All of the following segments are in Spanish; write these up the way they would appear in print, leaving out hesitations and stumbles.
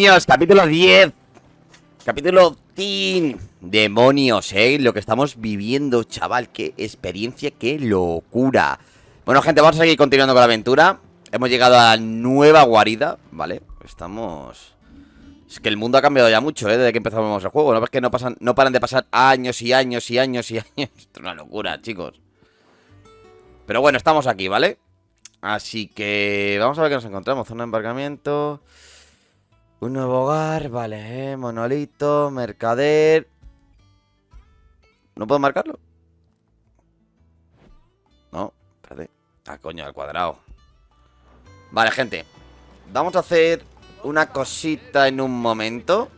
Demonios, capítulo 10. Capítulo 10. Demonios, lo que estamos viviendo, chaval. Qué experiencia, qué locura. Bueno, gente, vamos a seguir continuando con la aventura. Hemos llegado a la nueva guarida, ¿vale? Estamos... Es que el mundo ha cambiado ya mucho, desde que empezamos el juego. No es que no paran de pasar años y años y años y años. Esto es una locura, chicos. Pero bueno, estamos aquí, ¿vale? Así que vamos a ver qué nos encontramos. Zona de embarcamiento. Un nuevo hogar, vale, monolito, mercader. ¿No puedo marcarlo? No, espérate. Ah, coño, al cuadrado. Vale, gente. Vamos a hacer una cosita en un momento.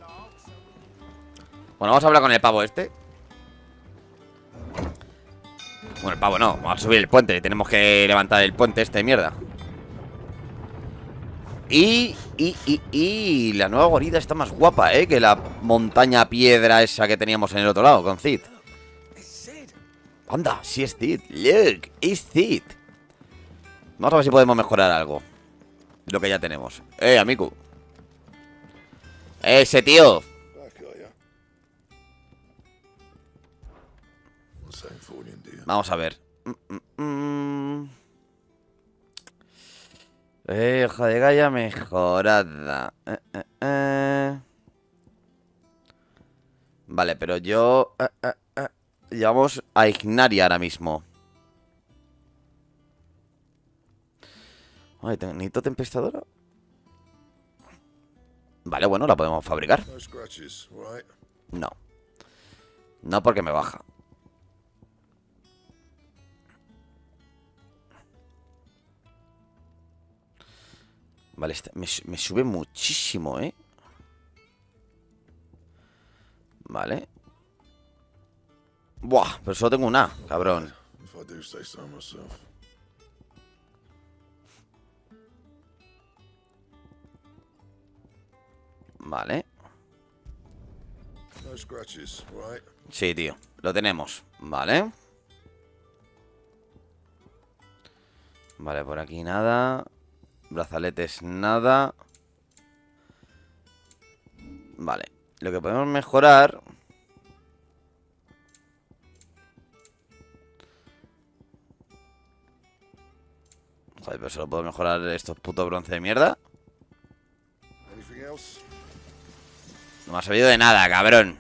Bueno, vamos a hablar con el pavo este. Bueno, el pavo no, vamos a subir el puente. Tenemos que levantar el puente este de mierda. Y la nueva guarida está más guapa, que la montaña piedra esa que teníamos en el otro lado, con Cid. Anda, sí es Cid. Look, es Cid. Vamos a ver si podemos mejorar algo. Lo que ya tenemos. Amigo. Ese tío. Vamos a ver. Hoja de galla mejorada. Vale, pero yo... Llevamos a Ignaria ahora mismo. Ay, ¿necesito tempestadora? Vale, bueno, la podemos fabricar. No. No, porque me baja. Vale, me sube muchísimo, Vale. Buah, pero solo tengo una, cabrón. Vale. Sí, tío, lo tenemos. Vale. Vale, por aquí nada. Brazaletes nada. Vale, lo que podemos mejorar... Joder, pero solo puedo mejorar estos putos bronce de mierda. No me ha servido de nada, cabrón.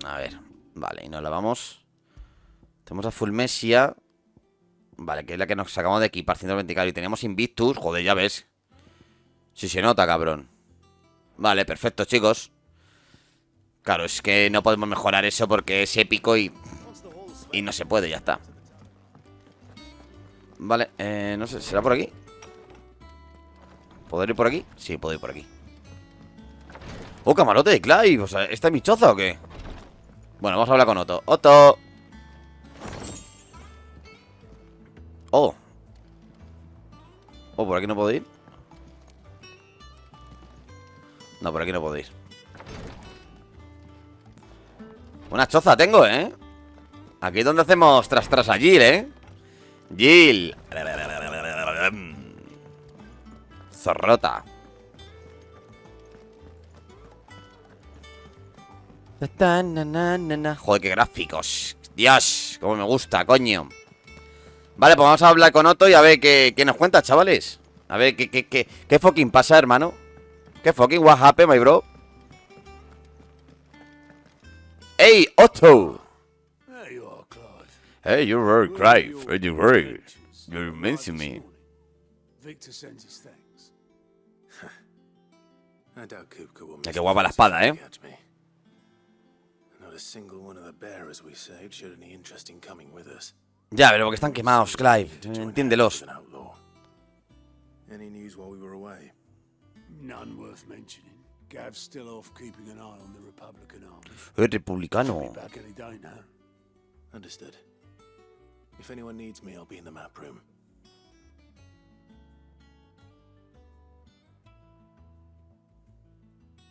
A ver, vale, y nos la vamos. Tenemos a Fulmesia. Vale, que es la que nos sacamos de equipar, 120k. Y teníamos Invictus, joder, ya ves. Si se nota, cabrón. Vale, perfecto, chicos. Claro, es que no podemos mejorar eso porque es épico y no se puede, ya está. Vale, no sé, ¿será por aquí? ¿Puedo ir por aquí? Sí, puedo ir por aquí. ¡Oh, camarote de Clive! O sea, ¿esta es mi choza o qué? Bueno, vamos a hablar con Otto. ¡Otto! ¡Oh! ¿Oh, por aquí no puedo ir? No, por aquí no puedo ir. Una choza tengo, Aquí es donde hacemos tras a Jill, Jill. Zorrota. Joder, qué gráficos. Dios, cómo me gusta, coño. Vale, pues vamos a hablar con Otto y a ver qué nos cuenta, chavales. A ver, ¿qué fucking pasa, hermano? ¿Qué fucking what happened, my bro? ¡Hey, Otto! Hey, you're very Clive. Hey, you're very... You mention me. Victor sends his thanks. I doubt Kupka will Qué guapa la espada, Not a single one of the bearers we saved showed any interest in coming with us. Ya, pero porque están quemados, Clive. Entiéndelos. Any news while we were away? None worth mentioning. Gav's still off keeping an eye on the Republican army. Republicano. Be back any day now. Understood. If anyone needs me, I'll be in the map room.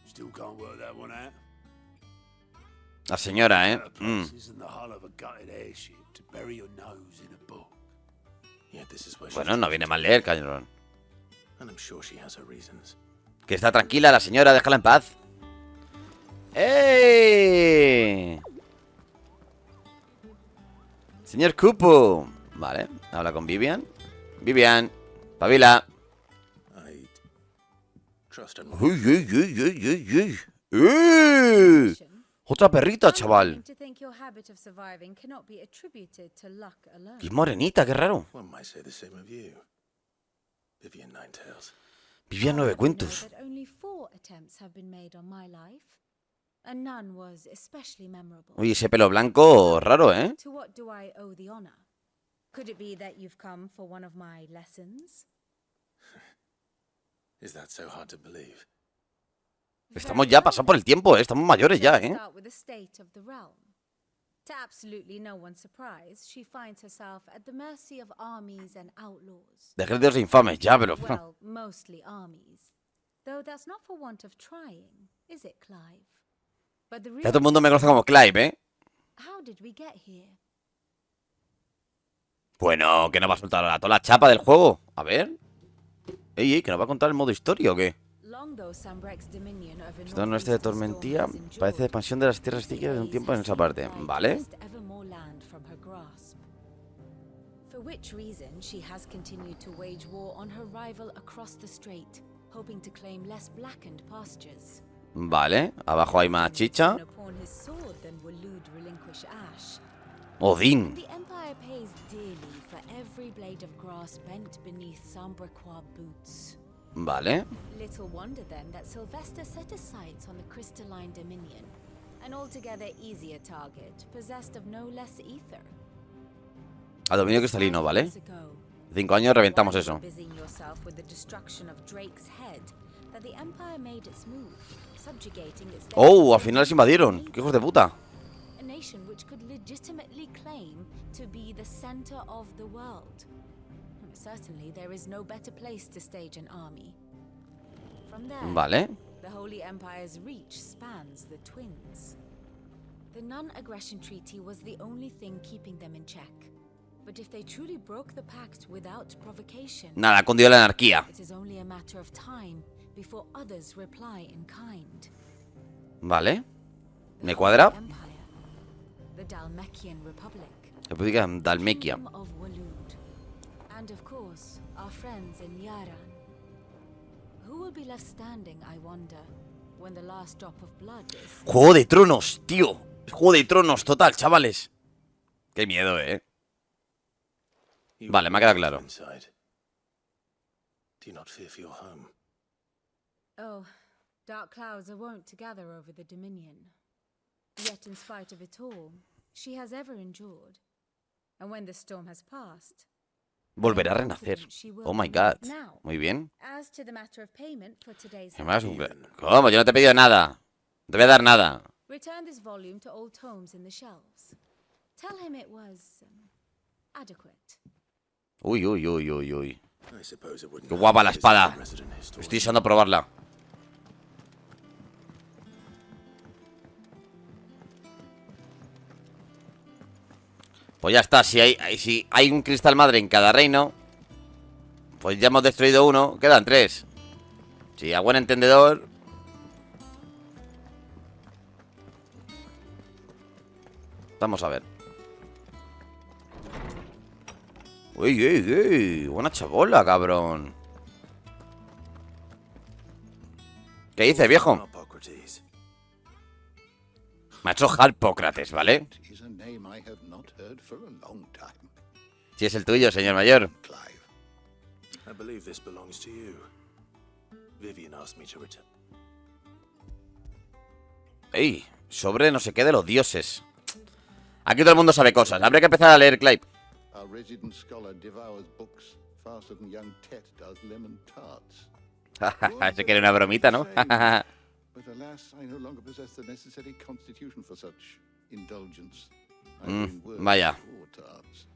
Still can't work that one out. La señora, Isn't the hull of a gutted airship to bury your nose in a book. Yeah, this is where Bueno, no viene mal leer, cabrón. And I'm sure she has her reasons. Que está tranquila la señora, déjala en paz. ¡Ey! Señor Cupo. Vale, habla con Vivian. Vivian, pabila. I trust her. ¡Uy, uy, uy, uy, uy, uy! Otra perrita, chaval. Y es morenita, qué raro. One might say the same of you, Vivian Ninetails. Vivian 9 cuentos. Uy, ese pelo blanco raro, ¿eh? Is that so hard to believe? Estamos ya pasados por el tiempo, ¿eh? Estamos mayores ya, ¿eh? To absolutely no one's surprise, she finds herself at the mercy of armies and outlaws. De ejércitos infames, ya, pero... Well, mostly armies. Though that's not for want of trying, is it, Clive? But the Ya todo el mundo me conoce como Clive, ¿eh? How did we get here? Bueno, que nos va a soltar ahora toda la chapa del juego. A ver. Ey, que nos va a contar el modo historia o qué. Esto no este de Tormentía. Parece expansión de las tierras psíquicas de un tiempo en esa parte. Vale. For which reason she has continued to wage war on her rival across the strait, hoping to claim less blackened pastures. Vale. Abajo hay más chicha. Upon his sword than Waloed relinquish Ash. Odín. The Empire pays dearly for every blade of grass bent beneath Sambrequois boots. Vale. Little wonder then that Sylvester set his sights on the crystalline dominion, an altogether easier target, possessed of no less ether. A dominio cristalino, ¿vale? 5 años reventamos eso. Oh, al final se invadieron. ¡Qué hijos de puta! A nation which could legitimately claim to be the center of the world. Certainly there is no better place to stage an army. From there, Vale. the Holy Empire's reach spans the twins. The non-aggression treaty was the only thing keeping them in check. But if they truly broke the pact without provocation, Nada, cundió la anarquía. it is only a matter of time before others reply in kind. Vale. The ¿Me Holy cuadra? Empire, the Dalmekian Republic, República Dalmequia. Kingdom of Waloed, and of course, our friends in Yaran. Who will be left standing, I wonder, when the last drop of blood is... Juego de Tronos, tío. Juego de Tronos, total, chavales. Qué miedo, ¿eh? You Vale, me ha quedado claro. inside. Do you not fear for your home? Oh, dark clouds are wont to gather over the Dominion. Yet in spite of it all, she has ever endured. And when the storm has passed... Volverá a renacer. Oh my god. Muy bien. As to the matter of payment for today's... ¿Qué más? ¿Cómo? Yo no te he pedido nada. No te voy a dar nada. Return this volume to old tomes in the shelves. Tell him it was adequate. Uy, uy, uy, uy, uy. I suppose it wouldn't Qué guapa hurt la to visit espada. the resident historian. Estoy deseando probarla. Pues ya está, si hay un cristal madre en cada reino, pues ya hemos destruido uno, quedan 3. Si a buen entendedor... Vamos a ver. Uy, uy, uy, buena chabola, cabrón. ¿Qué dice, viejo? Hippocrates. Macho Harpócrates, ¿vale? Is a name I have not heard for a long time. Si es el tuyo, señor mayor. Clive. I believe this belongs to you. Vivian asked me to return. Ey, sobre no sé qué de los dioses. Aquí todo el mundo sabe cosas. Habría que empezar a leer, Clive. Our resident scholar devours books faster than young Tet does lemon tarts. Se quiere una bromita, ¿no? But alas, I no longer possess the necessary constitution for such indulgence. Vaya. Tarts.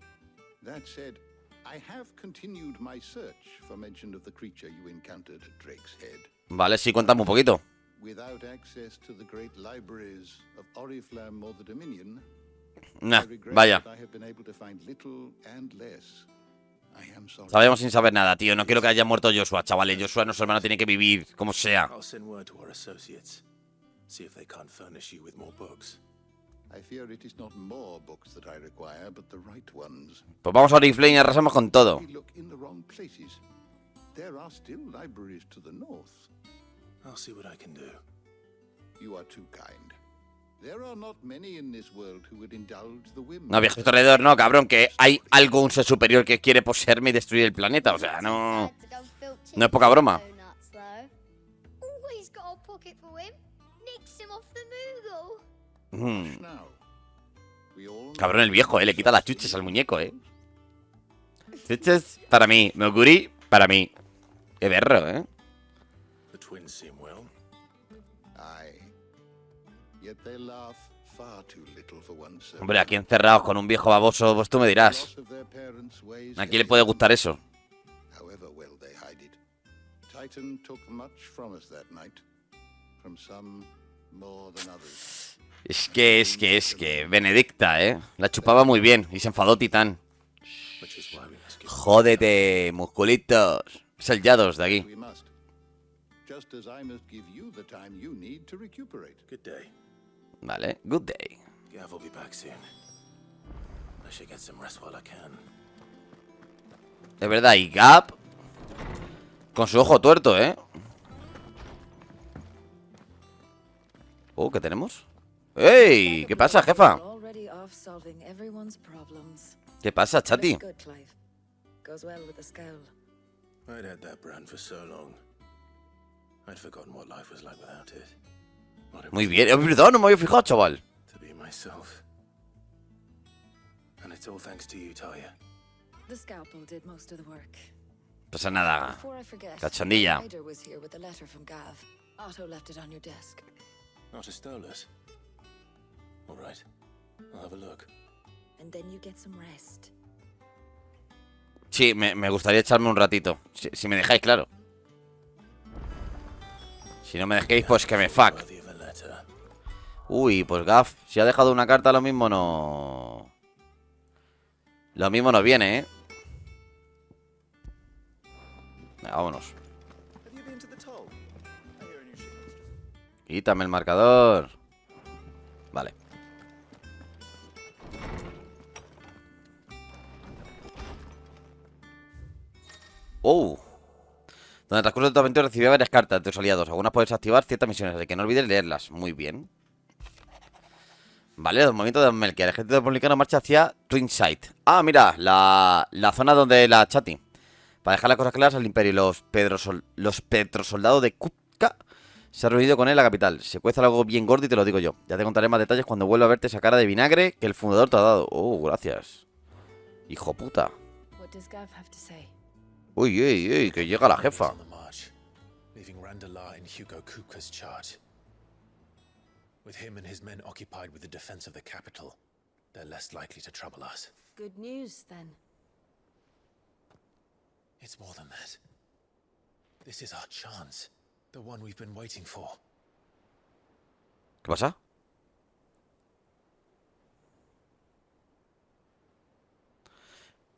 That said, I have continued my search for mention of the creature you encountered at Drake's Head. Vale, sí, cuéntame un poquito. Without access to the great libraries of Oriflamme or the Dominion, Nah, I regret vaya. that I have been able to find little and less. I am sorry. Sabemos sin saber nada, tío. No quiero que haya muerto Joshua, chavales. Joshua, nuestro hermano, tiene que vivir, como sea. I'll send word to our associates. See if they can't furnish you with more books. I fear it is not more books that I require, but the right ones. Pues vamos a Oriflame y arrasamos con todo. We look in the wrong places. There are still libraries to the north. I'll see what I can do. You are too kind. There are not many in this world who would indulge the whim. No, viejo historiador, no, cabrón, que hay algo, un ser superior que quiere poseerme y destruir el planeta. O sea, no... No es poca broma. Always got a pocket for him. Nicks him off the Moogle. Now, we all Cabrón, el viejo, le quita las chuches al muñeco, Chuches para mí, Moguri para mí. Qué berro, The twins seem well. Aye. Yet they laugh far too little for one so. Hombre, aquí encerrados con un viejo baboso, pues tú me dirás. Loss of their parents' ways ¿A quién le puede gustar eso? however well they hide it. Titan took much from us that night. From some more than others. Es que Benedicta, la chupaba muy bien y se enfadó Titán. Which is why we must give Jódete, musculitos. Sellados de aquí. We must. Just as I must give you the time you need to recuperate. good day. Vale, good day. Gav will be back soon. I should get some rest while I can. Es verdad, y Gap con su ojo tuerto, ¿qué tenemos? ¡Ey! ¿Qué pasa, jefa? Already off solving everyone's problems. ¿Qué pasa, chati? That's good, Clive. Goes well with the scowl. I'd had that brand for so long. I'd forgotten what life was like without it. What it Muy was bien. Es verdad, no me había fijado, chaval. to be myself. And it's all thanks to you, Talia. The scalpel did most of the work. Pasa nada. Before I forget, Cachondilla. Ryder was here with a letter from Gav. Otto left it on your desk. Not a Stolas. All right. I'll have a look. And then you get some rest. Sí, me gustaría echarme un ratito. Si me dejáis, claro. Si no me dejéis, pues que me fuck. Worthy of a letter. Uy, pues Gaff, si ha dejado una carta, lo mismo no... Lo mismo nos viene, Venga, vámonos. Have you been to the toll? I hear a new shipment. Quítame el marcador. Vale. Durante el transcurso de tu aventura recibí varias cartas de tus aliados. Algunas puedes activar ciertas misiones, así que no olvides leerlas. Muy bien. Vale, los movimientos de Melchior. El ejército republicano marcha hacia Twinside. Ah, mira, la zona donde la Chati. Para dejar las cosas claras al imperio. Los petrosoldados de Kupka se han reunido con él en la capital. Se cuesta algo bien gordo y te lo digo yo. Ya te contaré más detalles cuando vuelva a verte esa cara de vinagre que el fundador te ha dado. Oh, gracias. Hijo puta. What does Gav have to say? Uy, uy, uy, que llega la jefa. On the march, leaving Randalar in Hugo Kupka's charge. With him and his men occupied with the defense of the capital, they're less likely to trouble us. Good news, then. It's more than that. This is our chance, the one we've been waiting for. ¿Qué pasa?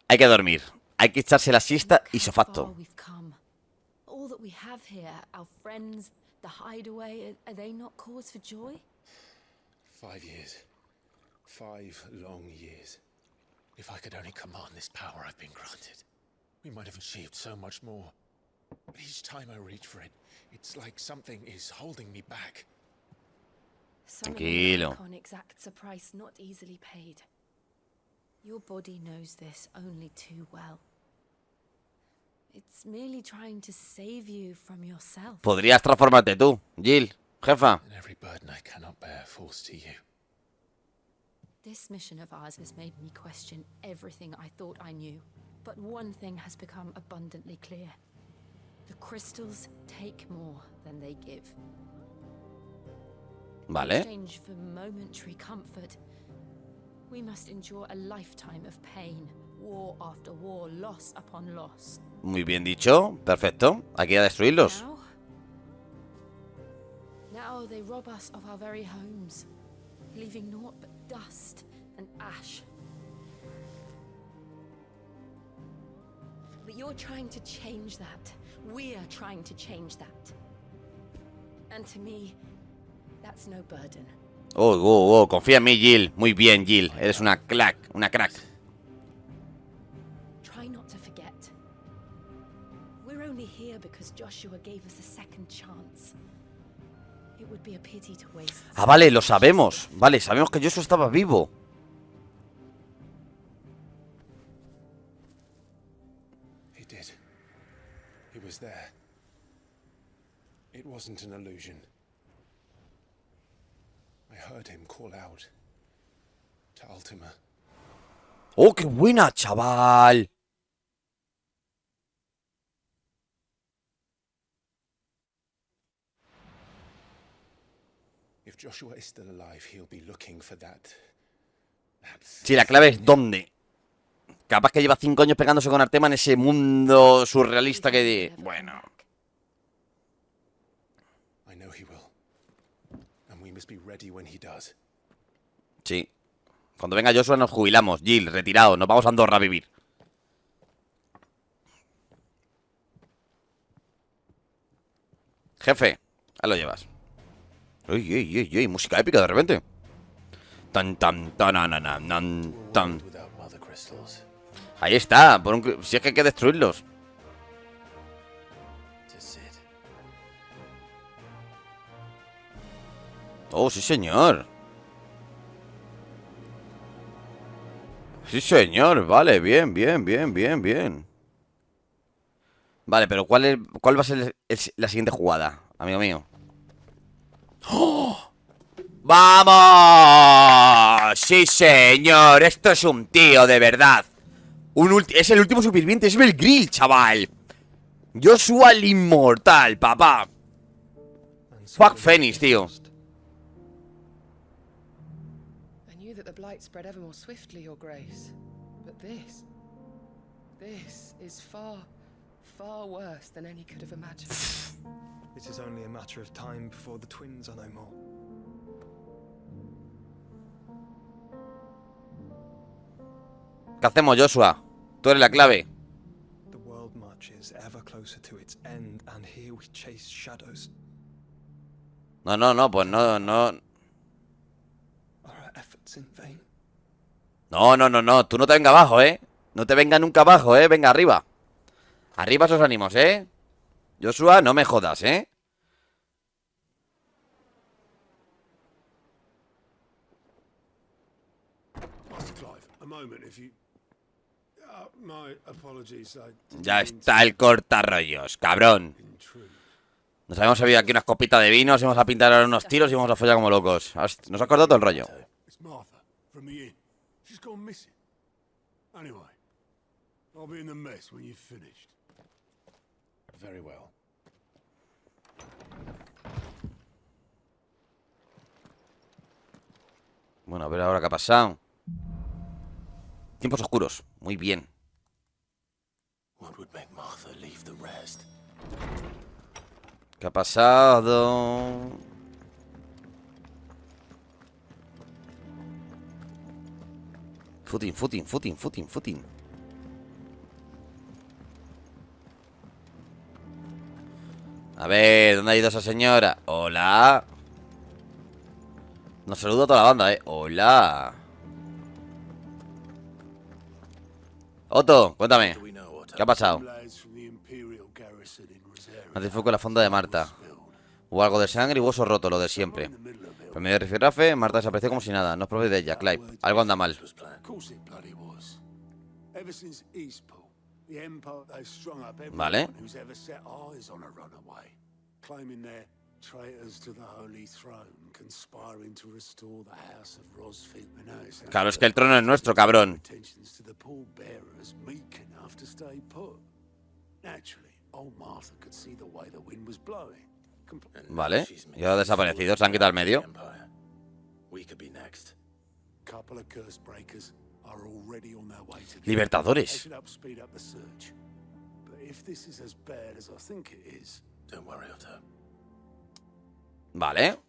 Hay que dormir. Hay que echarse la siesta y How far sofacto. we've come. All that we have here, our friends, the hideaway, are they not cause for joy? 5 years. 5 long years. If I could only command this power I've been granted, we might have achieved so much more. But each time I reach for it, it's like something is holding me back. Tranquilo. Summoning icon exacts a price not easily paid. Your body knows this only too well. It's merely trying to save you from yourself. Podrías transformarte tú, Jill, jefa. And every burden I cannot bear falls to you. This mission of ours has made me question everything I thought I knew. But one thing has become abundantly clear. The crystals take more than they give. In Vale. exchange for momentary comfort, we must endure a lifetime of pain, war after war, loss upon loss. Muy bien dicho. Perfecto. Hay que ir a destruirlos. Now they rob us of our very homes, leaving naught but dust and ash. But you're trying to change that. We're trying to change that. And to me, that's no burden. Confía en mí, Jill. Muy bien, Jill. Eres una crack, una crack. Try not to forget. We're only here because Joshua gave us a second chance. It would be a pity to waste. Ah, vale, lo sabemos. Vale, sabemos que Joshua estaba vivo. He did. He was there. It wasn't an illusion. I heard him call out to Ultima. ¡Oh, qué buena, chaval! If Joshua is still alive, he'll be looking for that. Sí, la clave es ¿dónde? Capaz que lleva 5 años pegándose con Artema en ese mundo surrealista que... Bueno. I know he will. And we must be ready when he does. Sí. Cuando venga Joshua nos jubilamos. Jill, retirado. Nos vamos a Andorra a vivir. Jefe, ahí lo llevas. Uy, música épica de repente. Tan, tan, tan, tan. Without mother crystals. Ahí está. Si es que hay que destruirlos. That's it. Oh, sí, señor. Sí, señor. Vale, bien. Vale, pero ¿cuál va a ser la siguiente jugada, amigo mío? ¡Oh! ¡Vamos! ¡Sí, señor! Esto es un tío, de verdad. Es el último superviviente. Es Belgrill, chaval. Joshua el inmortal, papá. Fuck Phoenix, tío. I knew that the blight spread ever more swiftly, Your Grace. But this is far worse than any could have imagined. It is only a matter of time before the twins are no more. ¿Qué hacemos, Joshua? Tú eres la clave. The world marches ever closer to its end, and here we chase shadows. No, pues no. Are our efforts in vain? No. Tú no te vengas abajo, ¿eh? No te venga nunca abajo, ¿eh? Venga, arriba. Arriba esos ánimos, ¿eh? Joshua, no me jodas, ¿eh? Master Clive, a moment, if you... my apologies, I Ya está el cortarrollos, cabrón. Nos habíamos servido aquí unas copitas de vino, nos íbamos a pintar ahora unos tiros y vamos a follar como locos. Nos ha cortado todo el rollo. It's Martha, from the inn. She's gone missing. Anyway, I'll be in the mess when you've finished. Very well. Bueno, a ver ahora qué ha pasado. Tiempos oscuros. Muy bien. What would make Martha leave the rest? ¿Qué ha pasado? Footing. A ver, ¿dónde ha ido esa señora? Hola. Nos saluda a toda la banda, Hola. Otto, cuéntame. ¿Qué ha pasado? Antes fue con la fonda de Marta. Hubo algo de sangre y hueso roto, lo de siempre. Por medio de rifirrafe, Marta desapareció como si nada. No os probéis de ella, Clive. Algo anda mal. Vale. Claro, es que el trono es nuestro, cabrón. Vale, ya ha desaparecido, se han quitado el medio. Libertadores. Vale.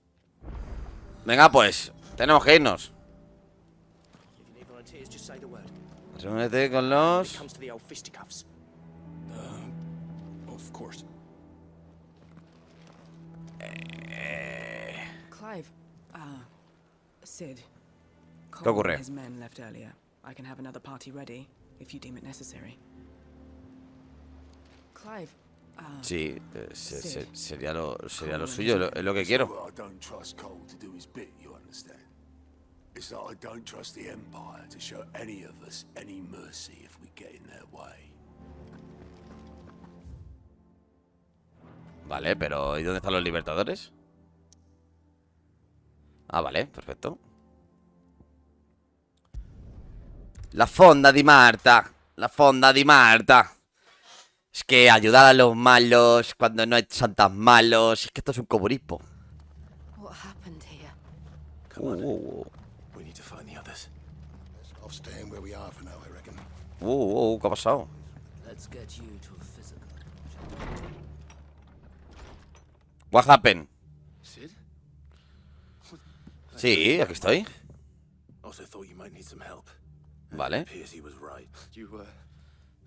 Venga, pues, tenemos que irnos. Reúnete con los... course. Clive, Sid. ¿Qué ocurre? Cole and his men left earlier. I can have another party ready if you deem it necessary. Clive, Sí, Sid. sería lo Cole suyo, and his es lo que quiero. Well, I don't trust Cole to do his bit, you understand? It's that I don't trust the Empire to show any of us any mercy if we get in their way. Vale, pero ¿y dónde están los libertadores? Ah, vale, perfecto. La fonda di Marta. La fonda di Marta. Es que ayudar a los malos cuando no hay santas malos. Es que esto es un comunismo. What happened here? We need to find the others. Best off staying where we are for now, I reckon. ¿Qué ha pasado? Let's get you to a physical. What happened? Sid? Sí, aquí estoy. Also thought you might need some help. Vale. Appears he was right.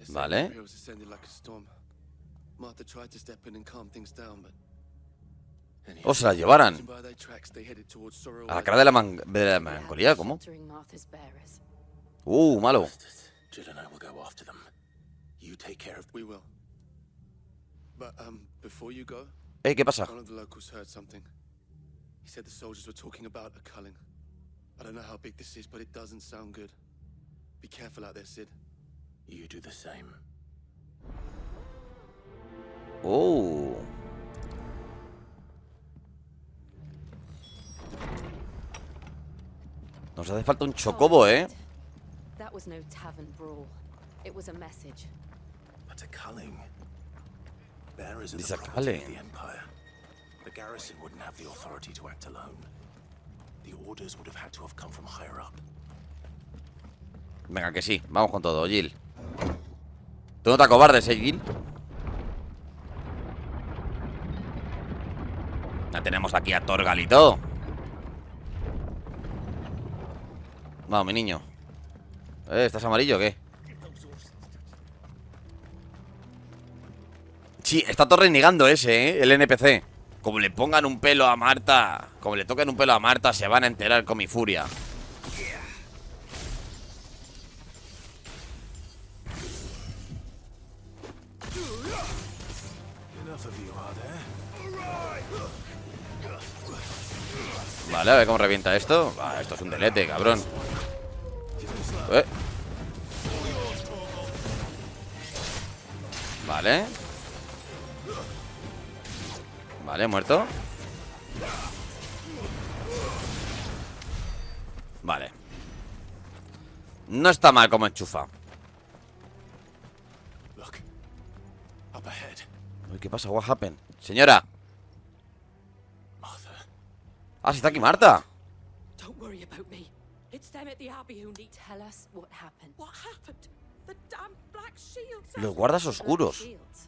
Vale. was descending like a storm. Martha tried to step in and calm things down, but O se la llevaran. by their tracks they headed towards Sorrow. A la cara de la melancolía, ¿cómo? Sheltering Martha's bearers. Malo. Jill and I will go after them. You take care of. We will. But before you go, ¿Qué pasa? one of the locals heard something. He said the soldiers were talking about a culling. I don't know how big this is, but it doesn't sound good. Be careful out there, Sid. You do the same. Nos hace falta un chocobo, ¿eh? That was no tavern brawl. It was a message. But a culling. Bearers are It's the a property of culling. the Empire. The garrison wouldn't have the authority to act alone. The orders would have had to have come from higher up. Venga, que sí, vamos con todo, Jill. Tú no te acobardes, Jill. Ya tenemos aquí a Thor Halito. Vamos, mi niño. ¿Estás amarillo o qué? Sí, está todo renegando ese, el NPC. Como le pongan un pelo a Marta, como le toquen un pelo a Marta, se van a enterar con mi furia. Vale, a ver cómo revienta esto. Esto es un delete, cabrón. Vale. Vale, muerto. Vale. No está mal como enchufa. Look. Up ahead. Uy, ¿qué pasa? What happened? Señora. Martha. Ah, sí está aquí Marta. Don't worry about me. It's them at the Abbey who need. Tell us what happened. What happened? The damn black shields. Los guardas oscuros. Shields.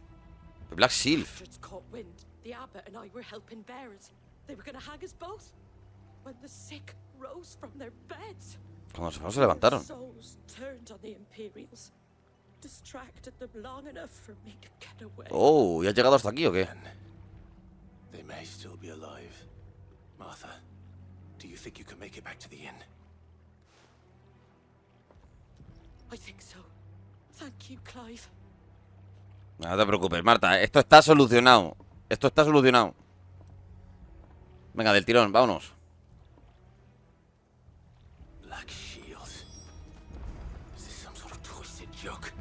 The Black Shield. Bastards caught wind. The abbot and I were helping bearers. They were going to hang us both. When the sick rose from their beds, Cuando se fueron se levantaron. souls turned on the Imperials. Distracted them long enough for me to get away. Oh, ¿y has llegado hasta aquí o qué? They may still be alive. Martha, do you think you can make it back to the inn? I think so. Thank you, Clive. No te preocupes, Marta. Esto está solucionado. Esto está solucionado. Venga, del tirón, vámonos. Black Shields. Is this some sort of twisted joke?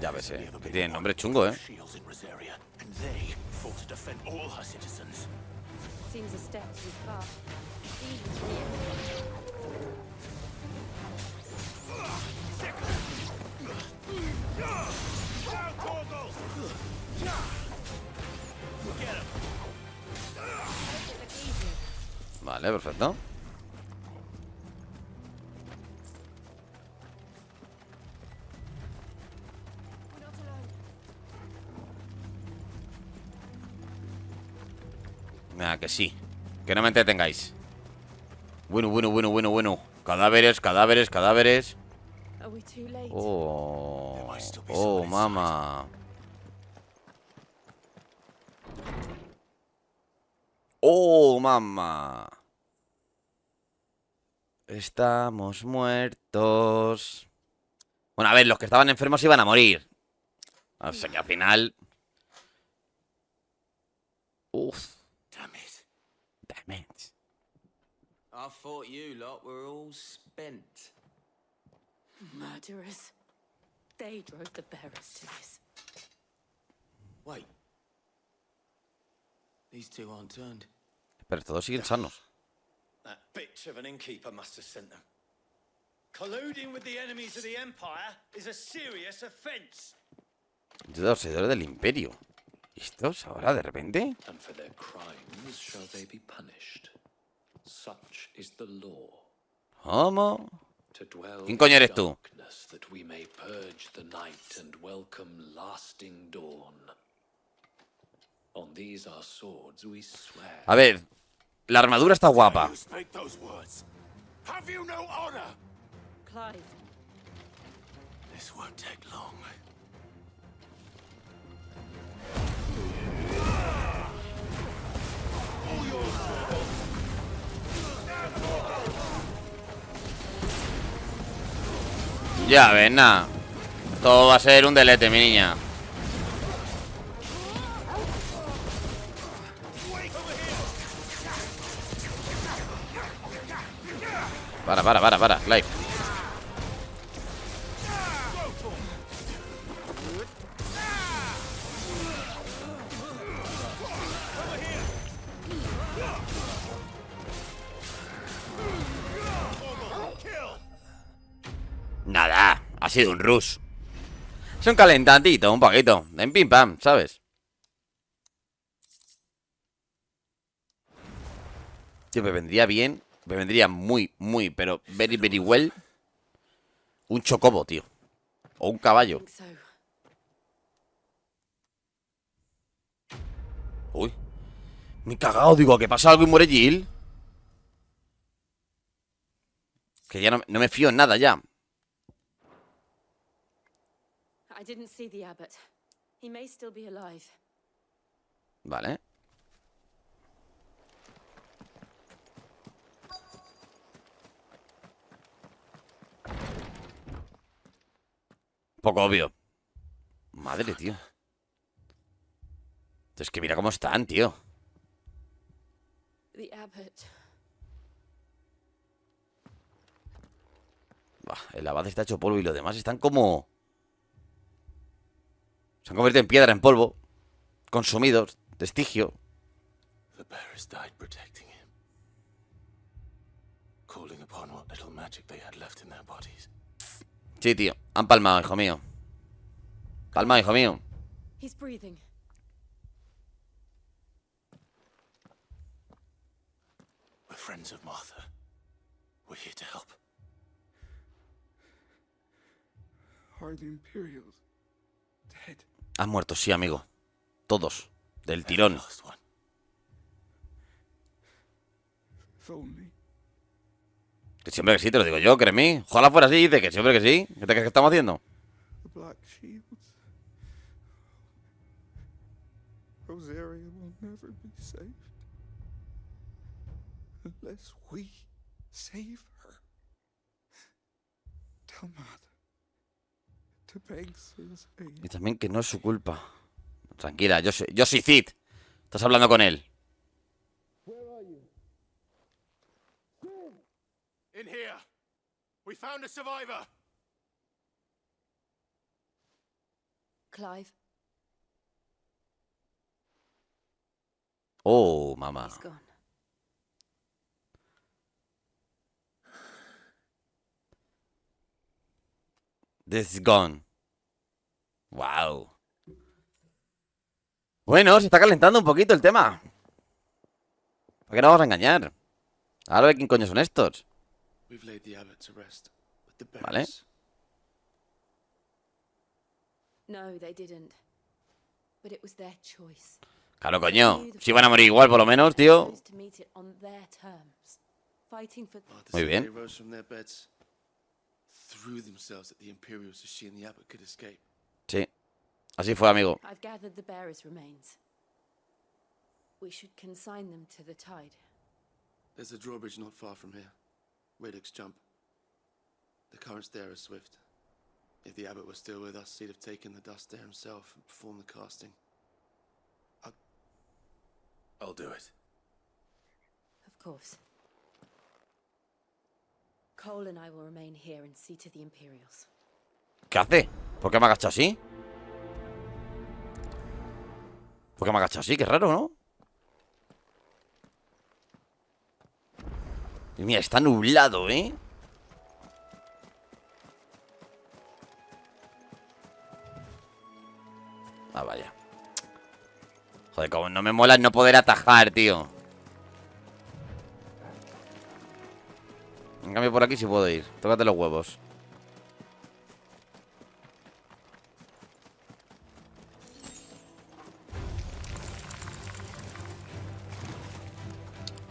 Ya ves, que tiene nombre chungo, Shields in Rosaria, and they fought to defend all her citizens. Seems a step too far. These really. Vale, perfecto. Venga, que sí. Que no me entretengáis. Bueno. Cadáveres, cadáveres, cadáveres. Are we too late? Oh, mama. ¡Oh, mamá! Estamos muertos. Bueno, a ver, los que estaban enfermos iban a morir. O sea que al final... Uf. Damn it. Damn it. I thought you lot were all spent. Murderers. They drove the bearers to this. Wait. These two aren't turned. Pero todos siguen sanos. That bitch of an innkeeper must have sent them. Colluding with the enemies of the Empire is a serious offense. De los seguidores del Imperio. ¿Y estos ahora de repente? And for their crimes shall they be punished. Such is the law. ¿Cómo? To dwell ¿Quién coño in eres tú? darkness, that we may purge the night and welcome lasting dawn. On these our swords we swear. A ver, la armadura está guapa. You speak those words. Have you no honor? Clive. This won't take long. Ya ves, nada. Todo va a ser un delete, mi niña. Para, Clive. Nada, ha sido un rush. Es un calentantito, un poquito. En pim pam, ¿sabes? Tío, me vendría bien. Me vendría muy, pero very, very well. Un chocobo, tío. O un caballo. Uy. Me he cagado, digo, ¿qué pasa algo y muere Jill? Que ya no me fío en nada ya. I didn't see the abbot. He may still be alive. Vale. Poco obvio. Madre, tío. Es que mira cómo están, tío. The abbot. Bah, el abad está hecho polvo y los demás están como... Se han convertido en piedra, en polvo. Consumidos. Vestigio. The bearers died protecting him. Calling upon what little magic they had left in their bodies. Sí, tío. Han palmado, hijo mío. Palmado, hijo mío. He's breathing. We're friends of Martha. We're here to help. Are the Imperials dead? Han muerto, sí, amigo. Todos. Del tirón. If only. Que siempre que sí, te lo digo yo, créeme. Ojalá fuera así, dice que siempre que sí. ¿Qué te crees que estamos haciendo? The Black Shields. Rosaria will never be saved. Unless we save her. Tell Mother to beg Sir's aid. Y también que no es su culpa. Tranquila, yo soy Cid. Estás hablando con él. In here. We found a survivor. Clive. Oh, mamá. He's gone. This is gone. Wow. Bueno, se está calentando un poquito el tema. ¿Por qué no vamos a engañar? Ahora ve quién coño son estos. We've laid the abbot to rest, but the Vale. bearers... No, they didn't. But it was their choice. Claro, coño. Si van a morir igual, por lo menos, tío. Chose to meet it on their terms. Fighting for Muy bien. They rose from their beds, threw themselves at the Imperials so she and the abbot could escape. Sí. Así fue, amigo. I've gathered the bearers' remains. We should consign them to the tide. There's a drawbridge not far from here. Radix jump. The currents there are swift. If the abbot were still with us, he'd have taken the dust there himself and performed the casting. I'll do it. Of course. Cole and I will remain here and see to the Imperials. ¿Qué hace? ¿Por qué me ha agachado así? ¿Por qué me ha agachado así? Qué raro, ¿no? Y mira, está nublado, ¿eh? Ah, vaya. Joder, como no me mola no poder atajar, tío. En cambio por aquí sí puedo ir. Tócate los huevos.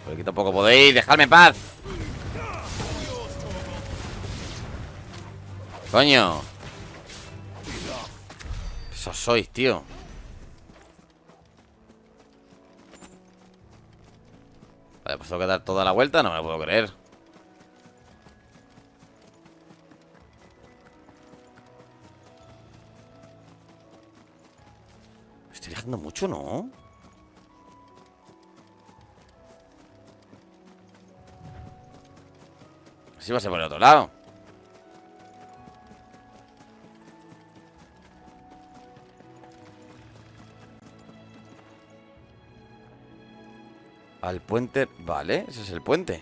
Por aquí tampoco podéis. ¡Dejadme en paz! ¡Coño! Eso sois, tío. Vale, pues tengo que dar toda la vuelta. No me lo puedo creer. Me estoy dejando mucho, ¿no? Así va a ser por el otro lado. Al puente... Vale, ese es el puente.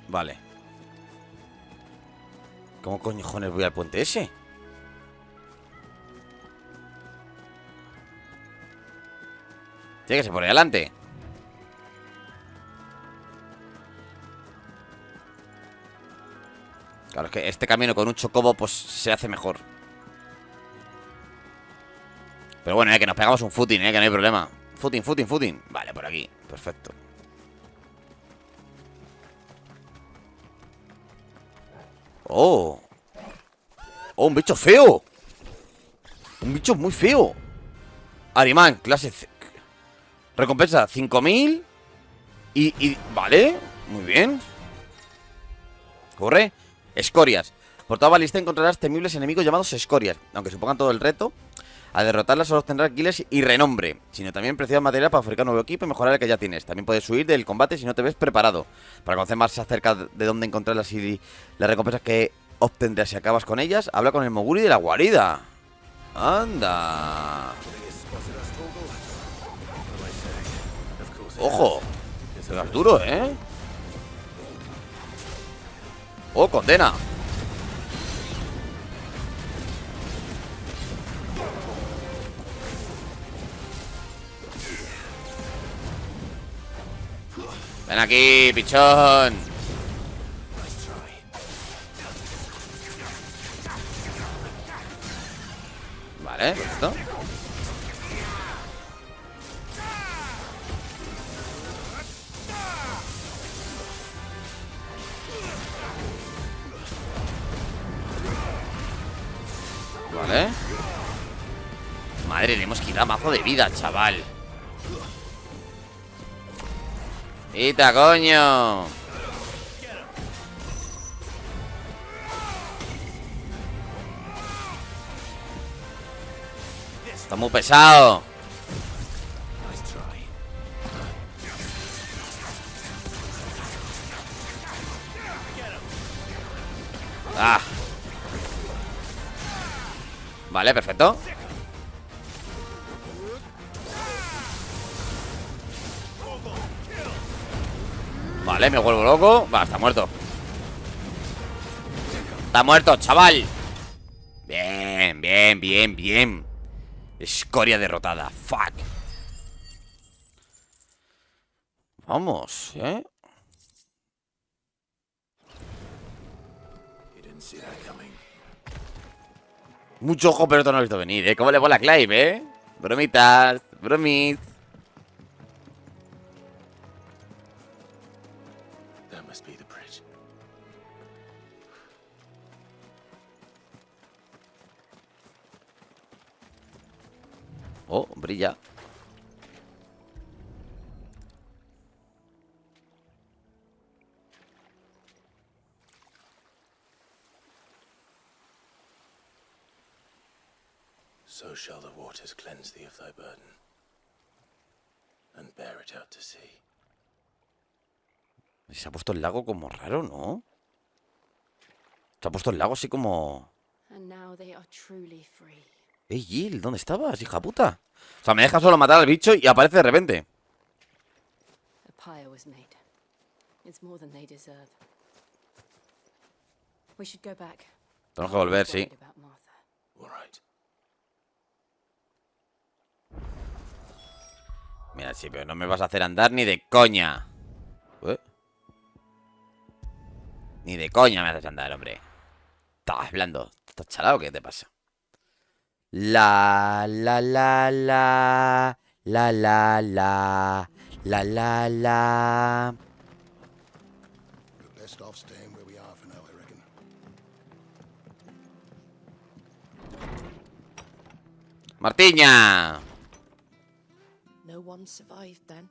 Vale. ¿Cómo coñones voy al puente ese? Tiene que ser por ahí adelante. Claro, es que este camino con un chocobo pues se hace mejor. Pero bueno, que nos pegamos un footing, que no hay problema. Footing. Vale, por aquí, perfecto. Oh, un bicho feo. Un bicho muy feo. Arimán, clase C. Recompensa 5000. Vale, muy bien. Corre. Escorias. Por toda balista encontrarás temibles enemigos llamados escorias. Aunque supongan todo el reto, al derrotarlas solo obtendrás guiles y renombre, sino también preciosa material para fabricar un nuevo equipo y mejorar el que ya tienes. También puedes huir del combate si no te ves preparado. Para conocer más acerca de dónde encontrarlas y las recompensas que obtendrás si acabas con ellas, habla con el Moguri de la guarida. Anda. Ojo. Pegas duro, ¿eh? Oh, condena. Ven aquí, pichón. Vale, esto. Vale. Madre, le hemos quitado mazo de vida, chaval. ¡Quita, coño! Está muy pesado. Ah. Vale, perfecto. Vale, me vuelvo loco. Va, está muerto. Está muerto, chaval. Bien, bien, bien, bien. Escoria derrotada. Fuck. Vamos, Mucho ojo, pero esto no lo he visto venir, ¿Cómo le mola a Clive, Bromitas, bromis. brilla. So shall the waters cleanse thee of thy burden, and bear it out to sea. Se ha puesto el lago como raro, ¿no? Se ha puesto el lago así como... And now they are truly free. ¡Ey, Jill! ¿Dónde estabas, hija puta? O sea, me deja solo matar al bicho y aparece de repente. A pyre was made. It's more than they deserve. We should go back. Tenemos que volver, sí. All right. Mira, sí, pero no me vas a hacer andar ni de coña. Ni de coña me haces andar, hombre. Estás hablando. ¿Estás chalado? ¿Qué te pasa? La, la, la, la. La, la, la. La, la, la. We're best off staying where we are for now, I reckon. ¡Martiña! No one survived then.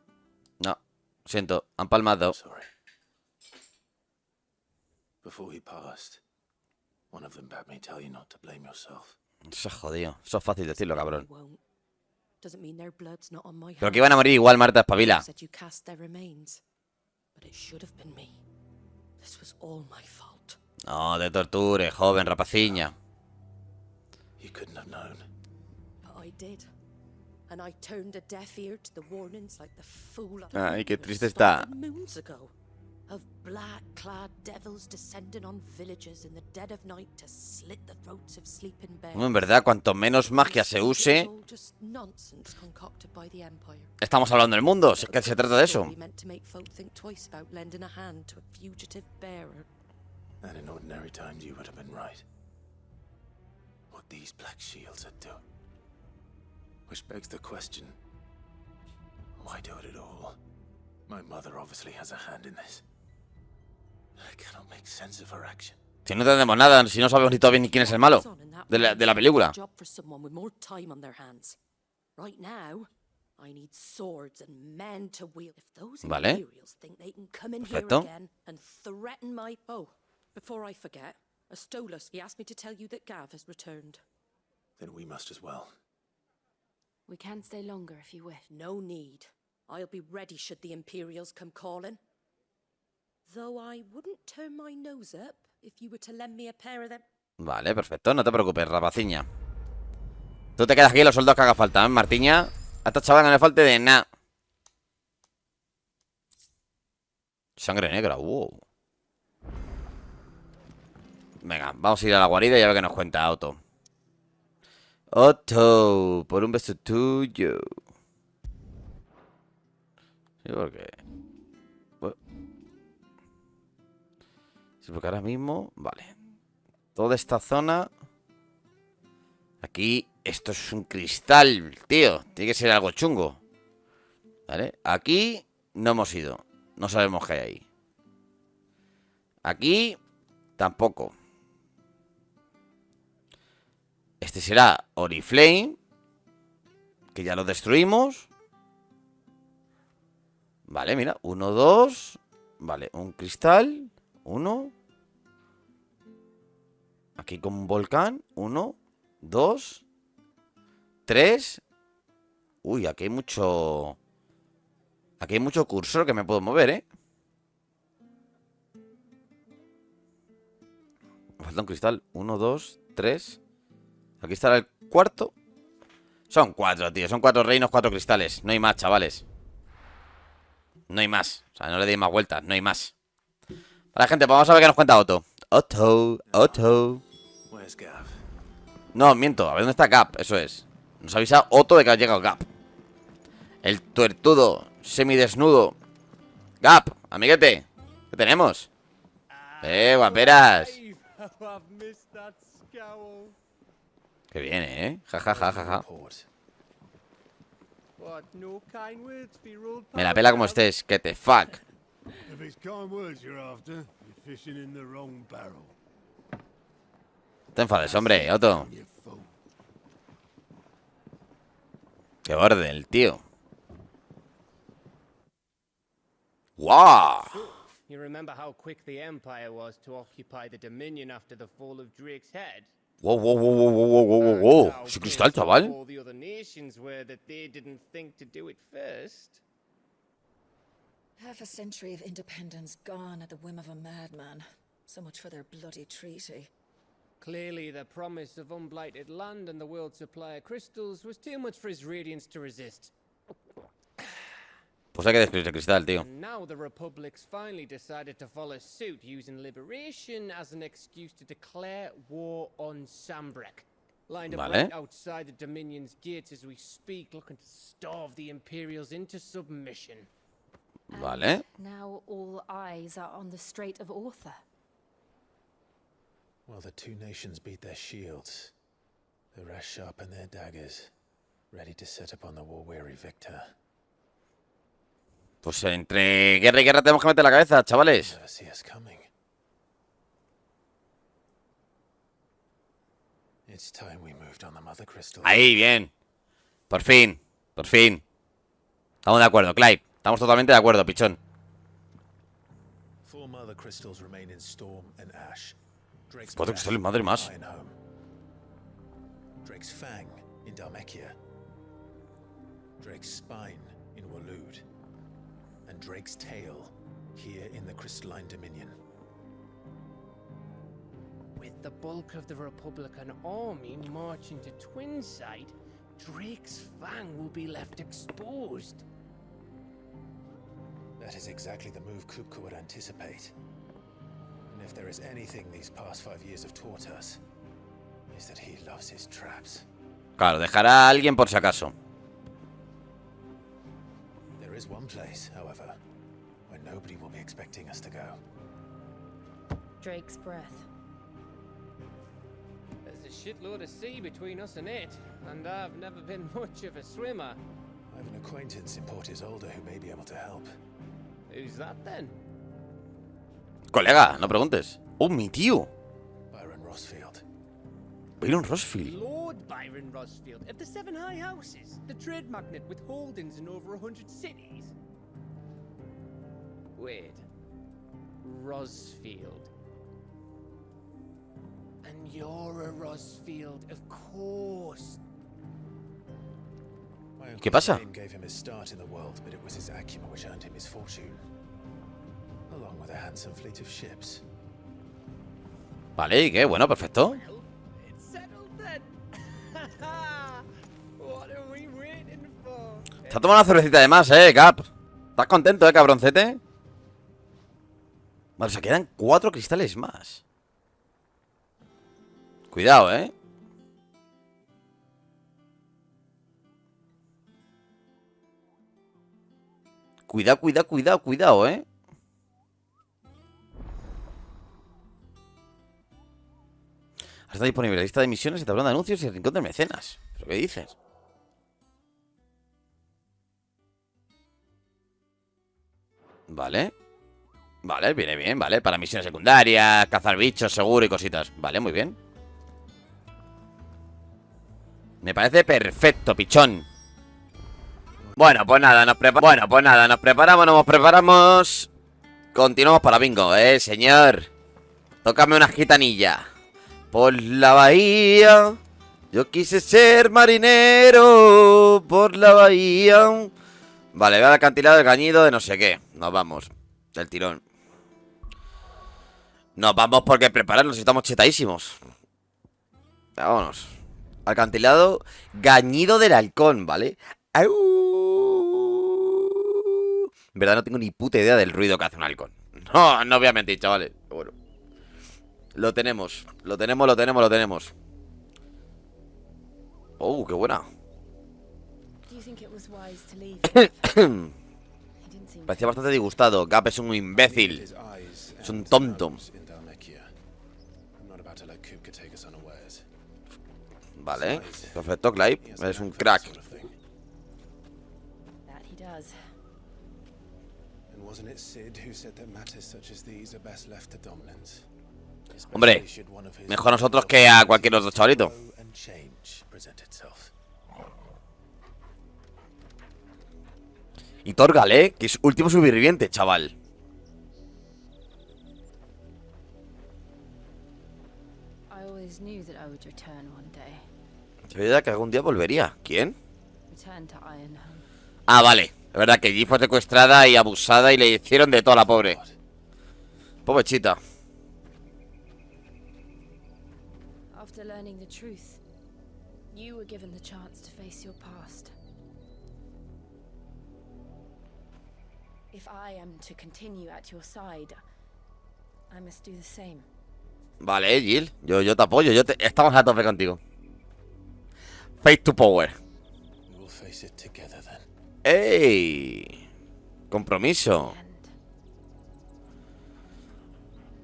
No, siento, han palmado. Sorry. Before he passed, one of them bade me tell you not to blame yourself. Eso es jodido, eso es fácil decirlo, cabrón. Doesn't mean their blood's not on my Pero que iban a morir igual, Marta, espabila. Said you cast their remains, but it should have been me. This was all my fault. No, de torture, joven, rapaciña. You couldn't have known. But I did. And I turned a deaf ear to the warnings like the fool Ay, qué triste está. moons ago. Of black-clad devils descending on villages in the dead of night to slit the throats of sleeping bears. En verdad, cuanto menos magia se use, All just nonsense concocted by the Empire. estamos hablando del mundo, si es que se trata de eso. Meant to make folk think twice about lending a hand to a fugitive bearer. And in ordinary times you would have been right. What these black shields are doing. Which begs the question, why do it at all? My mother obviously has a hand in this. I cannot make sense of her action. Si no entendemos nada, si no sabemos ni todavía ni quién es el malo de la película. Job for someone with more time on their hands. Right now, I need swords and men to wield. If those Vale. Imperials think they can come in here Perfecto. again and threaten my... Oh, before I forget, Astolos, he asked me to tell you that Gav has returned. Then we must as well. We can stay longer if you wish. No need. I'll be ready should the Imperials come calling. Though I wouldn't turn my nose up if you were to lend me a pair of them. Vale, perfecto, no te preocupes, rapaciña. Tú te quedas aquí los soldados que haga falta, ¿eh, Martiña? A esta chavala no le falte de nada. Sangre negra, wow. Venga, vamos a ir a la guarida y a ver qué nos cuenta Otto. Otto, por un beso tuyo. Sí, porque... Sí, porque ahora mismo... Vale. Toda esta zona... Aquí... Esto es un cristal, tío. Tiene que ser algo chungo. Vale. Aquí no hemos ido. No sabemos qué hay ahí. Aquí... Tampoco. Este será Oriflame. Que ya lo destruimos. Vale, mira. 1, 2. Vale, un cristal. 1. Aquí con un volcán. 1, 2, 3. Uy, aquí hay mucho... Aquí hay mucho cursor que me puedo mover, ¿eh? Me falta un cristal. 1, 2, 3. Aquí estará el cuarto. Son 4, tío. Son 4 reinos, 4 cristales. No hay más, chavales. No hay más. O sea, no le deis más vueltas. No hay más. Vale, gente, pues vamos a ver qué nos cuenta Otto. Otto. Where's Gav? No, miento. A ver dónde está Gap. Eso es. Nos avisa Otto de que ha llegado Gap. El tuertudo, semidesnudo. Gap, amiguete. ¿Qué tenemos? Guaperas. Qué bien, Ja, ja, ja, ja, ja. Me la pela como estés. Que te fuck. If it's kind words you're after, you're fishing in the wrong barrel. Te enfades, hombre, Otto. Qué orden el tío. ¡Guau! You remember how quick the Empire was to occupy the Dominion after the fall of Drake's head? ¡Wow, wow, wow, wow, wow, wow, wow, wow! ¡Ese cristal, chaval! All the other nations were that they didn't think to do it first. Half a century of independence gone at the whim of a madman. So much for their bloody treaty. Clearly, the promise of unblighted land and the world's supply of crystals was too much for his radiance to resist. Pues hay que destruir el cristal, tío. And now the Republic's finally decided to follow suit, using liberation as an excuse to declare war on Sambrek. Lined up right outside the Dominion's gates as we speak, looking to starve the Imperials into submission. Vale. Now all eyes are on the Strait of Author. While the two nations beat their shields, the rest sharpen their daggers, ready to set upon the war-weary victor. Pues entre guerra y guerra tenemos que meter la cabeza, chavales. Ahí, bien. Por fin, por fin. Estamos de acuerdo, Clive. Estamos totalmente de acuerdo, pichón. Cuatro cristales, madre más. Drake's Fang in Dhalmekia. Drake's Spine in Waloed. And Drake's Tail here in the Crystalline Dominion. With the bulk of the Republican army marching to Twinside, Drake's Fang will be left exposed. That is exactly the move Kupka would anticipate. And if there is anything these past 5 years have taught us, is that he loves his traps. Claro, dejará a alguien por si acaso. There is one place, however, where nobody will be expecting us to go. Drake's breath. There's a shitload of sea between us and it, and I've never been much of a swimmer. I have an acquaintance in Port Isolde who may be able to help. Who's that then? Colega, no preguntes. Oh, mi tío. Byron Rosfield. Byron Rosfield. Lord Byron Rosfield of the Seven High Houses, the trade magnate with holdings in over 100 cities. Wait. Rosfield. And you're a Rosfield, of course. ¿Qué pasa? Gave him his start in the world, but it was his acumen which earned him his fortune, along with a handsome fleet of ships. Vale, ¿y qué? Bueno, perfecto. It's settled then. What are we waiting for? Está tomando una cervecita de más, Cap. ¿Estás contento, cabroncete? Vale, o sea, quedan 4 cristales más. Cuidado, Cuidado, cuidado, cuidado, cuidado, Está disponible la lista de misiones y tablón de anuncios y el rincón de mecenas. ¿Pero qué dices? Vale. Vale, viene bien, vale. Para misiones secundarias, cazar bichos seguro y cositas. Vale, muy bien. Me parece perfecto, pichón. Bueno, pues nada, nos preparamos, nos preparamos. Continuamos para bingo, señor. Tócame una gitanilla. Por la bahía, yo quise ser marinero. Por la bahía. Vale, veo el acantilado del cañido de no sé qué. Nos vamos, del tirón. Nos vamos porque prepararnos, estamos chetadísimos. Vámonos. Acantilado, gañido del halcón, ¿vale? ¡Au! En verdad no tengo ni puta idea del ruido que hace un halcón. No, no voy a mentir, chavales. Bueno. Lo tenemos. Lo tenemos. Oh, qué buena. Parecía bastante disgustado. Gap es un imbécil. Es un tonto. Vale, perfecto, Clive. Eres un crack. Hombre, mejor a nosotros que a cualquier otro chavalito. Y Torgal, que es último superviviente, chaval. I always knew that I would return one day. Sabía que algún día volvería. ¿Quién? Return to Ironhome. Ah, vale. Es verdad que allí fue secuestrada y abusada y le hicieron de toda la pobre. Pobrecita. After learning the truth, you were given the chance to face your past. If I am to continue at your side, I must do the same. Vale, Jill. Yo te apoyo. Estamos a tope contigo. Face to power. We will face it together then. ¡Ey! Compromiso.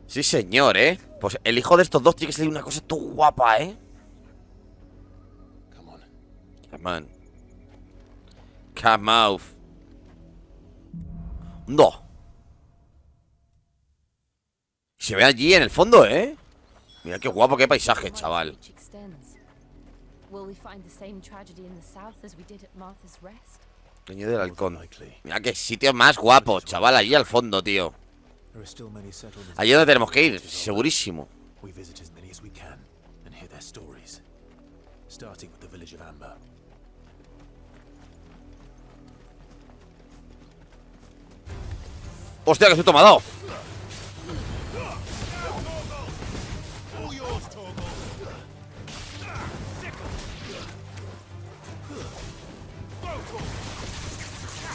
Sí, señor, Pues el hijo de estos dos tiene que salir una cosa tú guapa, Come on. Come on. Come out. No. Se ve allí en el fondo, Mira qué guapo, qué paisaje, chaval. Will we find the same tragedy in the south as we did at Martha's Rest? Dueño del halcón. Mira qué sitio más guapo, chaval, allí al fondo, tío. Allí donde tenemos que ir, segurísimo. We visit as many as we can and hear their stories, starting with the village of Amber. ¡Hostia, que susto me ha dado!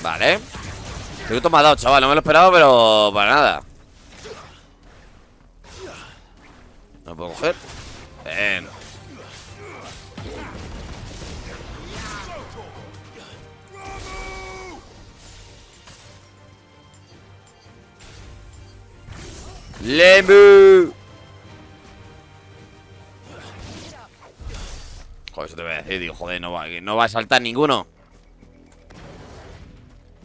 Vale. Qué susto me ha dado, chaval, no me lo esperaba, pero para nada. No lo puedo coger. Bien. ¡Lemu! Joder, eso te voy a decir, digo, joder, no va a saltar ninguno.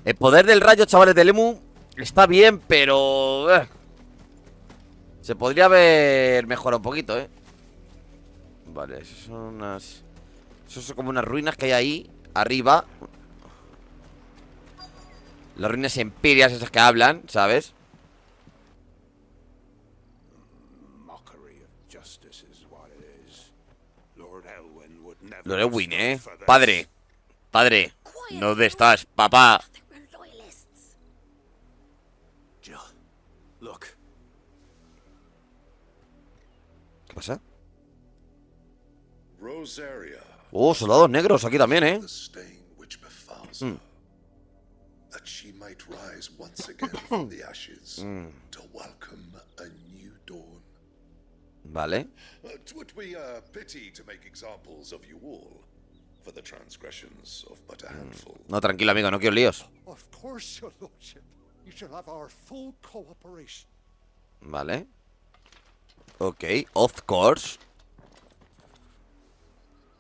El poder del rayo, chavales, de Lemu está bien, pero... se podría haber mejorado un poquito, Vale, eso son unas... Eso son como unas ruinas que hay ahí, arriba. Las ruinas empirias esas que hablan, ¿sabes? Lord Elwyn, Padre. Padre. ¿Dónde estás, papá? Jill, look. ¿Qué pasa? Rosaria. Oh, soldados negros aquí también, That she might rise once again from the ashes to welcome a new dawn. Vale. 'Twould be a pity to make examples of you all for the transgressions of but a handful. No, tranquilo, amigo, no quiero líos. Of course, your lordship. You shall have our full cooperation. Vale. Ok, of course.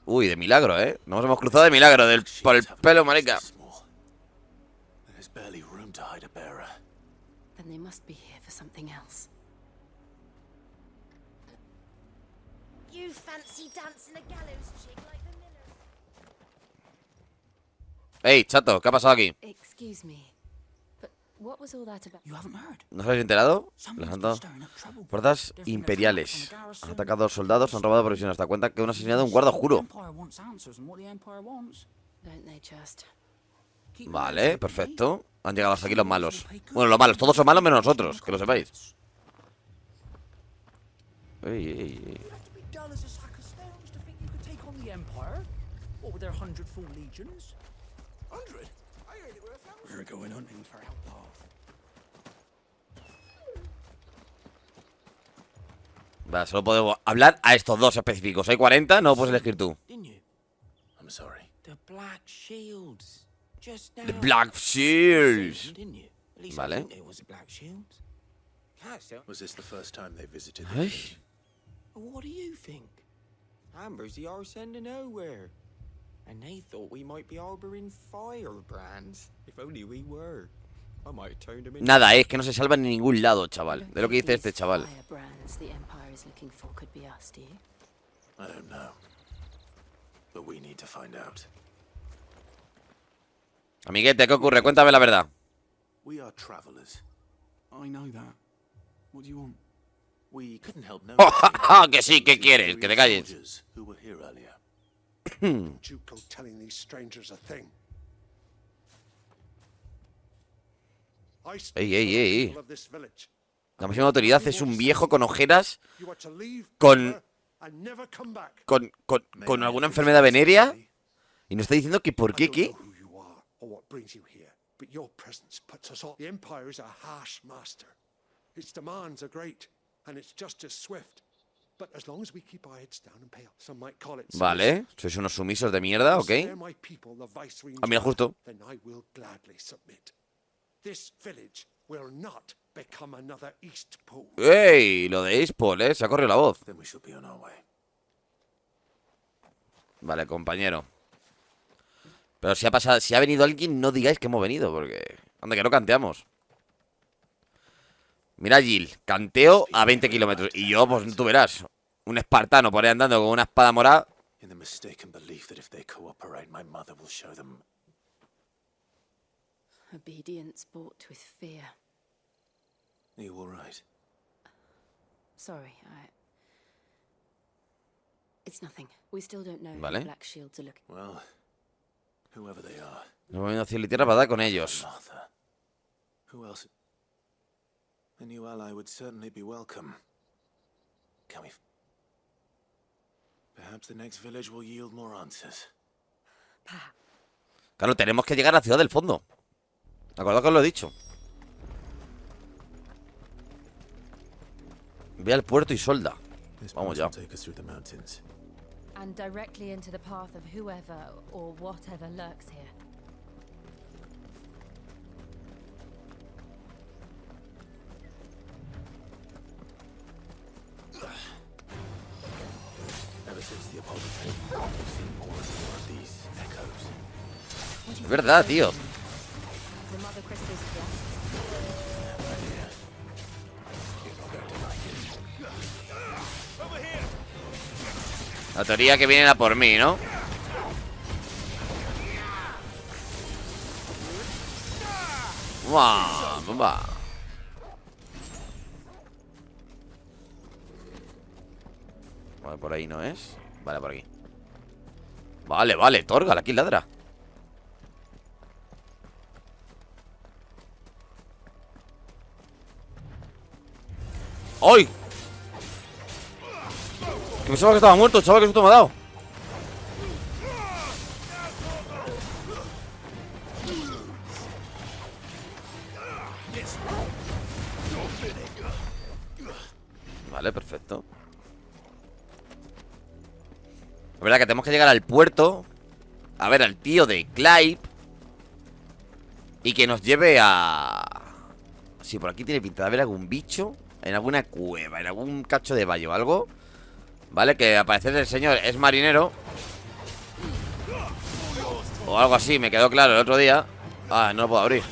Uy, de milagro, Nos hemos cruzado de milagro por el pelo, marica. There's barely room to hide a bearer. Then they must be here for something else. You fancy dancing a gallows jig like the millers? Ey, chato, ¿qué ha pasado aquí? Excuse me, but what was all that about? You haven't heard? ¿No os habéis enterado? Les han dado fuerzas imperiales. Han atacado a dos soldados, han robado provisiones. Hasta cuenta que han asesinado a un guarda juro. Don't they just? Vale, perfecto. Han llegado hasta aquí los malos. Bueno, los malos, todos son malos menos nosotros, que lo sepáis. Ey, ey, ey. Dull as a sack of stones to think you could take on the Empire? What with their 100 full legions? 100? I heard it were 1,000. We're going hunting for outlaw. Vale, solo podemos hablar a estos dos específicos. Hay 40, no puedes elegir tú. I'm sorry. The Black Shields. Just now. The Black Shields. Didn't you? At least Vale. I think there was the Black Shields. Was this the first time they visited? Ay. What do you think? Amber's the arse end of nowhere. And they thought we might be harboring firebrands. If only we were. I might have turned them into... Nada, es que no se salva en ningún lado, chaval. De lo que dice este chaval. Firebrands the Empire is looking for could be us, do you? I don't know. But we need to find out. Amiguete, ¿qué ocurre? Cuéntame la verdad. We are travelers. I know that. What do you want? We couldn't help Que sí, ¿qué quieres? Que te calles. who were here earlier. Don't you go telling these strangers a thing. I speak Ey, ey, for the ey. people of this village. La máxima autoridad es un viejo con ojeras, You are to leave con and never come back. con alguna enfermedad venérea. Y nos está diciendo que por qué, ¿qué? Who you are or what brings you here, but your presence puts us all. The Empire is a harsh master. Its demands are great, and its justice swift. But as long as we keep our heads down and pale, some might call it. Vale, sois unos sumisos de mierda, ok. Spare my people the viceroy's Ah, mira, justo. then I will gladly submit. This village will not become another East Pole. ¡Ey! Lo de Ispol, se ha corrido la voz. Then we shall be on our way. Vale, compañero. Pero si ha pasado, si ha venido alguien, no digáis que hemos venido, porque... Anda, que no canteamos. Mira, Jill, canteo a 20 kilómetros. Y yo, pues tú verás, un espartano por ahí andando con una espada morada. In the mistaken belief that if they cooperate, my mother will show them. Obedience bought with fear. Are you all right? Sorry, It's nothing. We still don't know Vale. how Black Shields are looking. Well, whoever they are. Nos hemos venido a cielo y tierra para dar con ellos. Martha. Who else? A new ally would certainly be welcome. Can we? Perhaps the next village will yield more answers. Claro, tenemos que llegar a la ciudad del fondo. Acordad que os lo he dicho. Ve al puerto y solda. Vamos ya. And directly into the path of whoever or whatever lurks here. Ever since the Apology, we've seen more and more of these echoes. Es verdad, tío. The Mother Crystal's cleft. La teoría que vienen a por mí, ¿no? ¡Buah! ¡Bomba! Vale, por ahí no es. Vale, por aquí. Vale, vale, Torgal, aquí ladra. ¡Ay! Que pensaba que estaba muerto, chaval, que susto me ha dado. Vale, perfecto. Es verdad que tenemos que llegar al puerto a ver al tío de Clive y que nos lleve a... Sí, por aquí tiene pinta de haber algún bicho en alguna cueva, en algún cacho de valle o algo. Vale, que al parecer el señor es marinero o algo así, me quedó claro el otro día. Ah, no lo puedo abrir.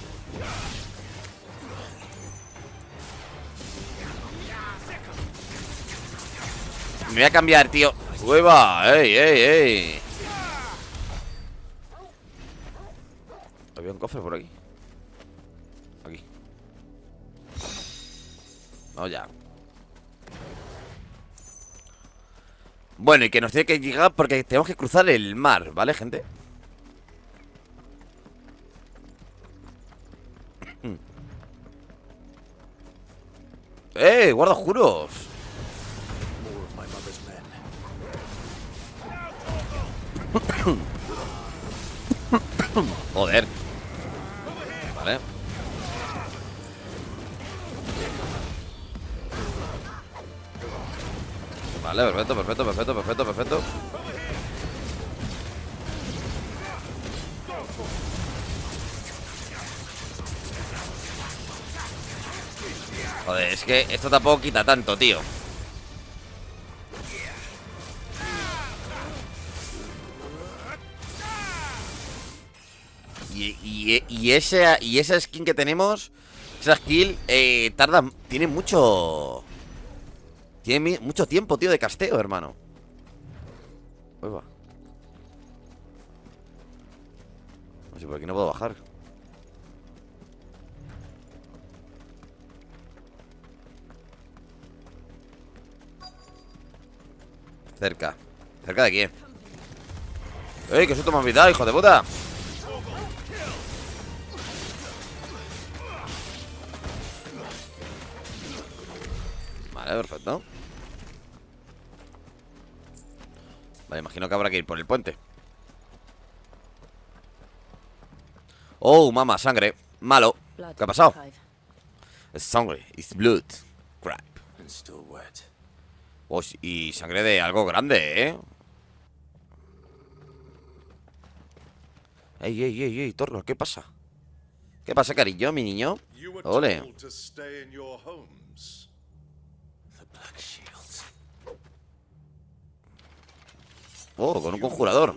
Me voy a cambiar, tío. ¡Hueva! ¡Ey, ey, ey! Había un cofre por aquí. Aquí. Vamos ya. Bueno, y que nos tiene que llegar porque tenemos que cruzar el mar, ¿vale, gente? ¡Guardajuros! Joder. Vale. Vale, perfecto, perfecto, perfecto, perfecto, perfecto. Joder, es que esto tampoco quita tanto, tío. Y esa skin que tenemos, esa skill, tiene mucho tiempo, tío, de casteo, hermano. Uy, va. No sé, por aquí no puedo bajar. Cerca. ¿Cerca de quién? ¡Ey! ¡Qué susto me has dado, hijo de puta! Vale, perfecto. Vale, imagino que habrá que ir por el puente. Oh, mamá, sangre. Malo. ¿Qué ha pasado? Es sangre. It's blood. Crap. Oh, y sangre de algo grande, ¿eh? Ey, ey, ey, ey, Torno, ¿qué pasa? ¿Qué pasa, cariño, mi niño? Ole. Oh, con un conjurador.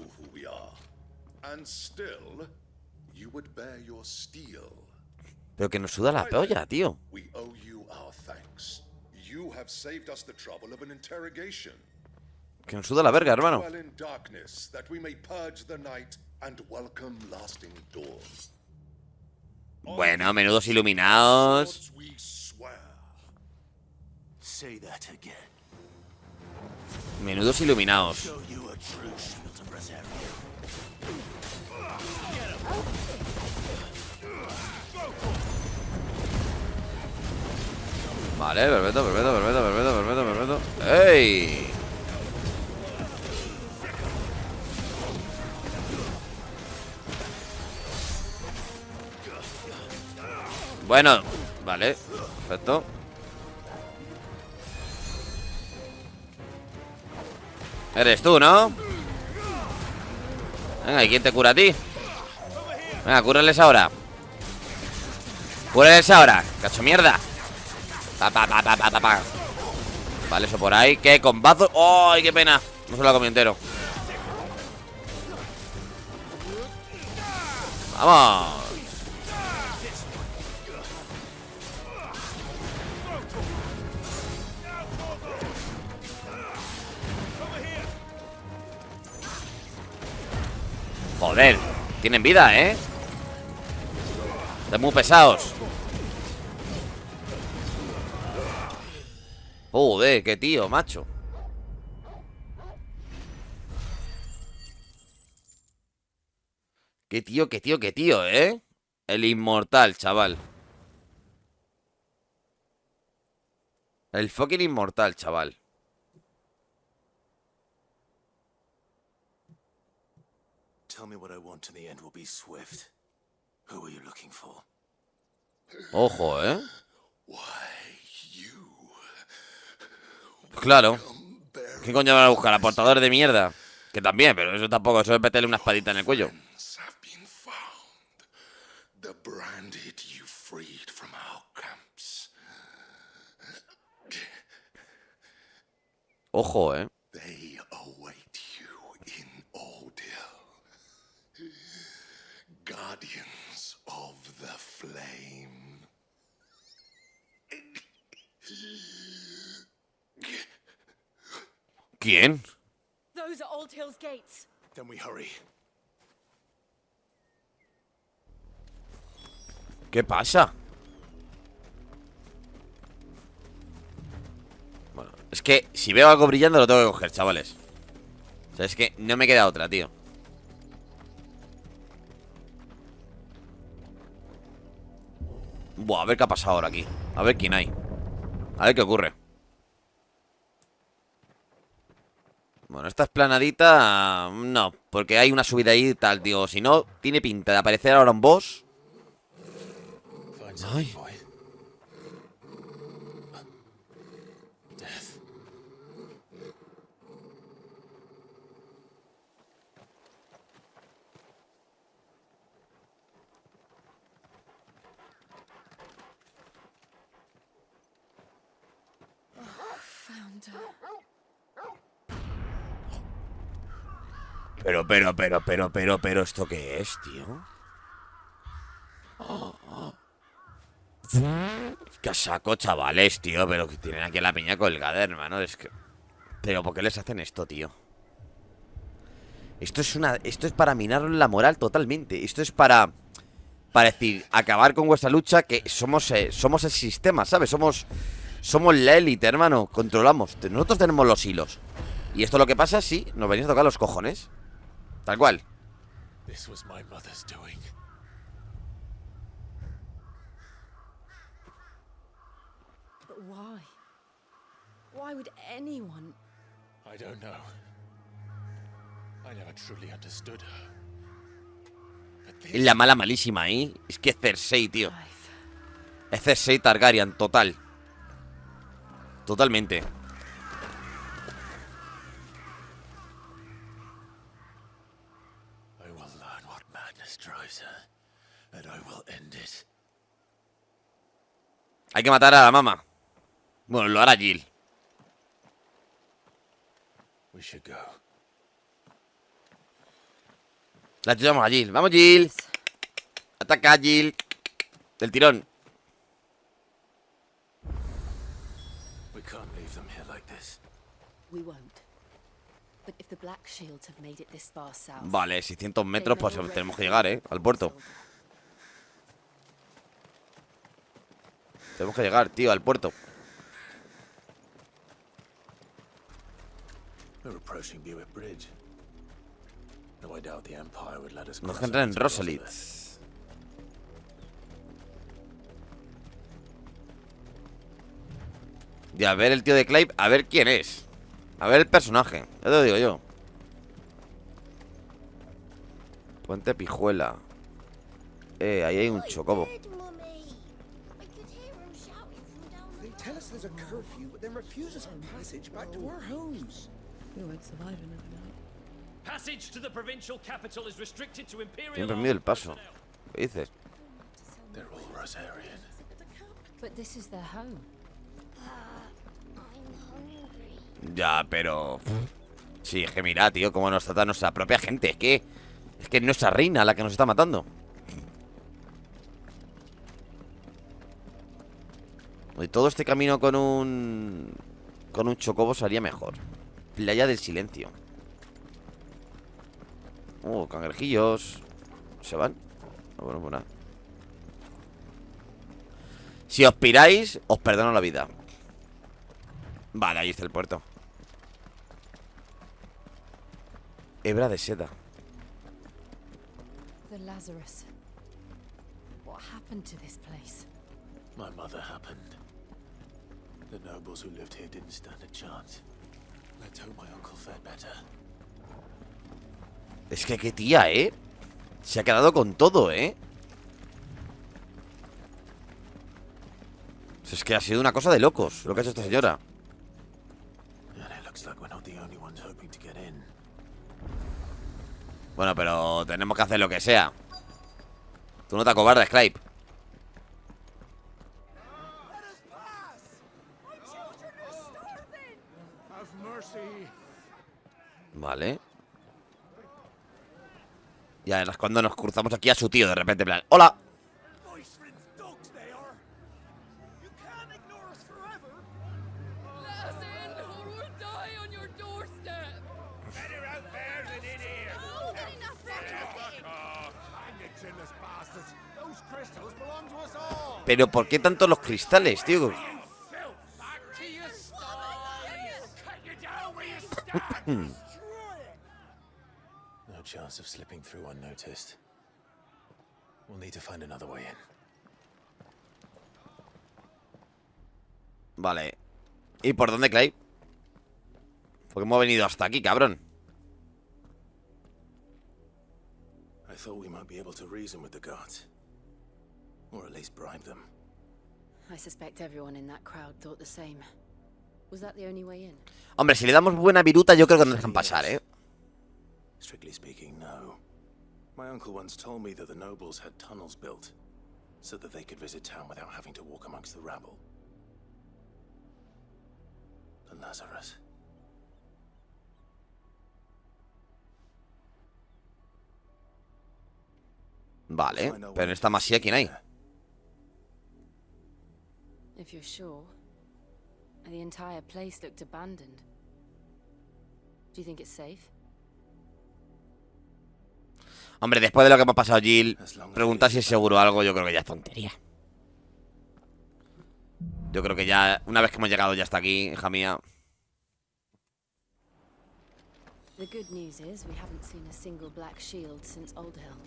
Pero que nos suda la polla, tío. Que nos suda la verga, hermano. Bueno, menudos iluminados. Menudos iluminados. Vale, perfecto, perfecto, perfecto, perfecto, perfecto, perfecto. ¡Ey! Bueno, vale, perfecto. Eres tú, ¿no? Venga, ¿y quién te cura a ti? Venga, cúrales ahora. Cúrales ahora, cacho mierda. Pa. Vale, eso por ahí. ¿Qué? Combazo. ¡Ay, qué pena! No se lo ha comido entero. ¡Vamos! Joder, tienen vida, ¿eh? Están muy pesados. Joder, qué tío, macho. Qué tío, qué tío, qué tío, ¿eh? El inmortal, chaval. El fucking inmortal, chaval. Tell me what I want and the end will be swift. Who are you looking for? Ojo, ¿eh? Claro. ¿Qué coño van a buscar? Aportadores de mierda. Que también, pero eso tampoco. Eso es meterle una espadita en el cuello. Ojo, ¿eh? Guardians of the Flame. ¿Quién? Those are Old Hill's gates. Then we hurry. ¿Qué pasa? Bueno, es que si veo algo brillando lo tengo que coger, chavales. O sea, es que no me queda otra, tío. Buah, a ver qué ha pasado ahora aquí. A ver quién hay. A ver qué ocurre. Bueno, esta esplanadita... No, porque hay una subida ahí y tal, tío. Si no, tiene pinta de aparecer ahora un boss. Ay. Pero, ¿esto qué es, tío? Qué saco, chavales, tío. Pero que tienen aquí la piña colgada, hermano. Es que... Pero, ¿por qué les hacen esto, tío? Esto es para minaros la moral totalmente. Esto es para decir, acabar con vuestra lucha, que somos el sistema, ¿sabes? Somos la élite, hermano. Controlamos. Nosotros tenemos los hilos. Y esto lo que pasa, sí, nos venís a tocar los cojones. Tal cual. This was my mother's doing. But why? Why would anyone? I don't know. I never truly understood her. Es la mala malísima, ¿eh? Es que es Cersei, tío. Es Cersei Targaryen, total. Totalmente. I will learn what madness drives her, and I will end it. Hay que matar a la mamá. Bueno, lo hará Jill. We should go. La ayudamos a Jill. ¡Vamos, Jill! Ataca, Jill. Del tirón. We can't leave them here like this. We won't. But if the Black Shields have made it this far south. Vale, 600 metros, pues tenemos que llegar, al puerto. Tenemos que llegar, tío, al puerto. We're approaching Buick Bridge. No, I doubt the Empire would let us Nos cross entran en over to Rosalit. Y a ver el tío de Clive, a ver quién es. A ver el personaje, ya te lo digo yo. Puente Pijuela. Ahí hay un chocobo. They tell us there's a curfew, but then refuse us passage back to our homes. We won't survive another night. Passage to the provincial capital is restricted to imperial. Siempre mide el paso. ¿Qué dices? They're all Rosarian. But this is their home. Ya, pero... Sí, es que mira, tío, cómo nos trata nuestra propia gente. Es que es nuestra reina la que nos está matando. Y todo este camino con un chocobo sería mejor. Playa del silencio. Cangrejillos. ¿Se van? Bueno, pues nada. Si os piráis, os perdono la vida. Vale, ahí está el puerto. Hebra de seda. The Lazarus. What happened to this place? My mother happened. The nobles who lived here didn't stand a chance. Let's hope my uncle fared better. Es que qué tía, ¿eh? Se ha quedado con todo, ¿eh? Es que ha sido una cosa de locos lo que ha hecho esta señora. Bueno, pero tenemos que hacer lo que sea. Tú no te acobardes, Clive. Vale. Ya es cuando nos cruzamos aquí a su tío de repente, en plan, ¡hola! Pero ¿por qué tanto los cristales, tío? No chance of slipping through unnoticed. We'll need to find another way in. Vale. ¿Y por dónde, Clive? Porque hemos venido hasta aquí, cabrón. I thought we might be able to reason with the guards. Or at least bribe them. I suspect everyone in that crowd thought the same. Was that the only way in? Hombre, si le damos buena viruta, yo creo que nos dejan pasar, ¿eh? Strictly speaking, no. My uncle once told me that the nobles had tunnels built so that they could visit town without having to walk amongst the rabble. The Lazarus. Vale, pero en esta masía, ¿quién hay? If you're sure, the entire place looked abandoned. Do you think it's safe? Hombre, después de lo que me ha pasado Jill, preguntar si es seguro algo, yo creo que ya es tontería. Yo creo que ya, una vez que hemos llegado ya hasta aquí, hija mía. The good news is we haven't seen a single black shield since Old Hill.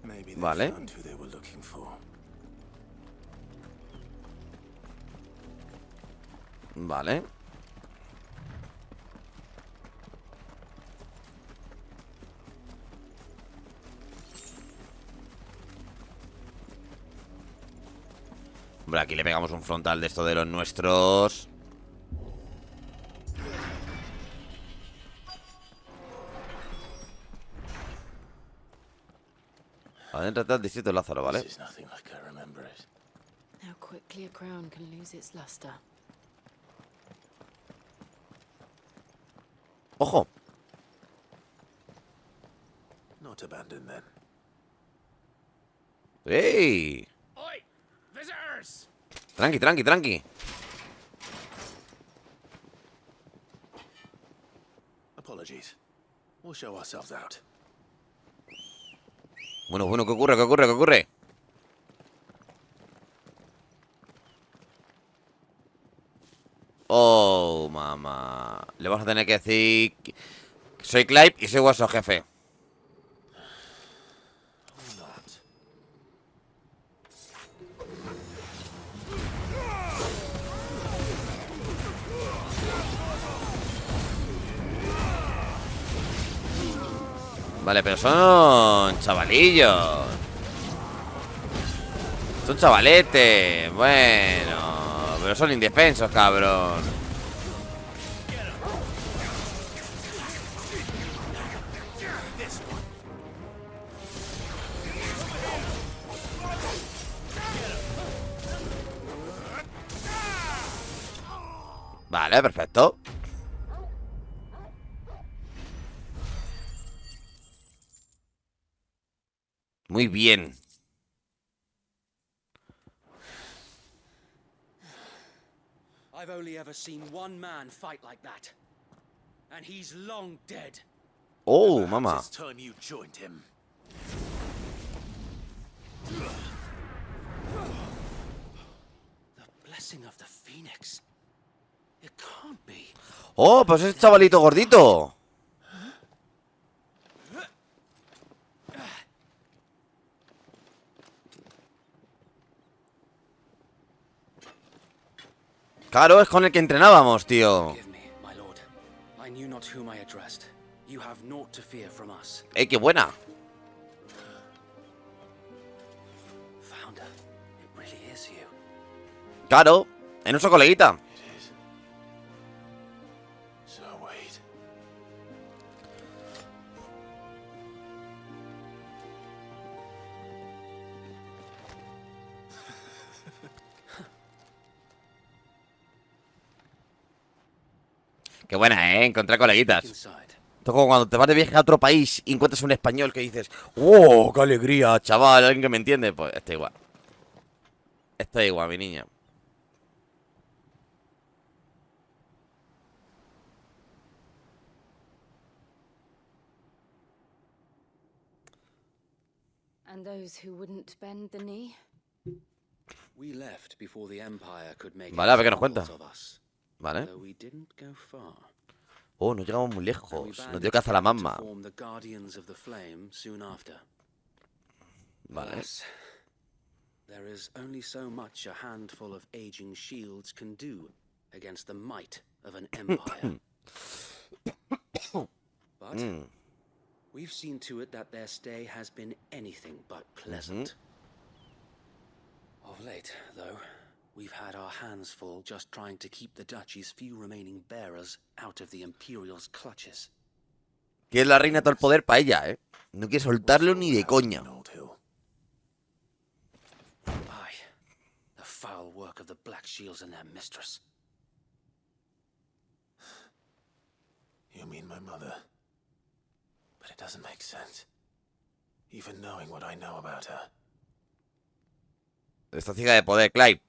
Maybe they Vale. found who they were looking for. Vale. Hombre, aquí le pegamos un frontal de esto de los nuestros. Adéntrate al distrito de Lázaro, ¿vale? This is nothing like I remember it. How quickly a crown can lose its luster. ¡Ojo! Not abandoned then. ¡Ey! Oi! Visitors! Tranqui, tranqui, tranqui. Apologies. We'll show ourselves out. Bueno, bueno, ¿qué ocurre? ¿Qué ocurre? ¿Qué ocurre? Oh, mamá. Le vamos a tener que decir que soy Clive y soy vuestro jefe. Vale, pero son chavalillos. Son chavaletes. Bueno, pero son indefensos, cabrón. Vale, perfecto. Muy bien. I've only ever seen one man fight like that. And he's long dead. Oh, mamá. It's time you joined him. The blessing of the Phoenix. It can't be. Oh, pues es chavalito gordito. Claro, es con el que entrenábamos, tío. My lord, I knew not whom I addressed. You have naught to fear from us. Qué buena. Founder, it really is you. Claro, es nuestro coleguita. So wait. Qué buena, encontrar coleguitas. Esto es como cuando te vas de viaje a otro país y encuentras un español que dices, ¡oh, qué alegría, chaval! Alguien que me entiende. Pues está igual. Está igual, mi niña. And those who wouldn't bend the knee? We left before the Empire could make Vale, a ver qué nos cuenta. examples of us, Vale. though we didn't go far. Oh, no llegamos muy And we lejos. Nos banded dio caza la together to mamá. form the Guardians of the Flame soon after. Vale. Alas, there is only so much a handful of aging shields can do against the might of an empire. But we've seen to it that their stay has been anything but pleasant. Of late, though, we've had our hands full just trying to keep the Duchy's few remaining bearers out of the Imperial's clutches. Que es la reina de todo el poder para ella, No quiere soltarlo ni de coña. Aye, the foul work of the Black Shields and their mistress. You mean my mother? But it doesn't make sense. Even knowing what I know about her. Esta ciega de poder, Clive.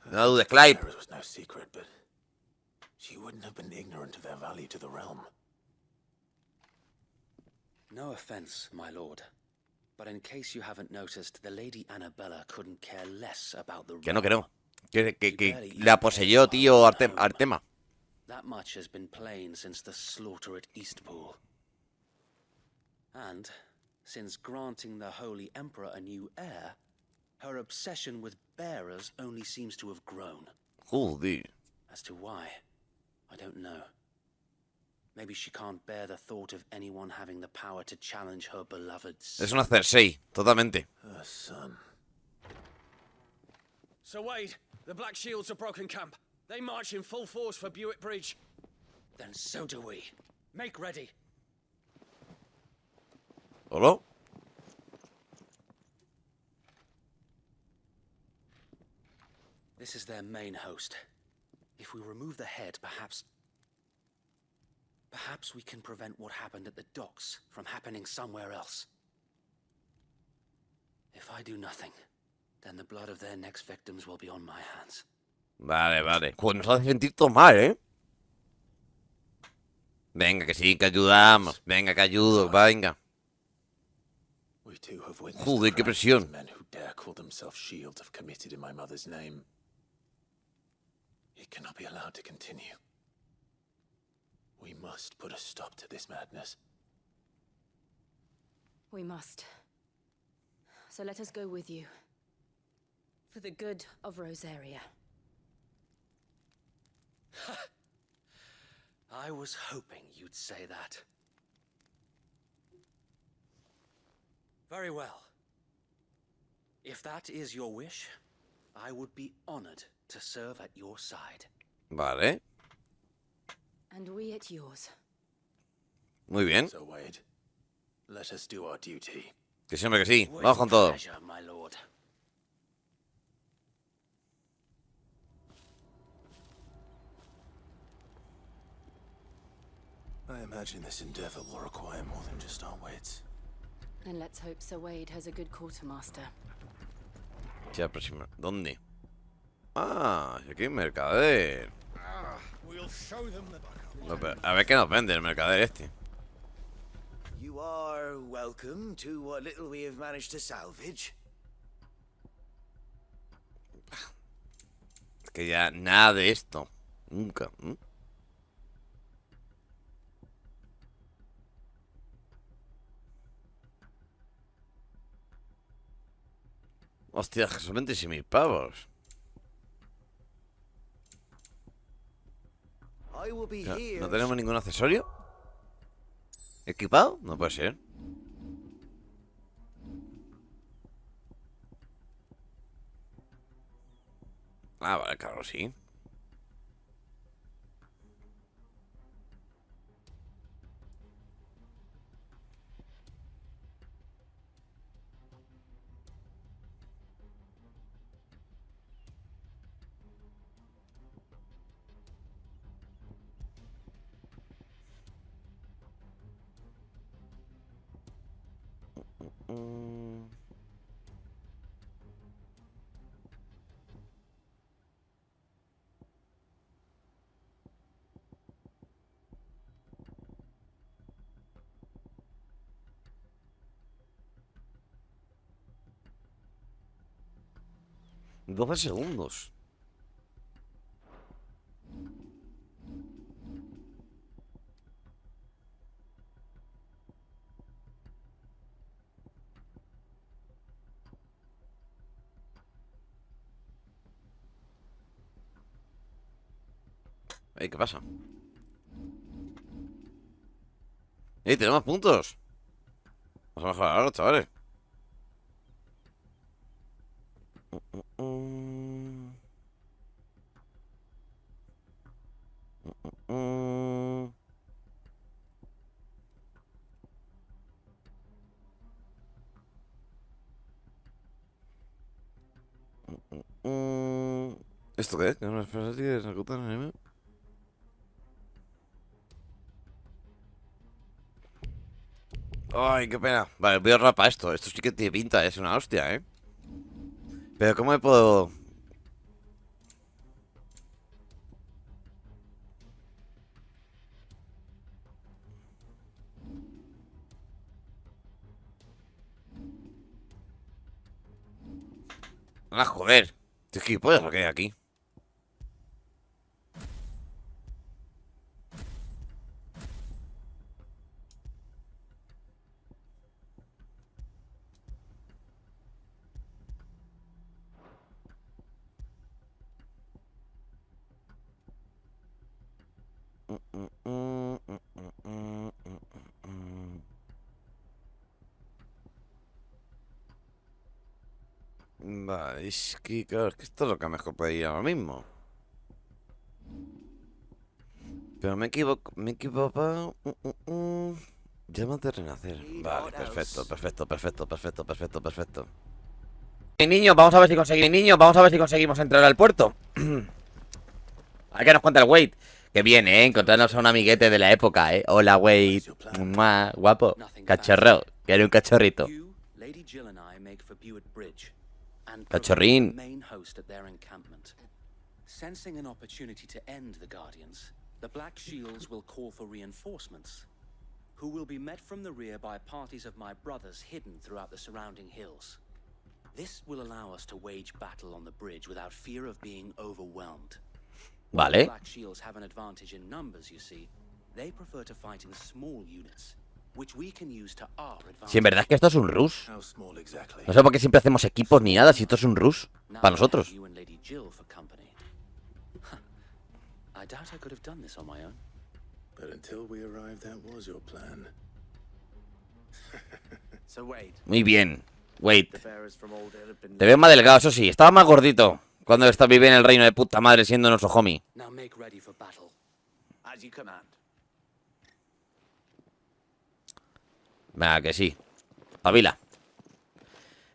No dudes, Clive. There was no secret, but she wouldn't have been ignorant of their value to the realm. No offense, my lord, But in case you haven't noticed, the Lady Annabella couldn't care less about the Que no. Que la poseyó, tío, Artema. That much has been plain since the slaughter at Eastpool. And since granting the Holy Emperor a new heir, her obsession with bearers only seems to have grown. Joder. As to why, I don't know. Maybe she can't bear the thought of anyone having the power to challenge her beloved son. Es una XVI, totalmente. Her son. Sir Wade, the Black Shields have broken camp. They march in full force for Buick Bridge. Then so do we. Make ready. ¿Hola? This is their main host. If we remove the head, perhaps we can prevent what happened at the docks from happening somewhere else. If I do nothing, then the blood of their next victims will be on my hands. Vale. Joder, nos hace sentir todo mal, ¿eh? Venga, que sí, que ayudamos. Venga, que ayudo, venga. We too have witnessed Joder, qué presión. men who dare call themselves shields have committed in my mother's name. It cannot be allowed to continue. We must put a stop to this madness. We must. So let us go with you. For the good of Rosaria. I was hoping you'd say that. Very well. If that is your wish, I would be honored to serve at your side. Vale. And we at yours. Muy bien. So Wade, let us do our duty. Que siempre que sí. Vamos con todo. Pleasure, my lord. I imagine this endeavor will require more than just our wits. Then let's hope Sir Wade has a good quartermaster. Ya, próxima. ¿Dónde? Ah, aquí hay un mercader. No, pero, a ver qué nos vende el mercader este. You are welcome to what little we have managed to salvage. Es que ya nada de esto. Nunca. Hostia, son 26.000 pavos. ¿No tenemos ningún accesorio? ¿Equipado? No puede ser. Ah, vale, claro, sí. $12 segundos. ¿Qué pasa? Tenemos puntos. Vamos a mejorar ahora, chavales. ¿Esto qué es? ¿Que no es para ti? ¿Es ejecutar el anime? Ay, qué pena. Vale, voy a ahorrar para esto. Esto sí que tiene pinta, es una hostia, ¿eh? Pero ¿cómo me puedo...? Ah, joder. ¿Qué puedes lo que hay aquí? Vale, es que claro, es que esto es lo que mejor puede ir ahora mismo. Pero me equivoco, me he equivocado. Llamas de renacer. Vale, perfecto, perfecto, perfecto, perfecto, perfecto, perfecto. Niños, vamos a ver si conseguimos. Niños, vamos a ver si conseguimos entrar al puerto. A ver qué nos cuenta el Wade. Que bien, encontrarnos a un amiguete de la época, Hola, Wade. Mua, guapo. Cachorro. Que era un cachorrito. Cachorrín. Sensing an opportunity to end the Guardians, the Black Shields will call for reinforcements, who will be met from the rear by parties of my brothers hidden throughout the surrounding hills. This will allow us to wage battle on the bridge without fear of being overwhelmed. Vale. The Black Shields have an advantage in numbers, you see. They prefer to fight in small units, which we can use to our advantage. Si en verdad es que esto es un rush. No sé por qué siempre hacemos equipos ni nada, si esto es un rush para nosotros. I doubt I could have done this on my own. But until we arrived, that was your plan. So Wade. Muy bien, Wade. Te veo más delgado, eso sí. Estaba más gordito cuando vivía en el reino de puta madre siendo nuestro homie. Now make ready for battle. As you command. Venga, que sí. Espabila.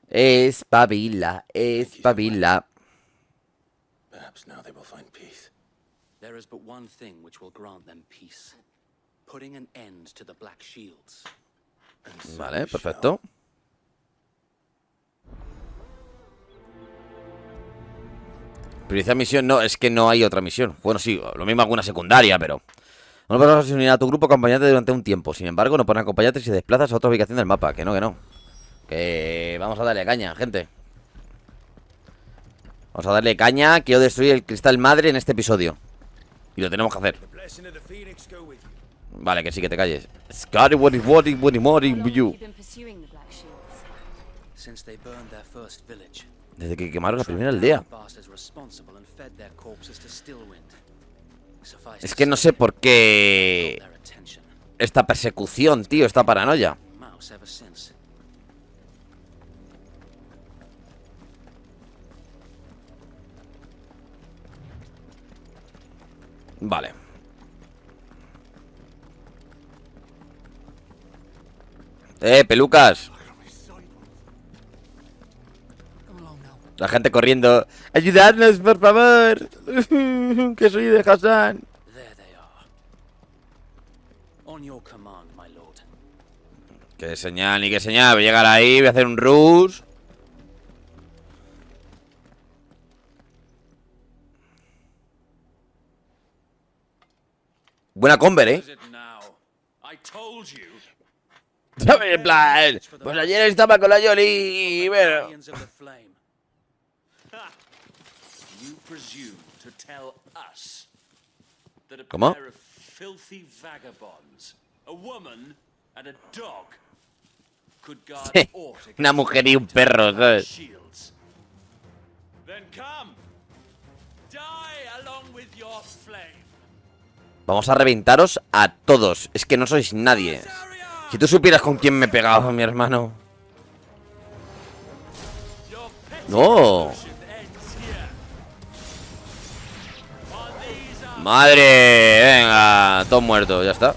Espabila, espabila. Perhaps now they will find peace. There is but one thing which will grant them peace. Putting an end to the Black Shields. Vale, perfecto. Priorizar misión, no, es que no hay otra misión. Bueno, sí, lo mismo alguna secundaria, pero... No podrás unir a tu grupo acompañante durante un tiempo. Sin embargo, no pueden acompañarte si desplazas a otra ubicación del mapa. Que no, que no. Que vamos a darle caña, gente. Vamos a darle caña. Quiero destruir el cristal madre en este episodio. Y lo tenemos que hacer. Vale, que sí, que te calles. Desde que quemaron la primera aldea. Es que no sé por qué esta persecución, tío, esta paranoia. Vale. Pelucas. La gente corriendo. ¡Ayudadnos, por favor! Que soy de Hassan. Qué señal, ni qué señal. Voy a llegar ahí, voy a hacer un rush. Buena Conver, En plan, pues ayer estaba con la Yoli, pero... ¿Cómo? Una mujer y un perro, ¿sabes? Vamos a reventaros a todos. Es que no sois nadie. Si tú supieras con quién me he pegado, mi hermano. ¡No! ¡Madre! Venga, todos muertos, ya está.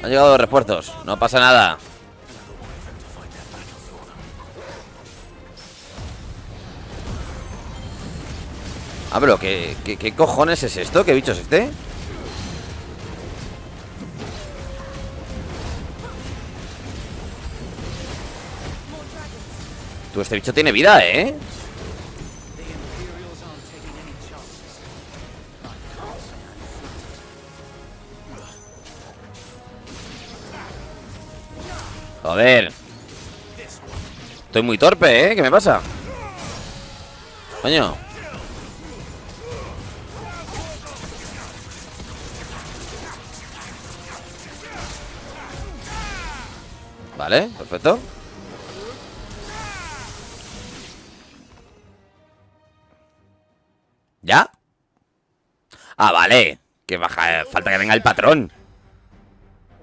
Han llegado refuerzos, no pasa nada. Ah, pero ¿qué cojones es esto? ¿Qué bicho es este? Tú, este bicho tiene vida, ¿eh? Joder. Estoy muy torpe, ¿eh? ¿Qué me pasa? Coño. Vale, perfecto. ¿Ya? Ah, vale. Que baja, falta que venga el patrón.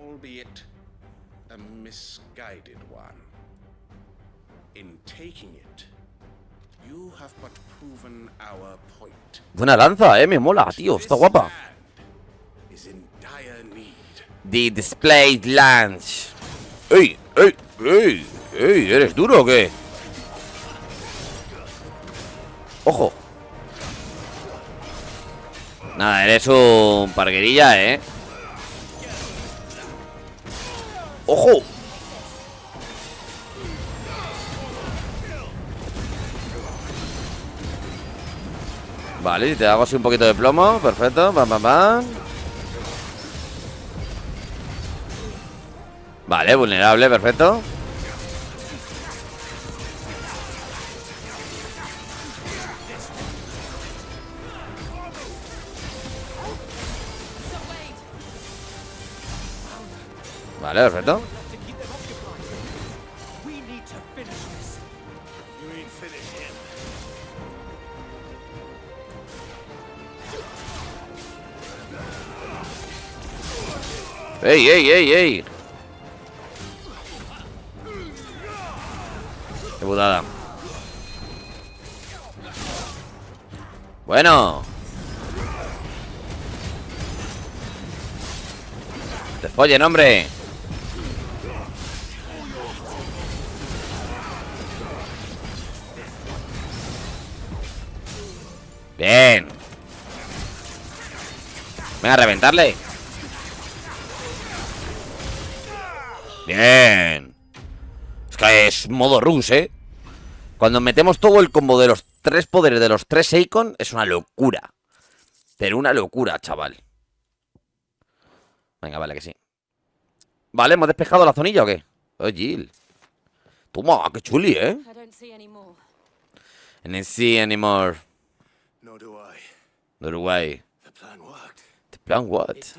Albeit a misguided one. In taking it, you have but proven our point. Buena lanza, me mola, tío. Está guapa. Is in dire need. The Displayed Lance. ¡Ey! ¡Ey! ¡Ey! ¡Ey! ¿Eres duro o qué? ¡Ojo! Nada, eres un parguerilla, ¿eh? ¡Ojo! Vale, si te hago así un poquito de plomo. Perfecto, pam, pam, pam. Vale, vulnerable, perfecto. Vale, perfecto. ¡Ey, ey, ey, ey! ¡Qué putada! Bueno. ¡Te follen, hombre! Bien. Venga, a reventarle. Bien. Es que es modo rush, ¿eh? Cuando metemos todo el combo de los 3 poderes de los 3 Icon, es una locura. Pero una locura, chaval. Venga, vale, que sí. Vale, ¿hemos despejado la zonilla o qué? Oh, Jill. Toma, qué chuli, ¿eh? I don't see anymore. Nor do I. Nor do I. The plan worked. The plan what?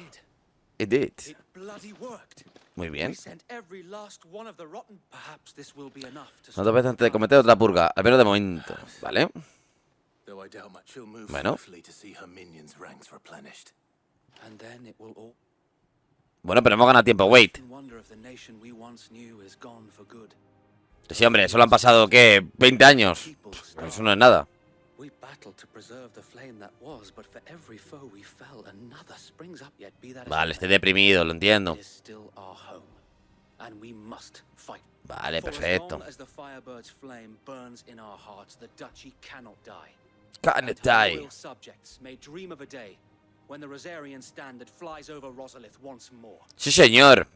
It did. It bloody worked. Muy bien. We sent every last one of the rotten. Perhaps this will be enough to No te ves antes de cometer otra purga. Al menos de momento. Vale. Though I doubt much she'll move Bueno. swiftly to see her minions' ranks replenished. And then it will all Bueno, pero hemos ganado tiempo. Wait. wonder if the nation we once knew is gone for good. Sí, hombre, solo han pasado, ¿qué? 20 años. Eso no es nada. We battled to preserve the flame that was, but for every foe we fell, another springs up, yet be that Vale, estoy deprimido, lo entiendo. it is still our home, and we must fight. Vale, For as perfecto. long as the Firebird's flame burns in our hearts, the duchy cannot die. Cannot And her die. loyal subjects may dream of a day when the Rosarian standard flies over Rosalith once more. Sí, señor.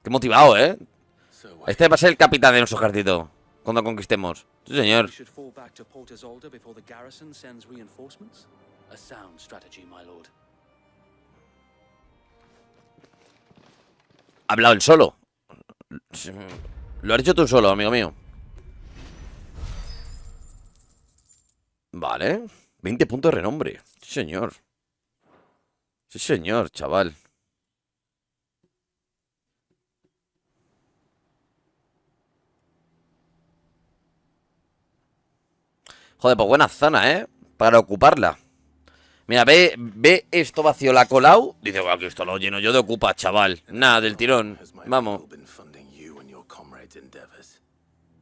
Qué motivado, ¿eh? Este va a ser el capitán de nuestro ejército cuando conquistemos. Sí, señor. We should fall back to Porter's Alder before the garrison sends reinforcements. A sound strategy, my lord. Ha hablado él solo. Lo has dicho tú solo, amigo mío. Vale. 20 puntos de renombre. Sí, señor. Sí, señor, chaval. Joder, pues buena zona, ¿eh? Para ocuparla. Mira, ve esto vacío, la colau. Dice, guau, que esto lo lleno yo de ocupa, chaval. Nada, del tirón. Vamos.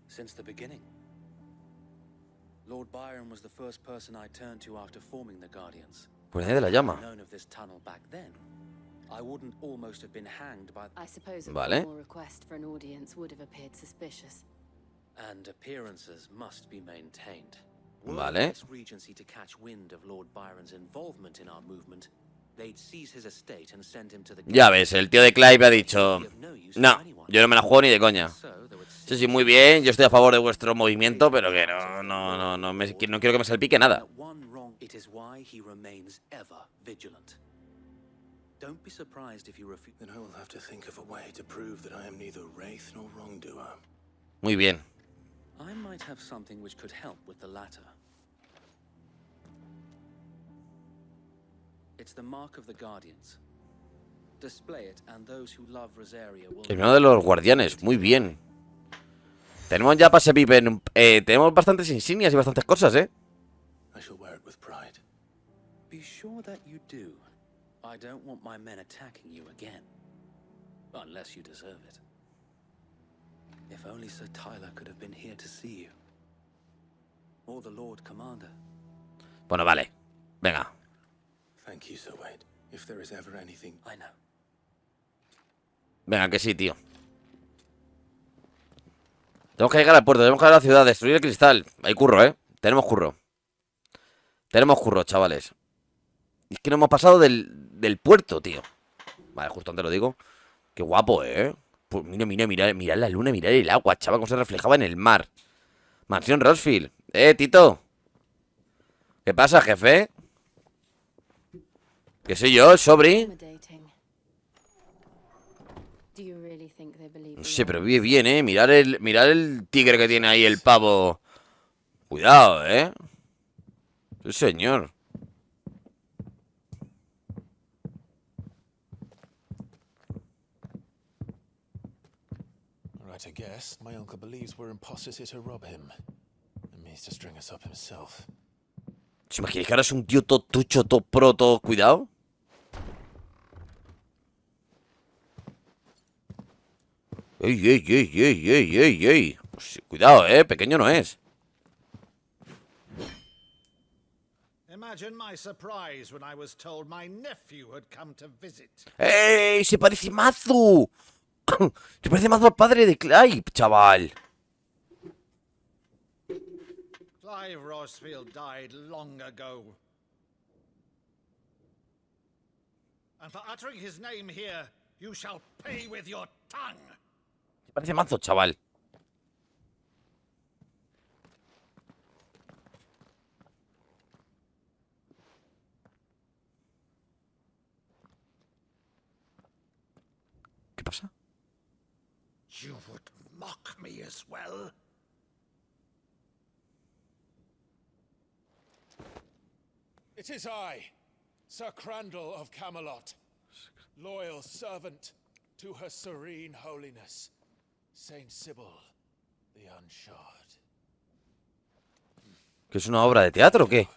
Since the beginning. Lord Byron was the first person I turned to after forming the Guardians. Pues de la llama. Known of this tunnel back then, I wouldn't almost have been hanged by. I suppose a Vale. formal request for an audience would have appeared suspicious. And appearances must be maintained. Vale. Regency to catch wind of Lord Byron's involvement in our movement, they'd seize his estate and send him to the. Ya ves, el tío de Clive ha dicho: no, yo no me la juego ni de coña. Sí, sí, muy bien, yo estoy a favor de vuestro movimiento, pero que no quiero que me salpique nada. It is why he remains ever vigilant. Don't be surprised if you refuse. Then I will have to think of a way to prove that I am neither wraith nor wrongdoer. Muy bien. I might have something which could help with the latter. It's the mark of the Guardians. Display it, and those who love Rosaria will... El de los guardianes, muy bien. Tenemos ya pase Pippen. Tenemos bastantes insignias y bastantes cosas, I shall wear it with pride. Be sure that you do. I don't want my men attacking you again. Unless you deserve it. If only Sir Tyler could have been here to see you. Or the Lord Commander. Bueno, vale. Venga. Thank you, Sir Wade. If there is ever anything... I know. Venga, que sí, tío. Tenemos que llegar al puerto, tenemos que ir a la ciudad, destruir el cristal. Hay curro, Tenemos curro. Tenemos curro, chavales. Es que no hemos pasado del puerto, tío. Vale, justo antes lo digo. Qué guapo, Pues mira la luna, mira el agua, chaval, cómo se reflejaba en el mar. Mansión Rosefield. Tito. ¿Qué pasa, jefe? ¿Qué soy yo, el sobri? No sé, pero vive bien, Mirad el tigre que tiene ahí el pavo. Cuidado, Sí, señor. Right, I guess. My uncle believes we're imposters here to rob him. And means to string us up himself. ¿Se imagináis que ahora es un tío todo tucho, todo pro, todo cuidado? ¡Ey! Pues, cuidado, pequeño no es. Imagine my surprise when I was told my nephew had come to visit. ¡Ey! ¡Se parece mazo! Se parece mazo al padre de Clive, chaval. Clive Rosefield died long ago. And for uttering his name here, you shall pay with your tongue. Se parece mazo, chaval. ¿Qué pasa? You would mock me as well? It is I, Sir Crandall of Camelot, loyal servant to Her Serene Holiness, Saint Sybil the Unshod. ¿Que es una obra de teatro o qué?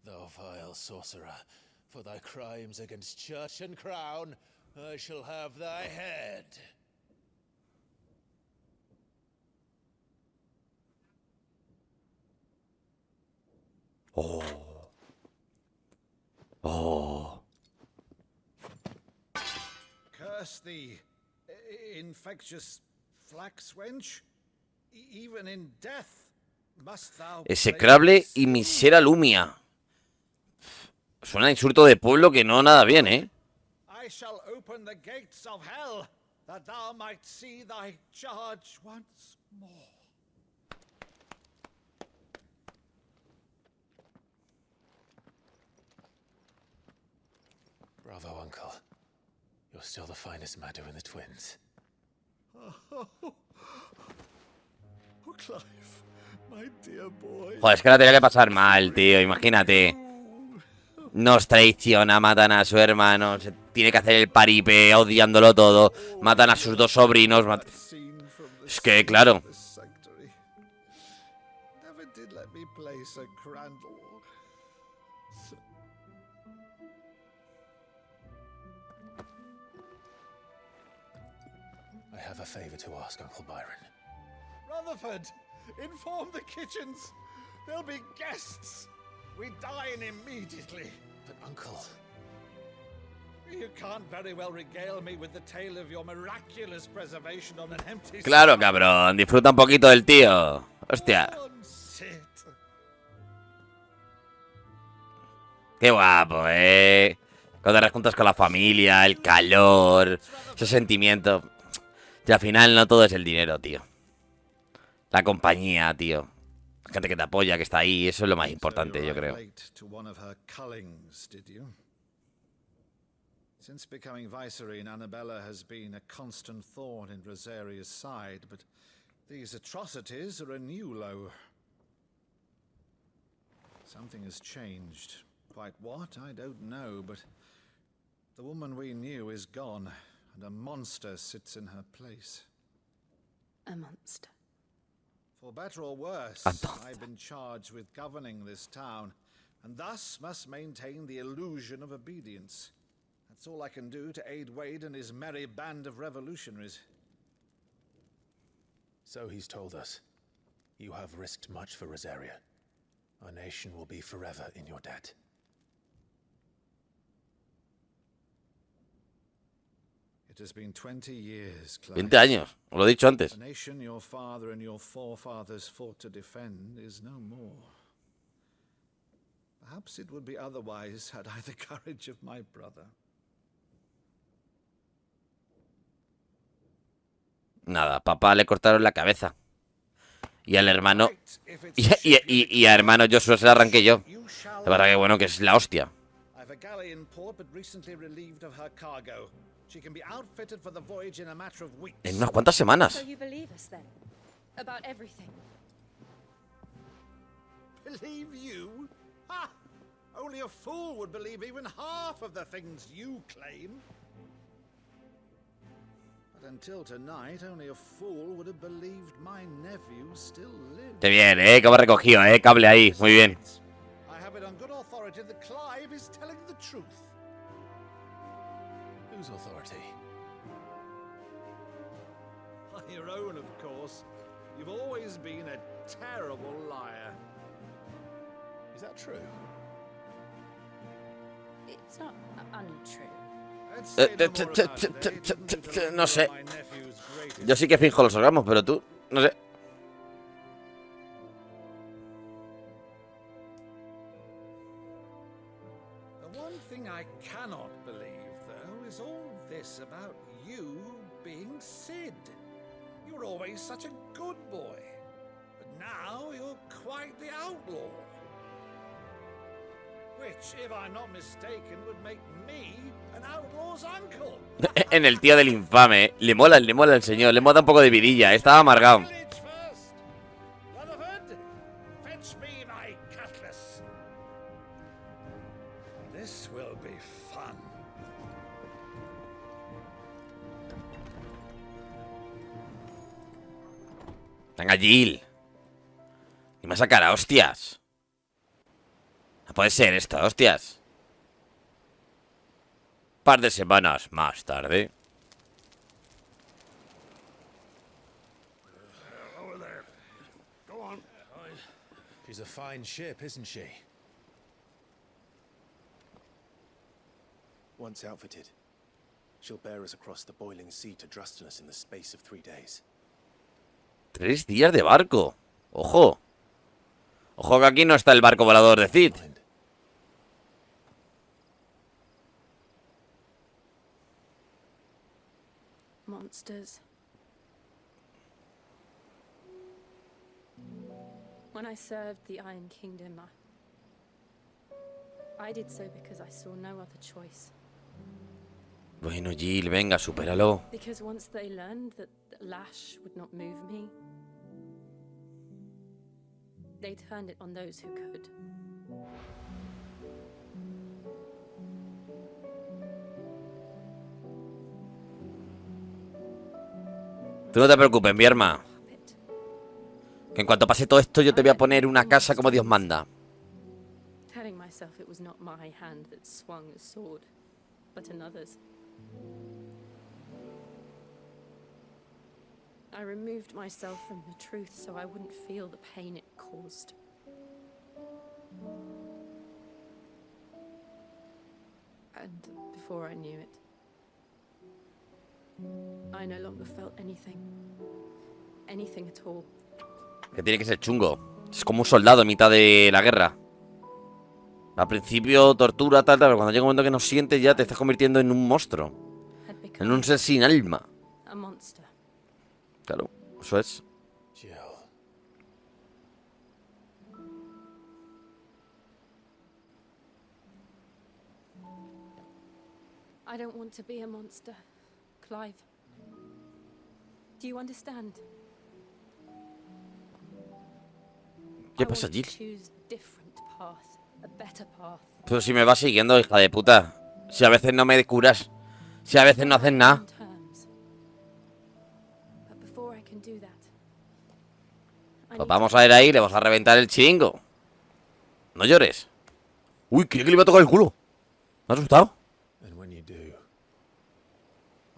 Thou vile sorcerer, for thy crimes against church and crown, I shall have thy head. Oh. Curse thee, infectious flax wench. Even in death must thou... Execrable y misera lumia. Suena a insulto de pueblo que no nada bien, I shall open the gates of hell, that thou might see thy charge once more. Bravo, Uncle. You're still the finest Madder in the twins. Oh, Clive, my dear boy. Joder, es que la tenía que pasar mal, tío, imagínate. Nos traiciona, matan a su hermano, se tiene que hacer el paripe odiándolo todo, matan a sus dos sobrinos. Es que, claro. Never did let me play Sir Crandall. I have a favor to ask, Uncle Byron. Rutherford, inform the kitchens. There'll be guests. We dine immediately. But, Uncle... You can't very well regale me with the tale of your miraculous preservation on an empty... Claro, cabrón, disfruta un poquito del tío. Hostia. Qué guapo, Cuando te juntas con la familia, el calor, ese sentimiento. Y al final no todo es el dinero, tío. La compañía, tío. La gente que te apoya, que está ahí, eso es lo más importante, yo creo. Since becoming Vicereine, Annabella has been a constant thorn in Rosaria's side, but these atrocities are a new low. Something has changed. Quite what, I don't know, but the woman we knew is gone, and a monster sits in her place. A monster. For better or worse, I've been charged with governing this town, and thus must maintain the illusion of obedience. That's all I can do to aid Wade and his merry band of revolutionaries. So he's told us. You have risked much for Rosaria. Our nation will be forever in your debt. It has been 20 years, Clive. 20 años, os lo he dicho antes. The nation your father and your forefathers fought to defend is no more. Perhaps it would be otherwise had I the courage of my brother. Nada, papá le cortaron la cabeza. Y al hermano... Y a hermano Joshua se la arranqué yo. La verdad que bueno, que es la hostia. I've a galley in port, but recently relieved of her cargo. She can be outfitted for the voyage in a matter of weeks. En unas cuantas semanas. So you believe us then? About everything? Believe you? Ha! Only a fool would believe even half of the things you claim. But until tonight, only a fool would have believed my nephew still lived. Qué bien, cómo ha recogido, cable ahí, muy bien. I have it on good authority that Clive is telling the truth. Whose authority? Your own, of course. You've always been a terrible liar. Is that true? It's not untrue. No sé. Yo sí que finjo los orgasmos, pero tú, no sé. The one thing I cannot believe, though, is all this about you being Sid. You were always such a good boy, but now you're quite the outlaw. Which, if I'm not mistaken, would make me an outlaw's uncle. En el tío del infame, le mola el señor, le mola un poco de vidilla, estaba amargado. Fetch me my cutlass. This will be fun. Venga, Jill. Y me sacará, hostias. No puede ser esto, hostias. Par de semanas más tarde. Over there. Go on. She's a fine ship, isn't she? Once outfitted, she'll bear us across the boiling sea to Drustinus in the space of 3 days. 3 días de barco. Ojo. Ojo que aquí no está el barco volador de Cid. Monsters. When I served the Iron Kingdom, I did so because I saw no other choice. Bueno, Jill, venga, supéralo. Because once they learned that the lash would not move me, they turned it on those who could. Tú no te preocupes, mi hermana. Que en cuanto pase todo esto, yo te voy a poner una casa como Dios manda. Telling myself it was not my hand that swung the sword, but another's. I removed myself from the truth so I wouldn't feel the pain it caused. And before I knew it, I no longer felt anything. Anything at all. Que tiene que ser chungo. Es como un soldado en mitad de la guerra. Al principio tortura, tal, pero cuando llega un momento que no sientes ya te estás convirtiendo en un monstruo. En un ser sin alma. A monster. Claro, eso es. Jill. I don't want to be a monster, Clive. Do you understand? ¿Qué pasa, Jill? Choose a different path, a better path. Pero si me vas siguiendo, hija de puta. Si a veces no me curas. Si a veces no haces nada. But before I can do that, Pues vamos a ir ahí, le vamos a reventar el chiringo. No llores. Uy, creí que le iba a tocar el culo. ¿Me has asustado? And when you do,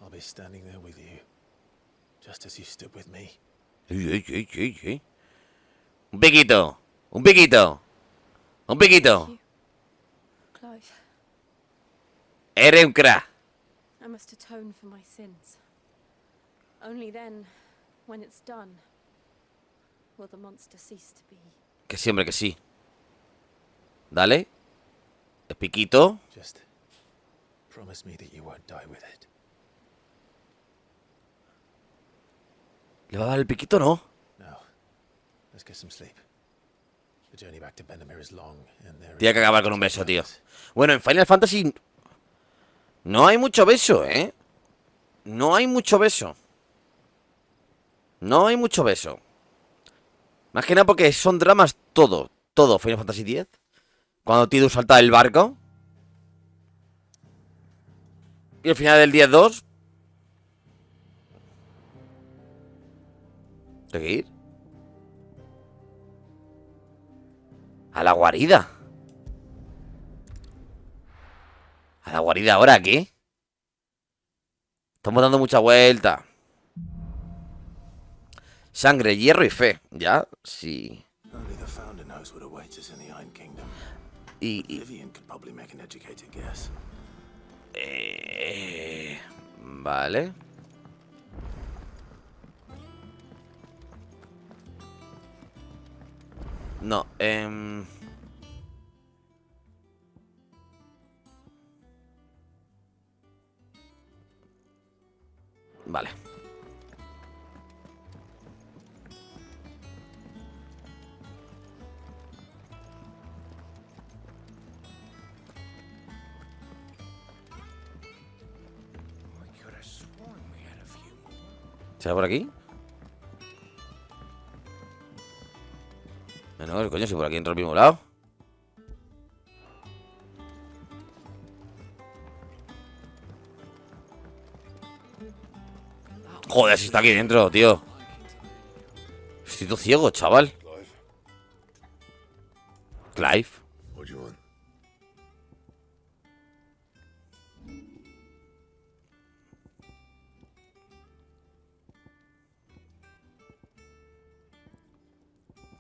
I'll be standing there with you, just as you stood with me. Ey. Un piquito. Un piquito. Un piquito. Clive, Eres un crack. I must atone for my sins. Only then, when it's done, will the monster cease to be. Que sí, hombre, que sí. Dale. El piquito. Just promise me that you won't die with it. ¿Le va a dar el piquito o no? No. Let's get some sleep. The journey back to Benamir is long, and there Tiene que acabar con un beso, tío. Bueno, en Final Fantasy no hay mucho beso, ¿eh? No hay mucho beso. No hay mucho beso. Más que nada porque son dramas todo. Todo Final Fantasy X. Cuando Tidus salta del barco. Y el final del 10-2. ¿Tengo que ir? A la guarida. ¿A la guarida ahora qué? Estamos dando mucha vuelta. Sangre, hierro y fe. Ya, sí. Only the founder knows what awaits us in the Iron Kingdom. Vivian could probably make an educated guess. Vale. No, vale. ¿Será por aquí? No, coño, si por aquí entro al mismo lado. Joder, si está aquí dentro, tío. Estoy todo ciego, chaval. Clive. What do you want?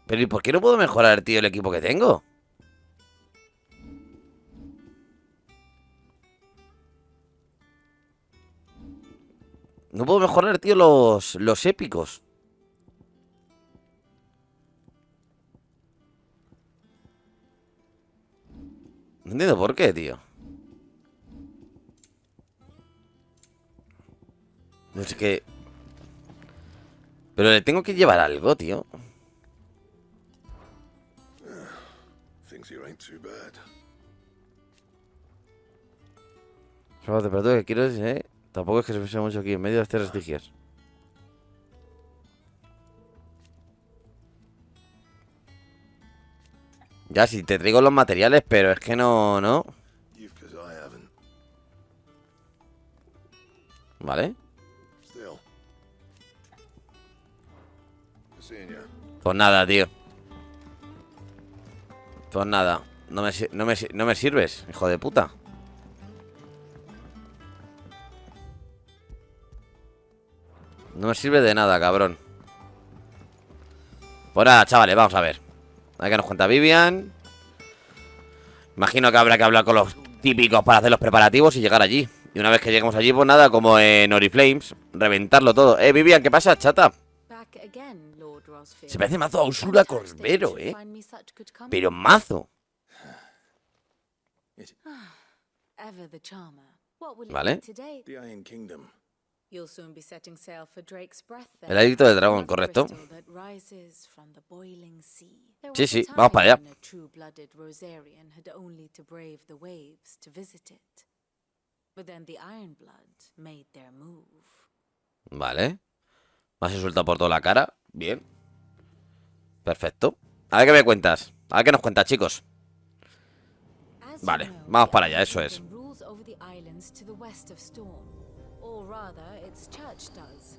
Pero ¿y por qué no puedo mejorar, tío, el equipo que tengo? No puedo mejorar, tío, los épicos. No entiendo por qué, tío. No sé qué. Pero le tengo que llevar algo, tío. Things here ain't too bad. Solo la temperatura que quiero es, tampoco es que se pese mucho aquí en medio de estas vestigios. Ya, si te traigo los materiales, pero es que no. Vale. Pues nada, tío. Pues nada. No me sirves, hijo de puta. No me sirve de nada, cabrón. Pues nada, chavales, vamos a ver. A ver qué nos cuenta Vivian. Imagino que habrá que hablar con los típicos para hacer los preparativos y llegar allí. Y una vez que lleguemos allí, pues nada, como en Oriflames, reventarlo todo. Vivian, ¿qué pasa, chata? Se parece mazo a Úrsula Corbero, Pero mazo. Vale. The Iron Kingdom. El Halito del dragón, correcto. Sí, sí, vamos para allá. But then the Ironblood made their move. Vale. Más insulta por toda la cara. Bien. Perfecto. A ver qué me cuentas. A ver qué nos cuentas, chicos. Vale, vamos para allá, eso es. Rules over the islands to the west of Storm, or rather, its church does.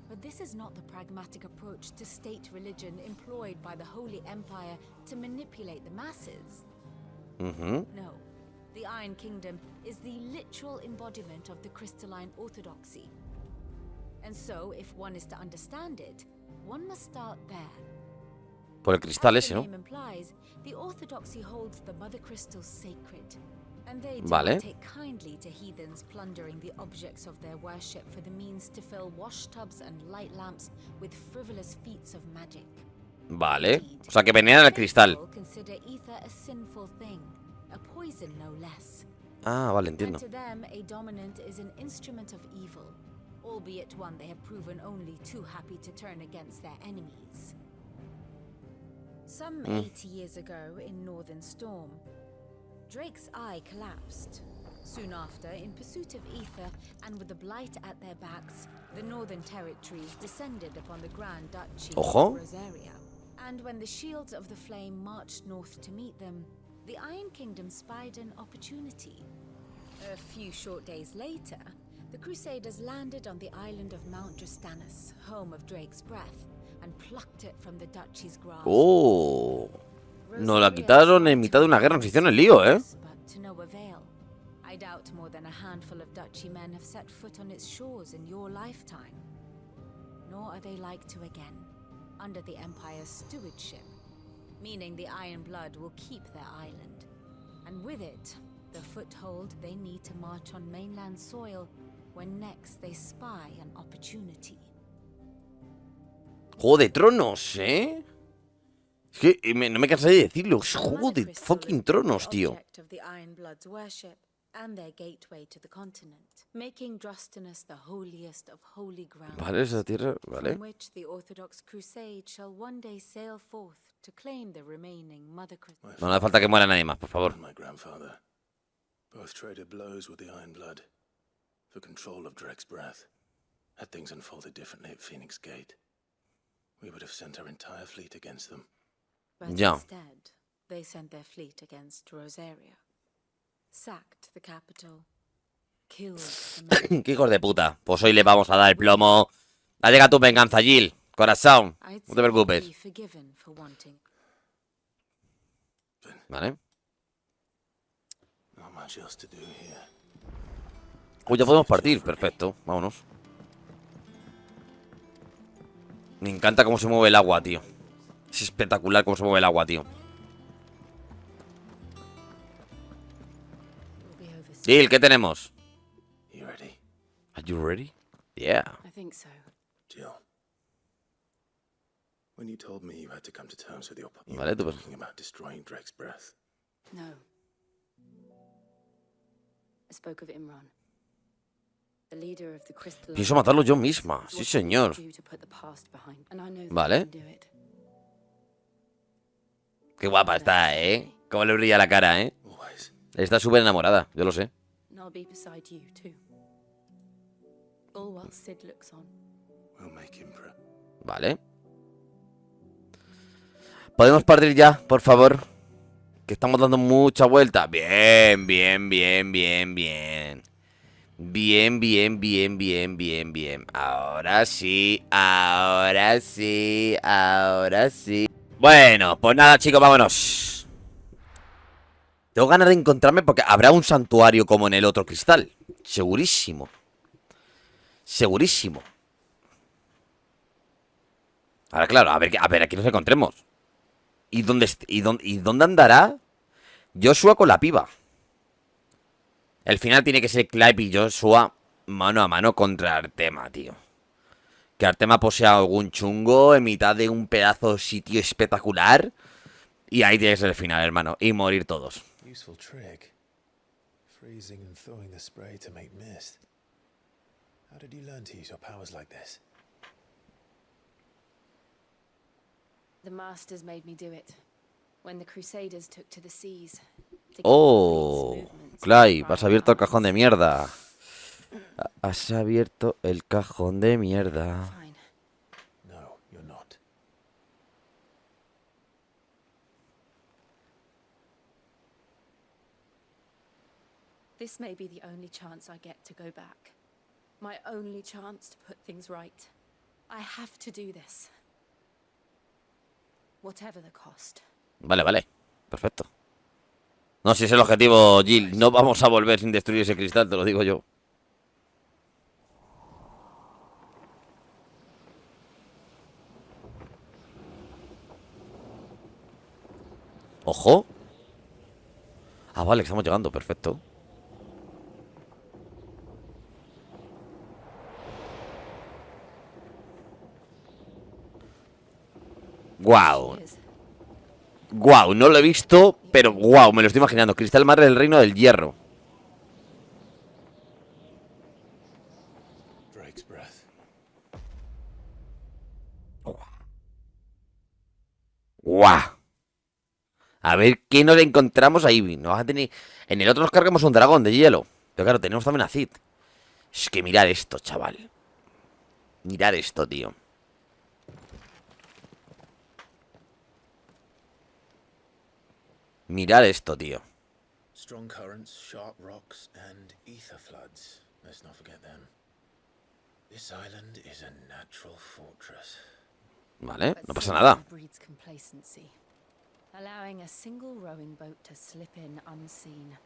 But this is not the pragmatic approach to state religion employed by the Holy Empire to manipulate the masses. No, the Iron Kingdom is the literal embodiment of the crystalline orthodoxy. And so, if one is to understand it, one must start there. Por el cristal ese, ¿no? The orthodoxy holds the mother crystals sacred, and they do not take kindly to heathens plundering the objects of their worship for the means to fill wash tubs and light lamps with frivolous feats of magic. Vale, o sea que veneran el cristal. Consider ether a sinful thing, a poison no less. Ah, vale, entiendo. And to them, a dominant is an instrument of evil, albeit one they have proven only too happy to turn against their enemies. Some 80 years ago in Northern Storm, Drake's eye collapsed. Soon after, in pursuit of ether and with the blight at their backs, the Northern Territories descended upon the Grand Duchy of Rosaria. And when the Shields of the Flame marched north to meet them, the Iron Kingdom spied an opportunity. A few short days later, the Crusaders landed on the island of Mount Drastanus, home of Drake's breath, and plucked it from the duchy's grasp. Oh, nos la quitaron en mitad de una guerra, nos hicieron el lío, But to no avail. I doubt more than a handful of duchy men have set foot on its shores in your lifetime. Nor are they like to again, under the Empire's stewardship, meaning the Iron Blood will keep their island, and with it, the foothold they need to march on mainland soil when next they spy an opportunity. Juego de Tronos, ¿eh? Es que no me cansaré de decirlo. Es Juego de fucking Tronos, tío. Vale, esa tierra, vale. No hace falta que muera nadie más, por favor. Both traded blows with the Ironblood for control of Drake's breath. Had things unfolded differently at Phoenix Gate, we would have sent our entire fleet against them. But instead, they sent their fleet against Rosaria, sacked the capital, killed the men. ¡Qué hijos de puta! Pues hoy le vamos a dar el plomo. Ha llegado tu venganza, Jill. Corazón, no te preocupes. Vale. Uy, ya podemos partir. Perfecto, vámonos. Me encanta cómo se mueve el agua, tío. Es espectacular cómo se mueve el agua, tío. Jill, ¿qué tenemos? Are you ready? Yeah. I think so. Jill, when you told me you had to come to terms with your vale, tú talking about destroying Drake's breath. No. I spoke of Imran. The leader of the crystal. Pienso matarlo yo misma. Sí, señor. Vale. Qué guapa está, ¿eh? Cómo le brilla la cara, ¿eh? Está súper enamorada, yo lo sé. Vale. ¿Podemos partir ya, por favor? Que estamos dando mucha vuelta. Bien, bien, bien, bien, bien. Bien, bien, bien, bien, bien, bien. Ahora sí, ahora sí, ahora sí. Bueno, pues nada, chicos, vámonos. Tengo ganas de encontrarme porque habrá un santuario como en el otro cristal. Segurísimo. Segurísimo. Ahora, claro, a ver aquí nos encontremos. ¿Y dónde andará Joshua con la piba? El final tiene que ser Clive y Joshua mano a mano contra Artema, tío. Que Artema posea algún chungo en mitad de un pedazo de sitio espectacular. Y ahí tiene que ser el final, hermano. Y morir todos. Useful trick. Freezing and thawing the spray to make mist. How did you learn to use your powers like this? The masters made me do it when the Crusaders took to the seas. Oh. Clay, has abierto el cajón de mierda. Has abierto el cajón de mierda. No, you're not. This may be the only chance I get to go back. My only chance to put things right. I have to do this. Whatever the cost. Vale, vale. Perfecto. No, si es el objetivo, Jill. No vamos a volver sin destruir ese cristal, te lo digo yo. Ojo. Ah, vale, estamos llegando, perfecto. Guau. Guau, no lo he visto, pero guau, me lo estoy imaginando. Cristal madre del reino del hierro. Drake's breath. Guau. A ver qué nos encontramos ahí. Nos vas a tener... En el otro nos cargamos un dragón de hielo. Pero claro, tenemos también a Cid. Es que mirar esto, chaval. Mirar esto, tío. Mirar esto, tío. Strong currents, sharp rocks, and ether floods. Let's not forget them. This island is a natural fortress. Vale, no pasa nada. Breeds complacency, allowing a single rowing boat to slip in unseen.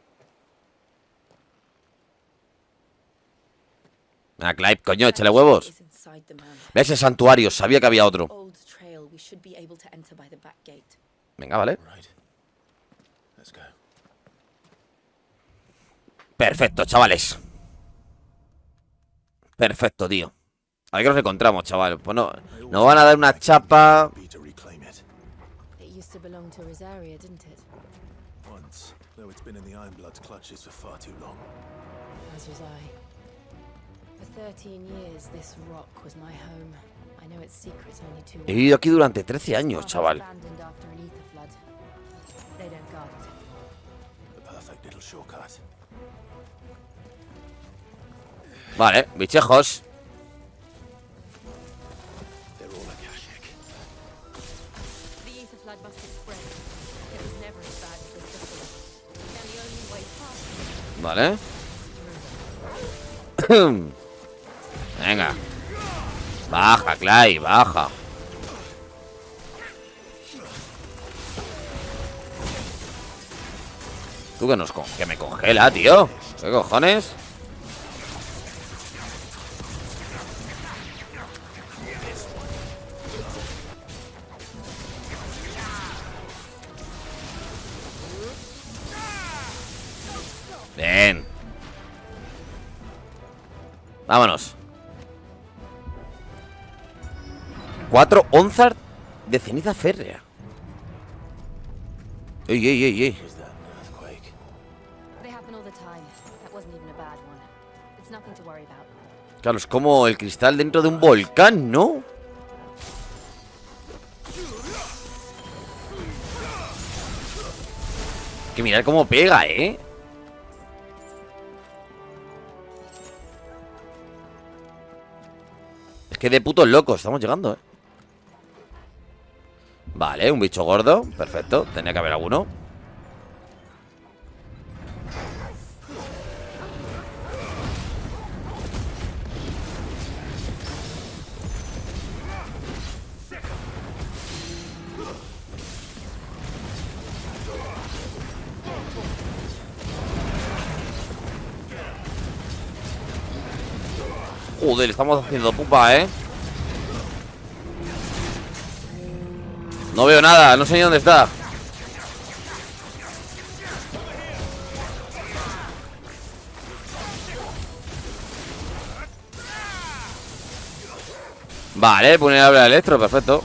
Ah, Clive, coño, échale huevos. Ve ese santuario, sabía que había otro. Venga, vale. Perfecto, chavales. Perfecto, tío. A ver qué nos encontramos, chaval. Pues no, nos van a dar una chapa. It used to belong to Rosaria, didn't it? Once, though it's been in the Ironblood's clutches for far too long. As was I. For 13 years, this rock was my home. I know its secrets only too He well. vivido aquí durante 13 años, chaval. Abandoned after an ether flood. They don't guard it. The perfect little shortcut. Vale, bichejos. They're all Akashic. The ether flood must have spread. It was never as bad as this before. And the only way past Vale. Venga. Baja, Clay, baja. Tú que me congela, tío. ¿Qué cojones? Bien. Vámonos. 4 onzas de ceniza férrea. Ey, ey, ey, ey. They happen all the time. That wasn't even a bad one. It's nothing to worry about. Claro, es como el cristal dentro de un volcán, ¿no? Que mirad cómo pega, ¿eh? Es que de putos locos estamos llegando, ¿eh? Vale, un bicho gordo. Perfecto, tenía que haber alguno. Joder, estamos haciendo pupa, ¿eh? No veo nada, no sé ni dónde está. Vale, vulnerable al electro, perfecto.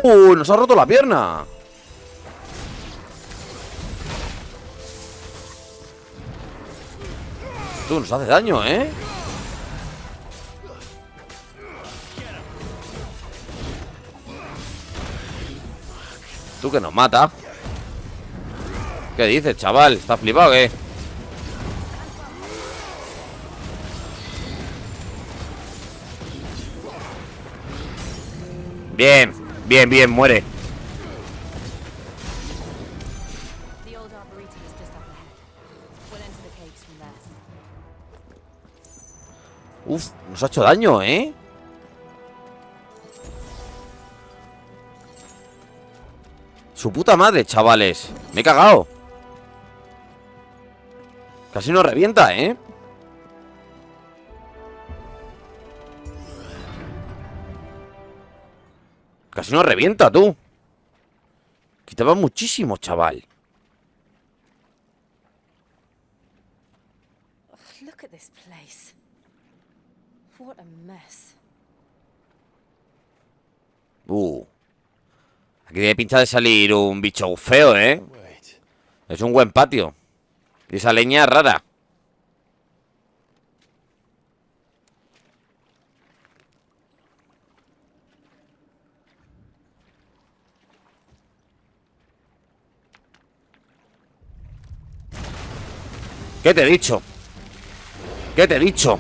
Nos ha roto la pierna. Tú, nos hace daño, ¿eh? Tú que nos mata. ¿Qué dices, chaval? ¿Estás flipado o qué? Bien, bien, bien, muere. Uf, nos ha hecho daño, ¿eh? Su puta madre, chavales. Me he cagado. Casi nos revienta, ¿eh? Casi nos revienta, tú. Quitaba muchísimo, chaval. Look at this place. What a mess. Aquí tiene pinta de salir un bicho feo, ¿eh? Es un buen patio. Y esa leña es rara. ¿Qué te he dicho? ¿Qué te he dicho?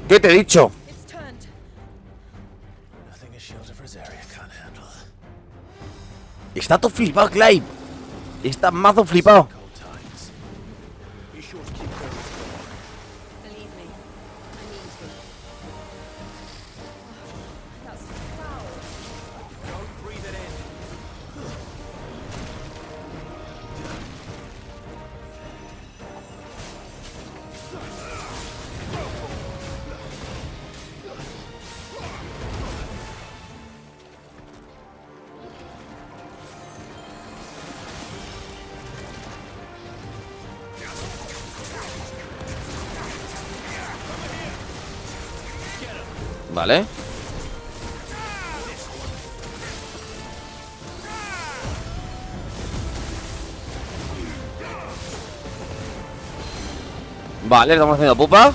¿Qué te he dicho? Está todo flipado, Clive. Está mazo flipado. Vale. Vale, estamos haciendo pupa.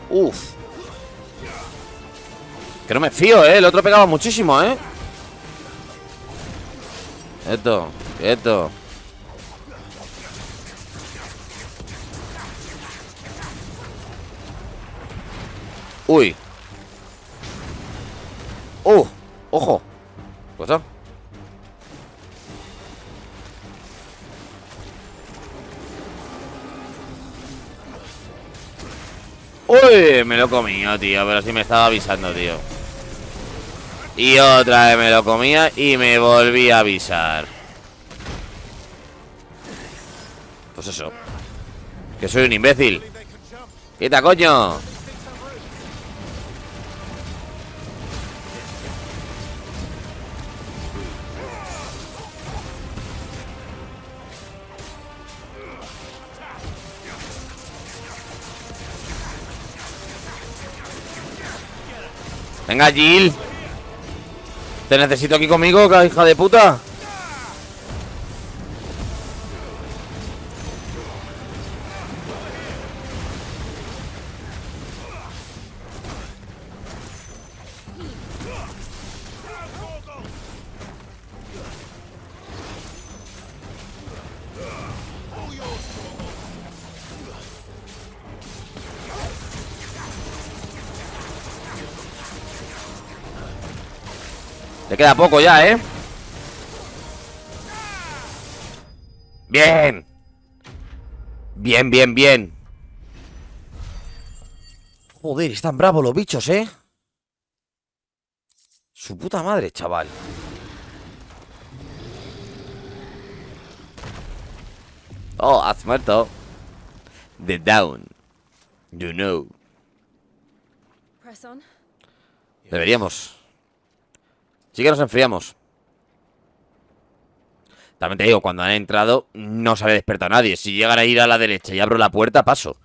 Uf. Que no me fío, el otro pegaba muchísimo, Esto. Uy. Ojo. Pues no. Uy, me lo he comido, tío. Pero sí me estaba avisando, tío. Y otra vez me lo comía y me volví a avisar. Pues eso. Que soy un imbécil. ¡Quita, coño! Venga, Jill. Te necesito aquí conmigo, hija de puta. Te queda poco ya, Bien. Bien. Joder, están bravos los bichos, Su puta madre, chaval. Oh, has muerto. The down. You know. Press on. Deberíamos. Sí que nos enfriamos. También te digo, cuando han entrado no se había despertado nadie. Si llegan a ir a la derecha y abro la puerta, paso.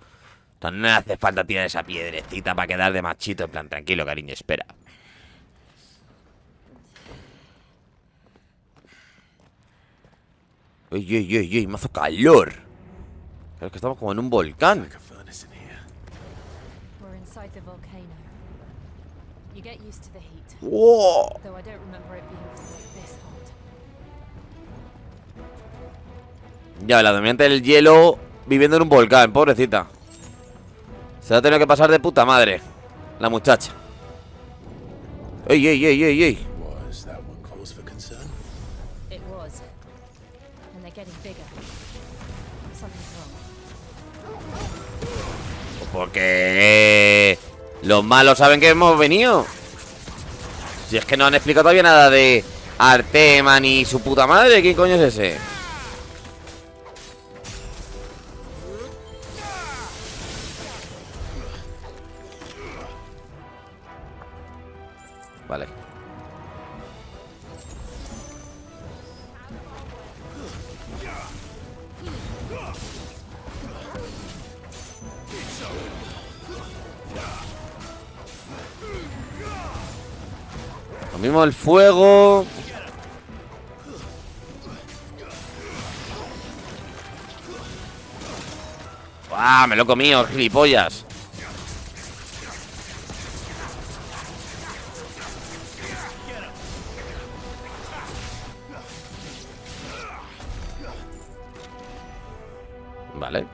Entonces no hace falta tirar esa piedrecita para quedar de machito. En plan, tranquilo, cariño, espera. Uy, mazo calor. Creo que estamos como en un volcán. inside the volcano. You get used to the heat. ¡Wow! Though I don't remember it being this hot. Ya, la dominante del hielo viviendo en un volcán, pobrecita. Se ha tenido que pasar de puta madre la muchacha. ¡Ey, ey, ey, ey, ey! Was that one cause for concern? It was. And they're getting bigger. Something's wrong. Porque los malos saben que hemos venido. Si es que no han explicado todavía nada de Artema ni su puta madre. ¿Quién coño es ese? Vale. Lo mismo el fuego. ¡Ah! Me lo he comido, gilipollas. Vale.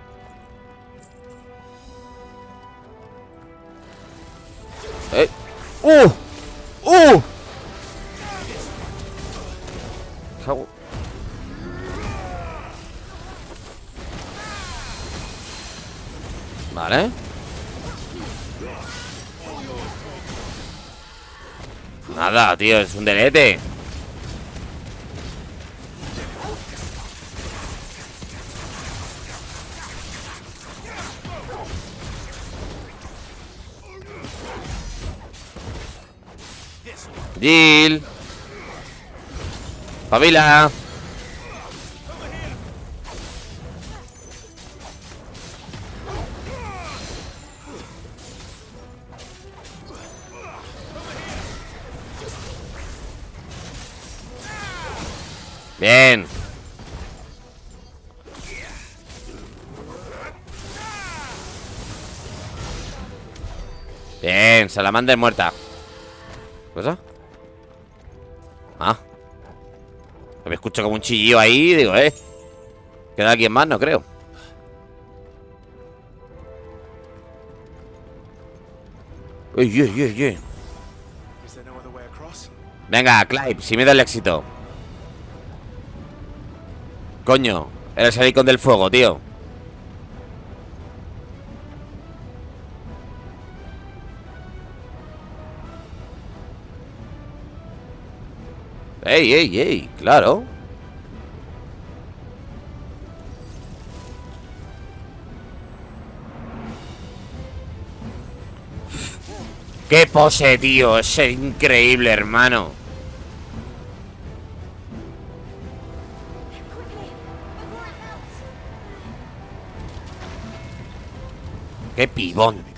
Cago. Vale. Nada, tío, es un delete. Jill. Pavila. Bien. Bien, salamandra muerta. ¿Qué pasa? Ah. Me escucho como un chillido ahí. Digo, queda alguien más, no creo. Uy. Venga, Clive, si me da el éxito. Coño, eres el icon del fuego, tío. Ey, claro. Qué pose, tío. Es increíble, hermano. Qué pibón.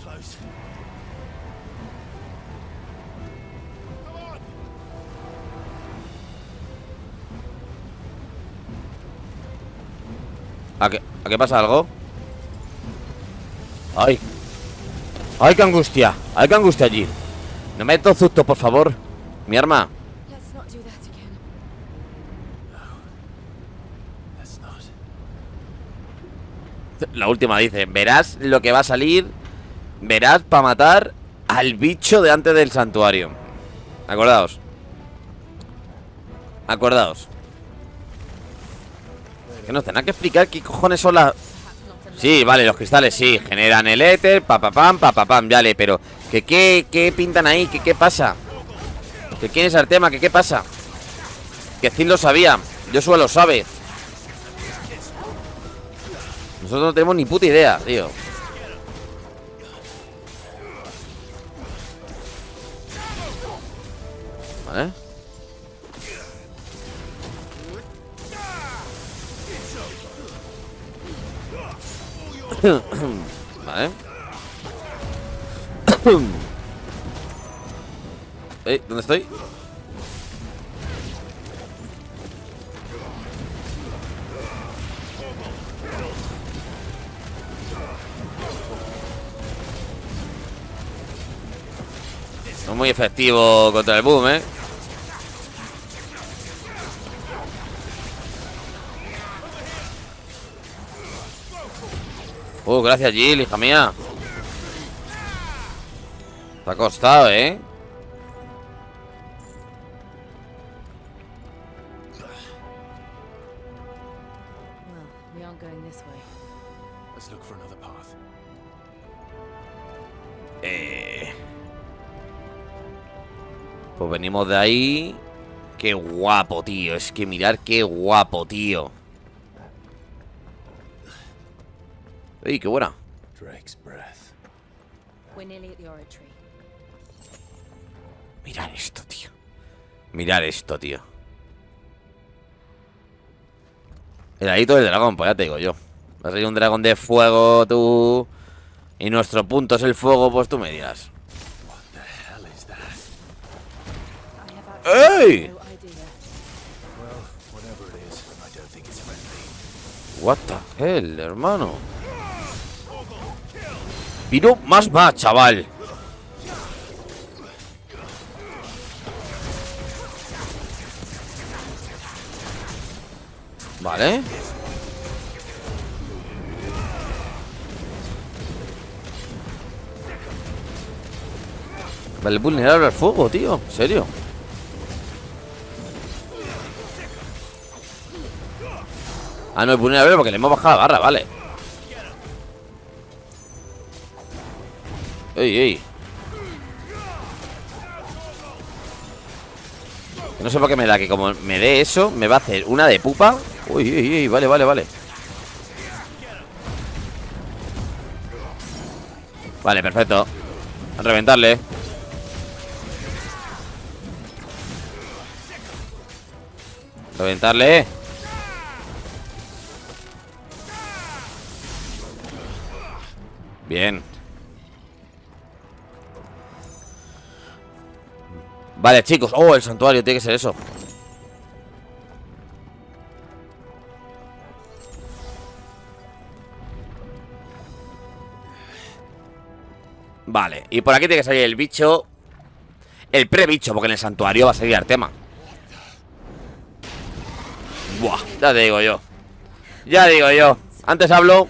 ¿A qué pasa algo? Ay. Ay, qué angustia. Ay, qué angustia allí. No me meto susto, por favor. Mi arma. La última dice, verás lo que va a salir. Verás para matar al bicho de antes del santuario. Acordaos. Acordaos. Que nos tendrá que explicar qué cojones son las... Sí, vale, los cristales sí, generan el éter, papapam, vale, pero ¿qué pintan ahí? ¿Qué pasa? ¿Que quién es Artema? ¿Qué pasa? Que Cid lo sabía, Joshua lo sabe. Nosotros no tenemos ni puta idea, tío. Vale. Vale. ¿Dónde estoy? No es muy efectivo contra el boom, ¿eh? Gracias, Jill, hija mía. Te ha costado, ¿eh? Well, we aren't going this way. Let's look for another path. Pues venimos de ahí. Qué guapo, tío. Es que mirar qué guapo, tío. ¡Ey, qué buena! Drake's breath. We're nearly at the oratory. Mirar esto, tío. Mirar esto, tío. El Halito del dragón, pues ya te digo yo. Vas a ir un dragón de fuego, tú. Y nuestro punto es el fuego, pues tú me dirás. ¡Ey! What the hell, hermano. Vino más chaval. Vale. Vale, vulnerable al fuego, tío. ¿En serio? Ah, no es vulnerable porque le hemos bajado la barra, vale. Ey, ey. No sé por qué me da, que como me dé eso, me va a hacer una de pupa. Uy, uy, uy, vale, vale, vale. Vale, perfecto. A reventarle. Reventarle. Bien. Vale, chicos. Oh, el santuario, tiene que ser eso. Vale, y por aquí tiene que salir el bicho. El pre-bicho, porque en el santuario va a salir Artema. Buah, ya te digo yo. Ya digo yo. Antes hablo.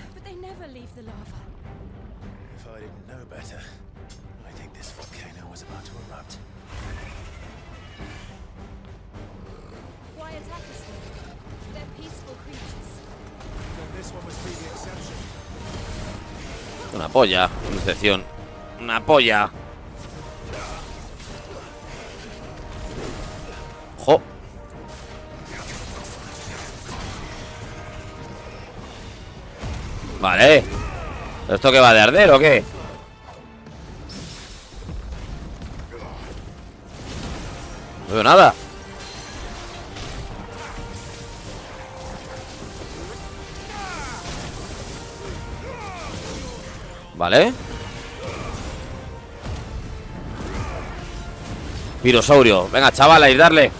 Una polla, una excepción. Una polla. ¡Jo! Vale. ¿Esto qué va de arder o qué? No veo nada. Vale. Pirosaurio. Venga, chaval, a ir darle.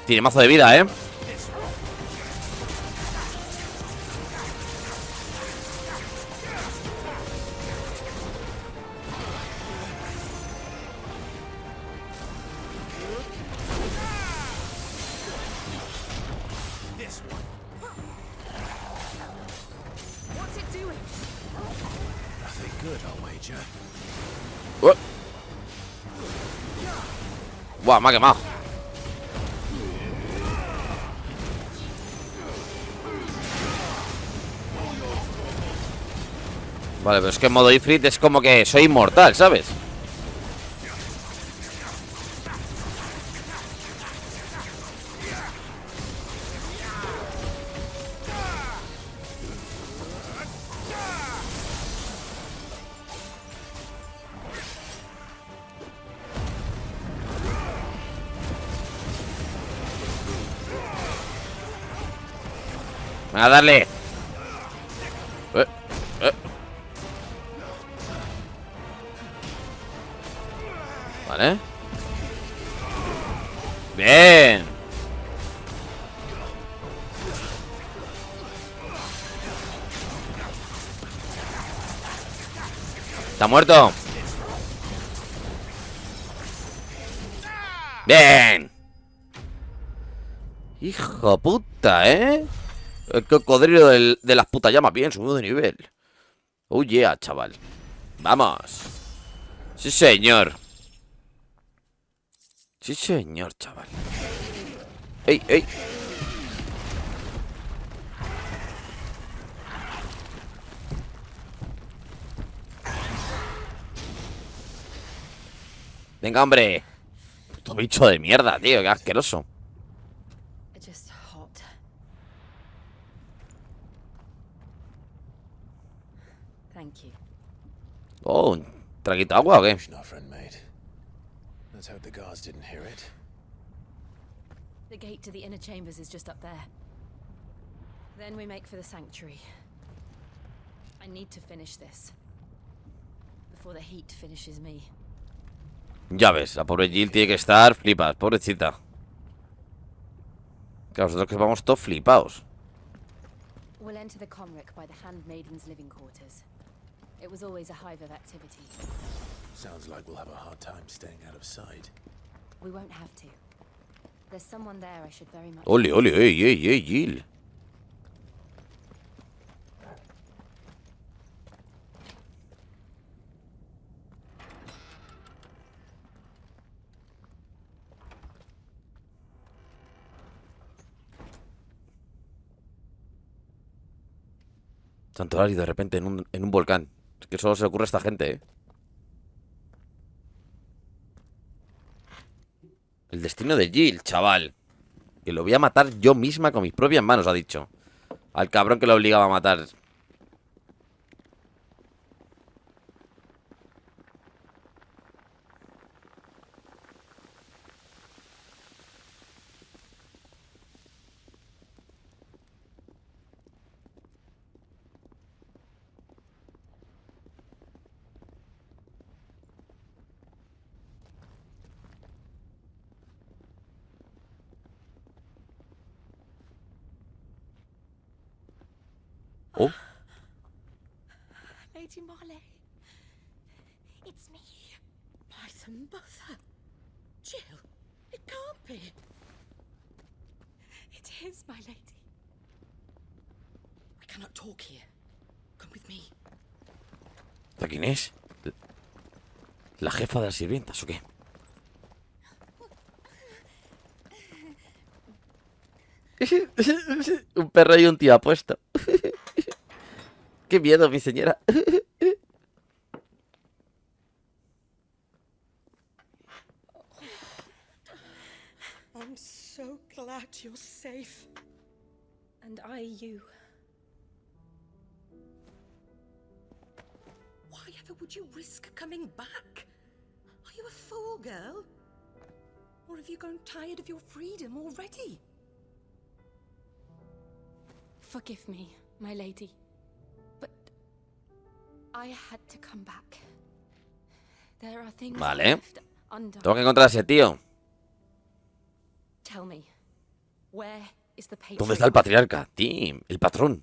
Tiene mazo de vida, ¿eh? Buah, me ha quemado. Vale, pero es que en modo Ifrit es como que soy inmortal, ¿sabes? Venga, darle. Vale. Bien. ¿Está muerto? ¡Bien! Hijo puta, ¿eh? El cocodrilo de las putas llamas. Bien, subido de nivel. Oh yeah, chaval. Vamos. Sí, señor. Sí, señor, chaval. ¡Ey, ey! Venga, hombre. Puto bicho de mierda, tío. Qué asqueroso. Just hot. Thank you. Oh, un traguito de agua o qué? Our friend made. Let's hope the guards didn't hear it. The gate to the inner chambers is just up there. Then we make for the sanctuary. I need to finish this before the heat finishes me. Ya ves, la pobre Jill tiene que estar flipas, pobrecita. Claro, nosotros que vamos todos flipados. We'll enter the Comric by the handmaiden's living quarters. It was always a hive of activity. Sounds like we'll have a hard time staying out of sight. We won't have to. There's someone there I should very much... Ole, ole, ey, ey, ey, Jill. Santuario de repente en un volcán. Es que solo se le ocurre a esta gente, ¿eh? El destino de Jill, chaval. Que lo voy a matar yo misma con mis propias manos, ha dicho. Al cabrón que lo obligaba a matar. Oh. Lady Marley. It's me. My mother. Jill. It can't be. It is, my lady. We cannot talk here. Come with me. ¿Esta quién es? ¿La jefa de las sirvientas o qué? Un perro y un tío apuesto. Qué miedo, mi señora. I'm so glad you're safe. And I you. Why ever would you risk coming back? Are you a fool, girl? Or have you grown tired of your freedom already? Forgive me, my lady. But I had to come back. There are things I Vale. left undone. Tengo que encontrar a ese tío. Tell me, where is the patron? ¿Dónde está el patriarca? Tim, el patrón.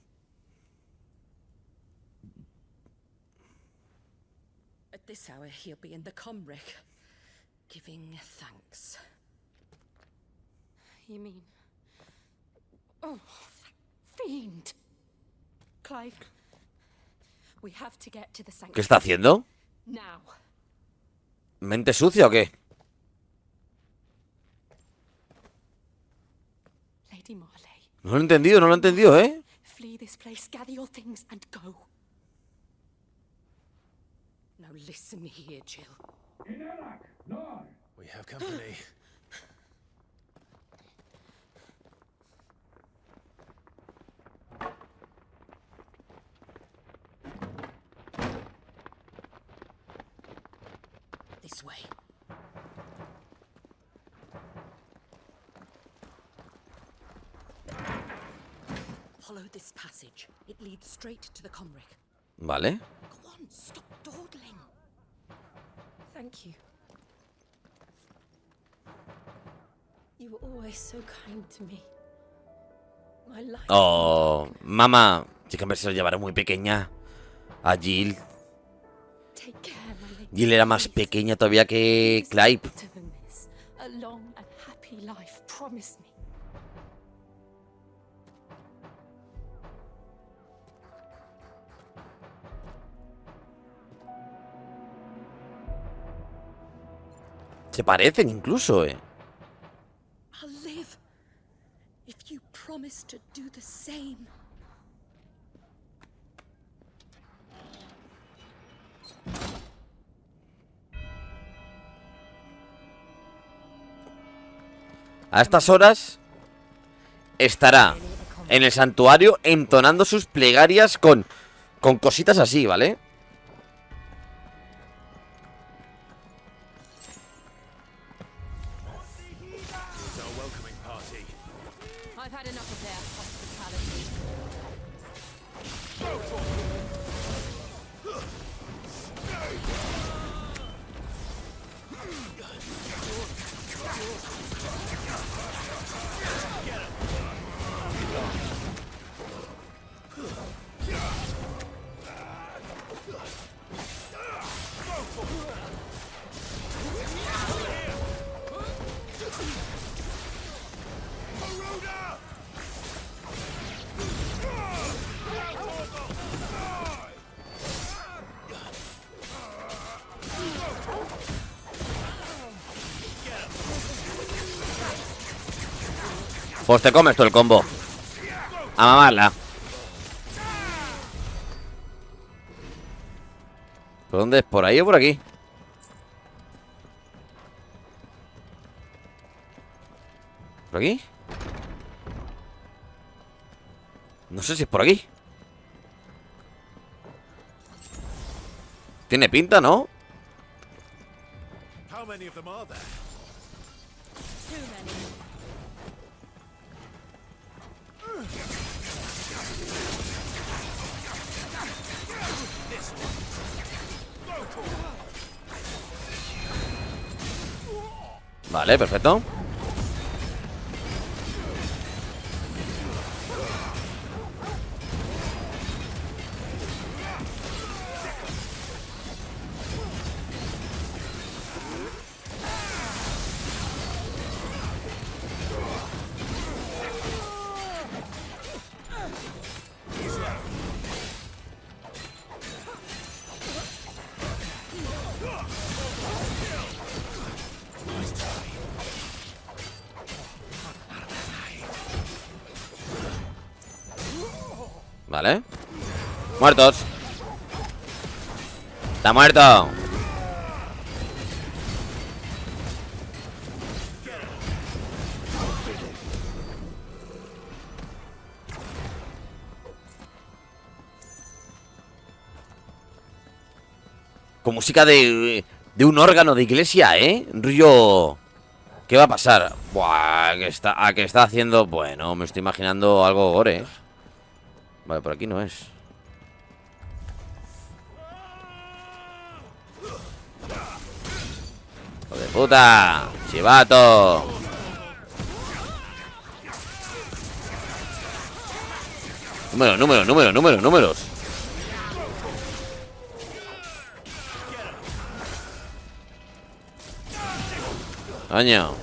At this hour, he'll be in the Comric, giving thanks. You mean... Oh, fiend! Clive, we have to get to the sanctuary. ¿Qué está haciendo? Now. ¿Mente sucia o qué? Lady Marley. No lo he entendido, no lo he entendido, ¿eh? Flee this place, gather your things and go. Now listen here, Jill. We have company. This way. Follow this passage. It leads straight to the Comric. Vale. Go on, stop dawdling. Thank you. You were always so kind to me. My life. Oh, mamá. Chica, hombre, se lo llevará muy pequeña. A Jill. Y él era más pequeña todavía que Clive. A long and happy life, promise me. Se parecen incluso, I'll live if you promise to do the same. A estas horas estará en el santuario entonando sus plegarias con cositas así, ¿vale? I've had enough of their hospitality. Pues te comes todo el combo. A mamarla. ¿Por dónde es? ¿Por ahí o por aquí? ¿Por aquí? No sé si es por aquí. Tiene pinta, ¿no? How many of them are there? Too many. Vale, perfecto. Vale. Muertos. Está muerto. Con música de un órgano de iglesia, ¿eh? Rollo... ¿Qué va a pasar? Buah, ¿qué está haciendo? Bueno, me estoy imaginando algo gore, ¿eh? Vale, por aquí no es. ¡Hijo de puta! ¡Chivato! Números. Coño.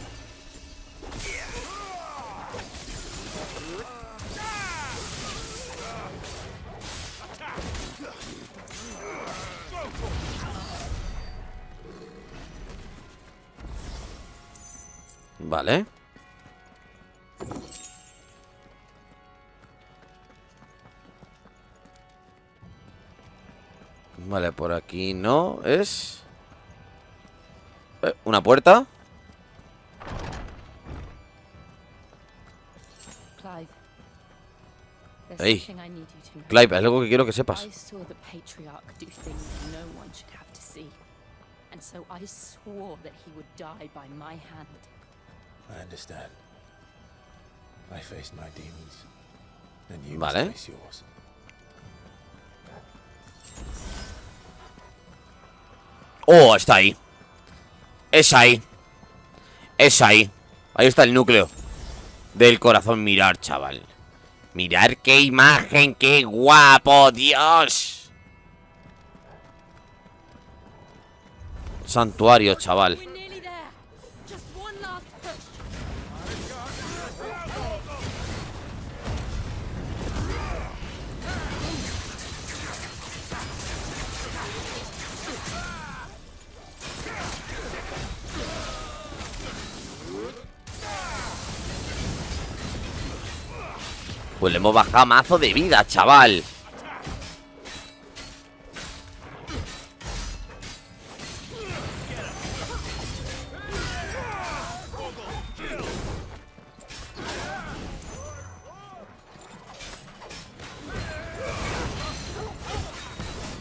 Vale. Vale, por aquí no. Es... una puerta. Clive. Ey, Clive, es algo que quiero que sepas. I saw the patriarch do things no one should have to see. And so I swore that he would die by my hand. I understand. I faced my demons, and you Vale. must face yours. Oh, está ahí. Es ahí. Es ahí. Ahí está el núcleo del corazón. Mirar, chaval. Mirar qué imagen, qué guapo, Dios. Santuario, chaval. Pues le hemos bajado mazo de vida, chaval.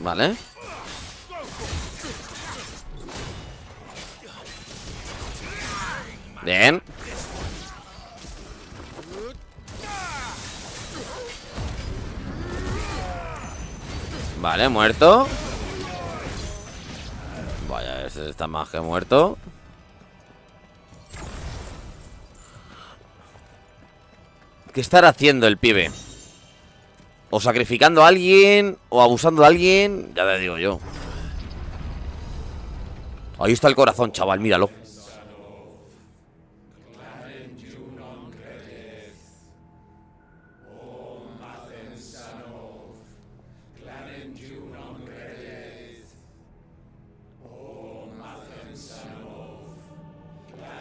Vale. Bien. Vale, muerto. Vaya, ese está más que muerto. ¿Qué estará haciendo el pibe? O sacrificando a alguien, o abusando de alguien. Ya te digo yo. Ahí está el corazón, chaval, míralo.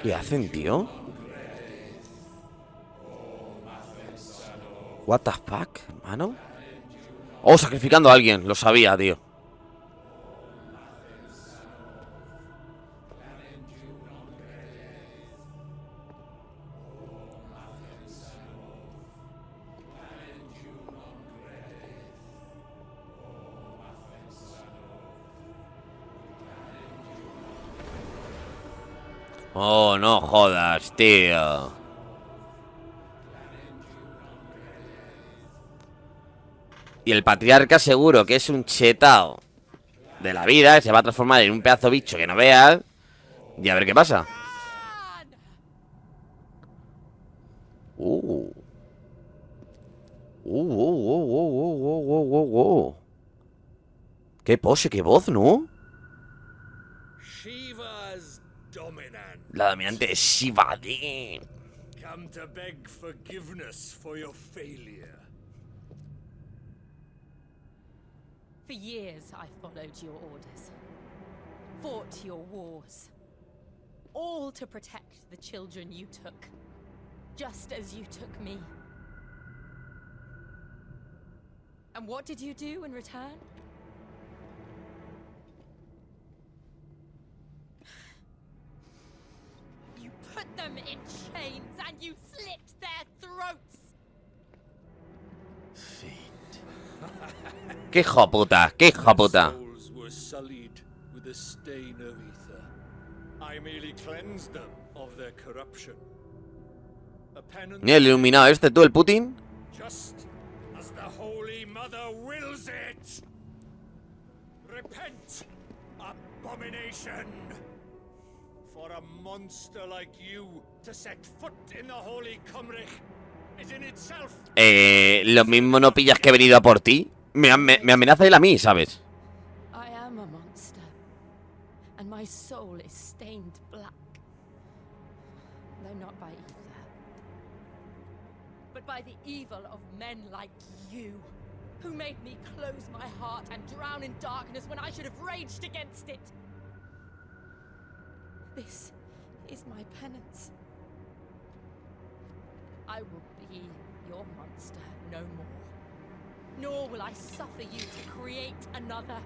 ¿Qué hacen, tío? What the fuck, hermano. Oh, sacrificando a alguien, lo sabía, tío. Oh, no jodas, tío. Y el patriarca seguro que es un chetao de la vida. Se va a transformar en un pedazo bicho que no veas. Y a ver qué pasa. Qué pose, qué voz, ¿no? La dominante es Shiva. Come to beg forgiveness for your failure. For years, I followed your orders, fought your wars, all to protect the children you took, just as you took me. And what did you do in return? You put them in chains and you slit their throats! ¡Qué hijo puta! ¡Qué hijo puta! Ni el iluminado este, tú, el Putin. Lo mismo no pillas que he venido a por ti. Me amenaza él a mí, ¿sabes? I am a monster, and my soul is stained black. Though not by either, but by the evil of men like you, who made me close my heart and drown in darkness when I should have raged against it. This is my penance. I will be your monster no more. Nor will I suffer you to create another.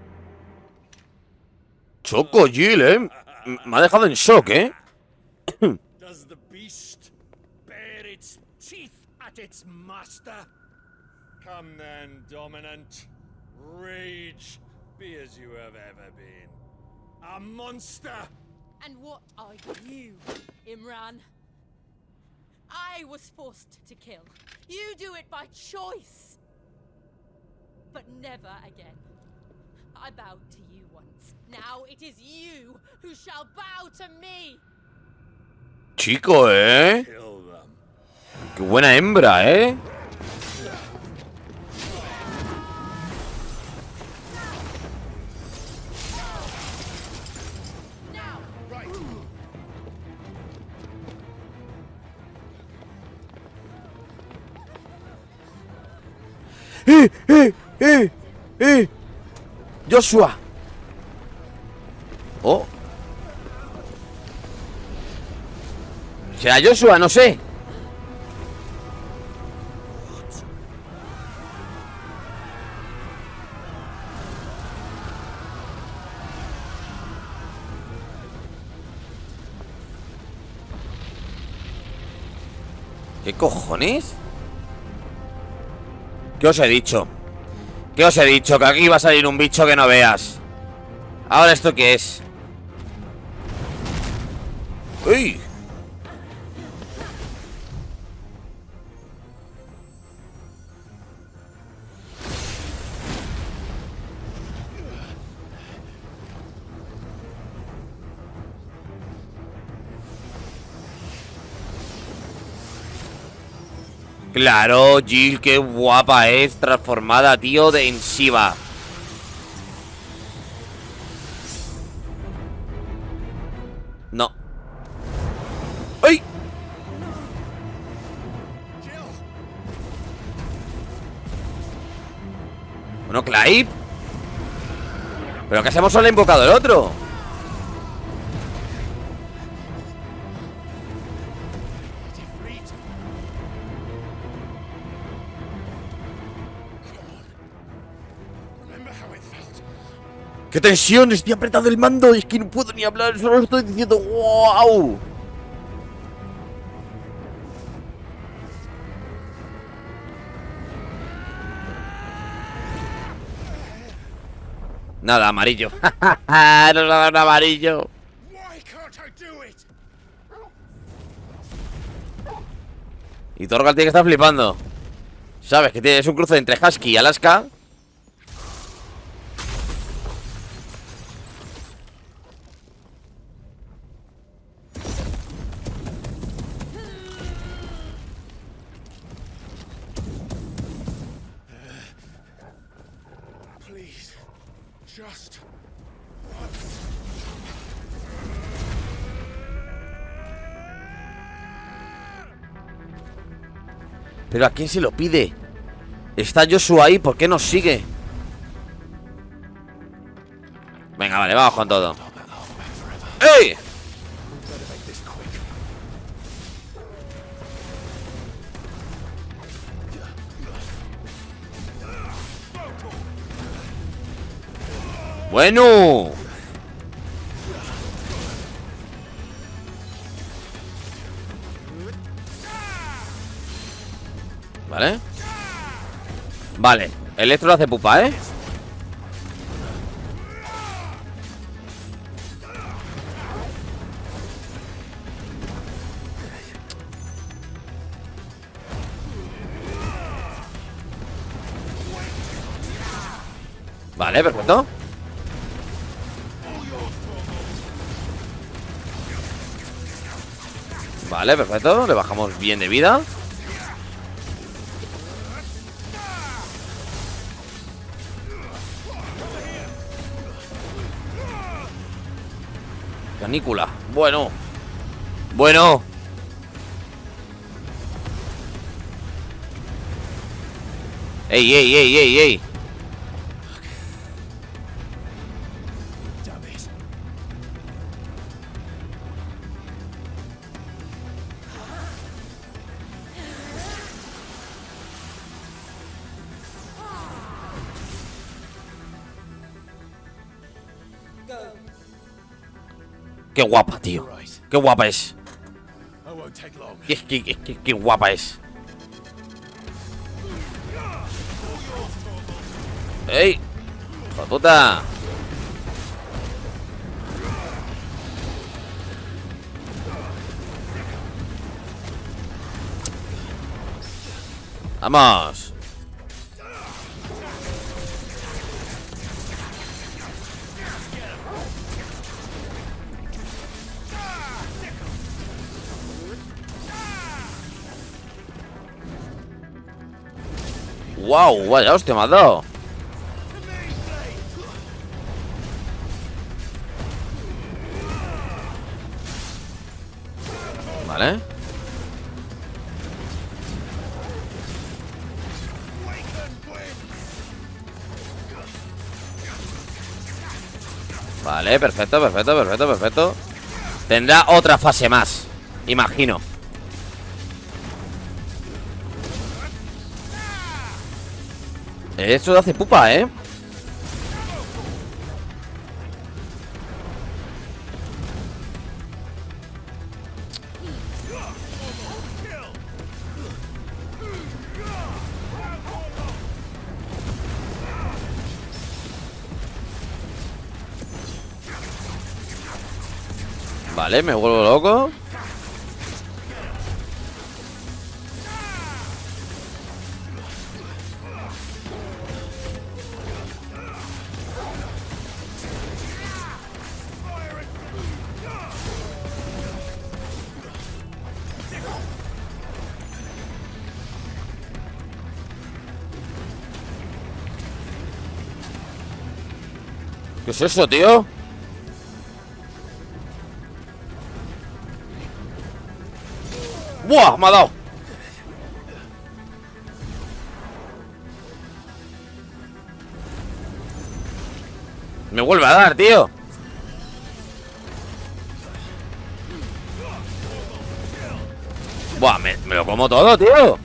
Choco, Jill, me ha dejado en shock, Does the beast bare its teeth at its master? Come then, Dominant. Rage, be as you have ever been. A monster! And what are you, Imran? I was forced to kill. You do it by choice. But never again. I bowed to you once. Now it is you who shall bow to me. Chico, Qué buena hembra, Joshua. Oh. ¿Será Joshua? No sé. ¿Qué cojones? ¿Qué os he dicho? ¿Qué os he dicho? Que aquí va a salir un bicho que no veas. ¿Ahora esto qué es? ¡Uy! Claro, Jill, qué guapa es. Transformada, tío, en Shiva. No. ¡Ay! Bueno, Clive. ¿Pero qué hacemos? Solo ha invocado el otro. ¡Qué tensión! Estoy apretando el mando. Es que no puedo ni hablar. Solo estoy diciendo ¡wow! Nada, amarillo. Nos ha dado un amarillo. Y Torgal tiene que estar flipando. ¿Sabes? Que es un cruce entre Husky y Alaska. ¿Pero a quién se lo pide? Está Joshua ahí, ¿por qué nos sigue? Venga, vale, vamos con todo. ¡Ey! Bueno. Vale. Vale, Electro lo hace pupa, ¿eh? Vale, perfecto. Vale, perfecto. Le bajamos bien de vida. Canícula. Bueno. Bueno. Ey, ey, ey, ey, ey. Qué guapa, tío. Qué guapa es. Qué guapa es. ¡Ey! ¡Hijo de puta! ¡Vamos! ¡Wow! Vaya hostia, me has dado. Vale. Vale, perfecto, perfecto, perfecto, perfecto. Tendrá otra fase más, imagino. Esto hace pupa, ¿eh? Vale, me vuelvo loco. ¿Qué es eso, tío? ¡Buah! Me ha dado. Me vuelve a dar, tío. Buah, me lo como todo, tío.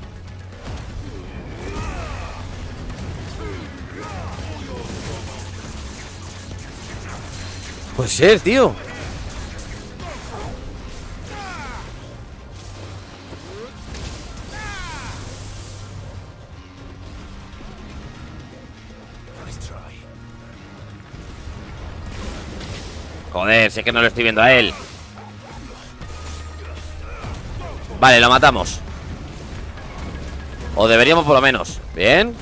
Puede ser, tío. Joder, sé que no lo estoy viendo a él. Vale, lo matamos. O deberíamos por lo menos. Bien.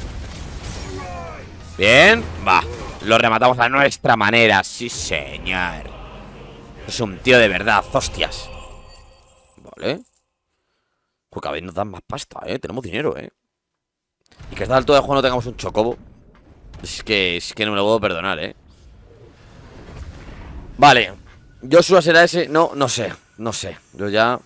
Bien. Va. Lo rematamos a nuestra manera. Sí, señor. Es un tío de verdad. Hostias. Vale. Pues cada vez nos dan más pasta, tenemos dinero, Y que a esta altura de juego no tengamos un chocobo. Es que no me lo puedo perdonar, Vale. Joshua será ese. No, no sé. No sé. Yo ya.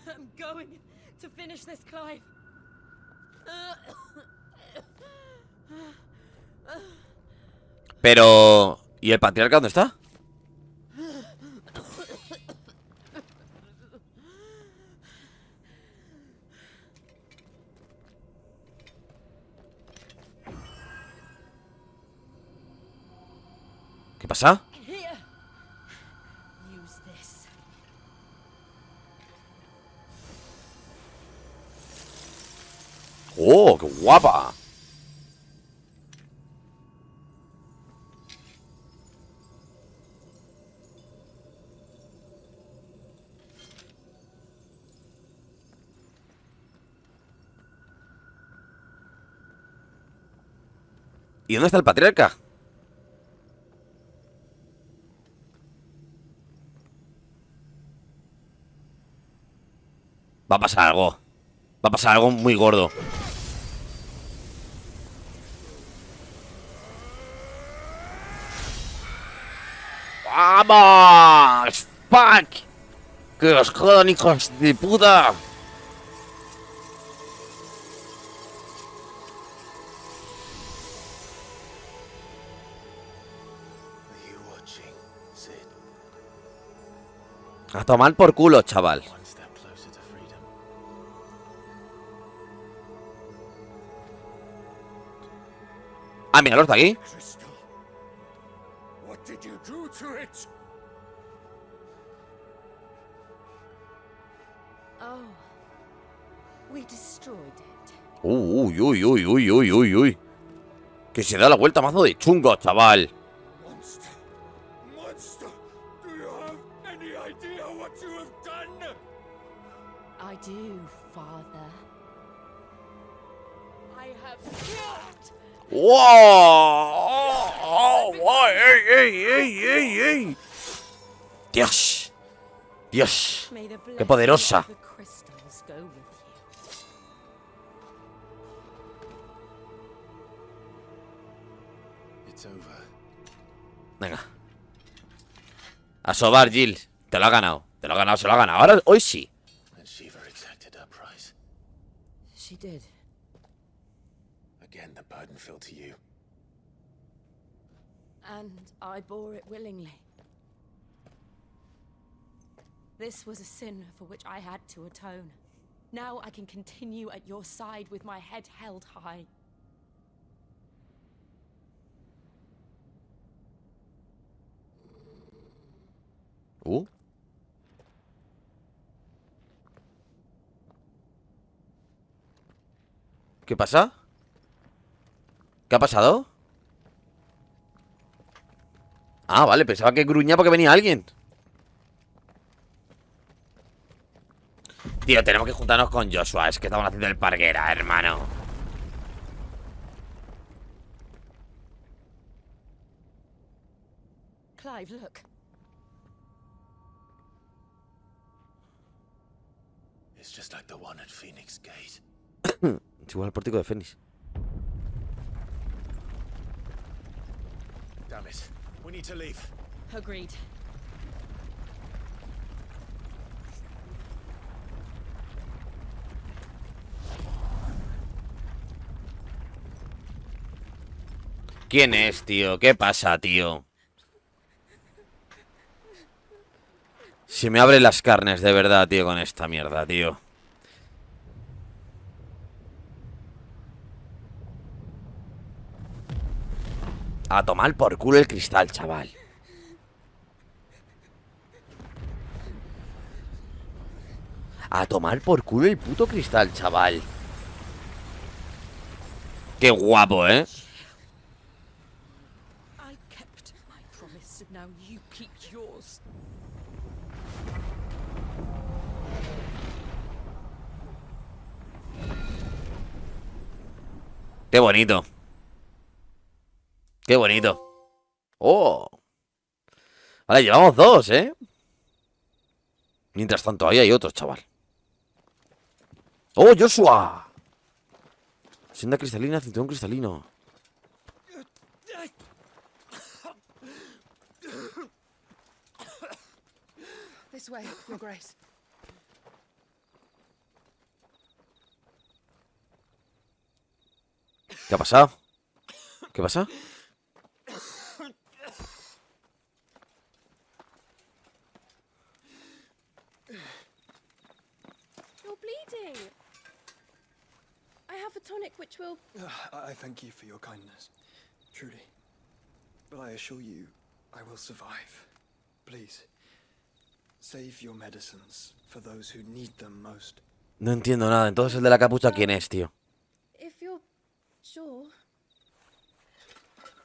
I'm going to finish this, Clive. Pero... ¿y el patriarca dónde está? ¿Qué pasa? ¡Oh, qué guapa! ¿Y dónde está el patriarca? Va a pasar algo. Va a pasar algo muy gordo. ¡Vamos! ¡Fuck! ¡Que os jodan, hijos de puta! A tomar por culo, chaval. Ah, míralo, está aquí. What did you do to it? Oh, we destroyed it. Uy, uy, uy, uy, uy, uy, uy. Que se da la vuelta mazo de chungo, chaval. Monster! Monster! Do you have any idea what you have done? I do, Father. I have killed. ¡Wow! ¡Oh! ¡Ey, ey, ey, ey, ey! ¡Dios! ¡Dios! ¡Qué poderosa! It's over. Venga. A sobar, Jill. Te lo ha ganado. Te lo ha ganado, se lo ha ganado. Ahora, hoy sí. And Shiva exacted her price. She did. Again, the burden fell to you. And I bore it willingly. This was a sin for which I had to atone. Now I can continue at your side with my head held high. ¿Qué pasa? ¿Qué ha pasado? Ah, vale, pensaba que gruñía porque venía alguien. Tío, tenemos que juntarnos con Joshua. Es que estamos haciendo el parguera, hermano. Clive, look. It's just like the one at Phoenix Gate. Es igual al pórtico de Fénix. Damn it. We need to leave. Agreed. ¿Quién es, tío? ¿Qué pasa, tío? Se me abren las carnes, de verdad, tío, con esta mierda, tío. A tomar por culo el cristal, chaval. A tomar por culo el puto cristal, chaval. Qué guapo, ¿eh? I kept my promise, and now you keep yours. Qué bonito. Qué bonito. ¡Oh! Vale, llevamos dos, ¿eh? Mientras tanto, ahí hay otros, chaval. ¡Oh, Joshua! Senda cristalina, cinturón cristalino. This way, Your Grace. ¿Qué ha pasado? ¿Qué pasa? You're bleeding. I have a tonic which will... I thank you for your kindness, truly. But I assure you, I will survive. Please, save your medicines for those who need them most. No entiendo nada. Entonces el de la capucha, ¿quién es, tío? If you're sure.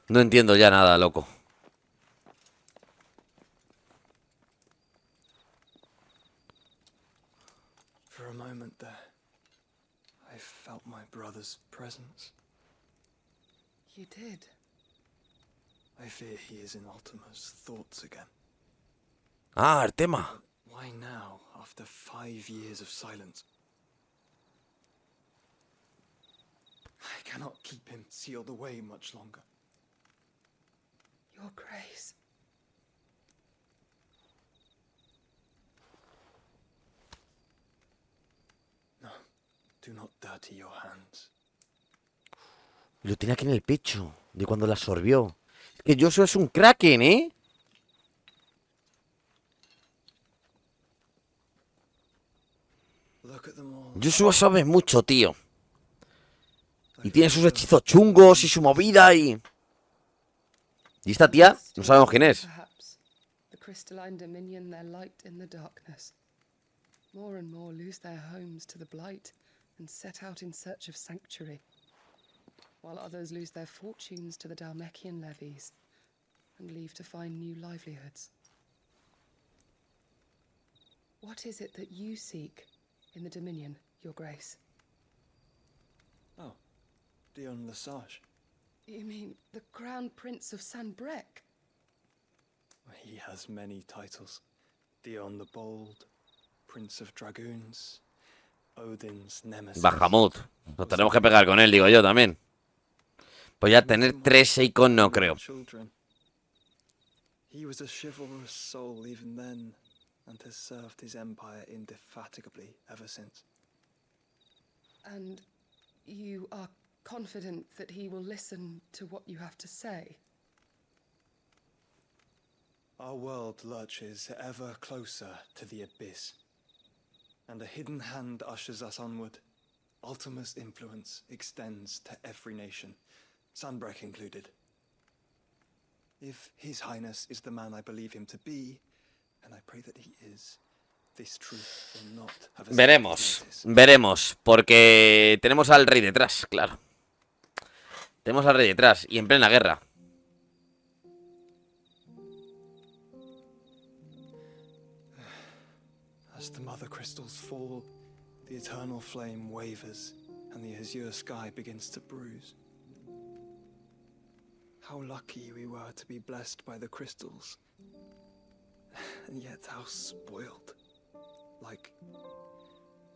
No entiendo ya nada, loco. For a moment there, I felt my brother's presence. You did. I fear he is in Ultima's thoughts again. Ah, Artema. Why now, after 5 years of silence? I cannot keep him sealed away much longer. Your Grace. No, do not dirty your hands. Lo tiene aquí en el pecho, de cuando la absorbió. Es que Joshua es un kraken, ¿eh? Joshua sabe mucho, tío. Y tiene sus hechizos chungos y su movida y... ¿Y esta tía? No sabemos quién es. Perhaps the crystalline dominion their light in the darkness. More and more lose their homes to the blight and set out in search of sanctuary, while others lose their fortunes to the Dalmekian levies and leave to find new livelihoods. What is it that you seek in the Dominion, Your Grace? Oh, Dion Lesage. You mean the Crown Prince of Sanbrec? He has many titles. Dion the Bold, Prince of Dragoons, Odin's Nemesis. Bahamut. Nos tenemos que pegar con él, digo yo también. Pues ya tener 3 Seikon no creo. He was a chivalrous soul even then, and has served his empire indefatigably ever since. And you are confident that he will listen to what you have to say? Our world lurches ever closer to the abyss, and a hidden hand ushers us onward. Ultima's influence extends to every nation, Sanbrek included. If His Highness is the man I believe him to be, and I pray that he is, this truth will not have a Veremos, porque tenemos al rey detrás, claro. Tenemos al rey detrás y en plena guerra. As the mother crystals fall, the eternal flame wavers, and the azure sky begins to bruise. How lucky we were to be blessed by the crystals, and yet how spoiled, like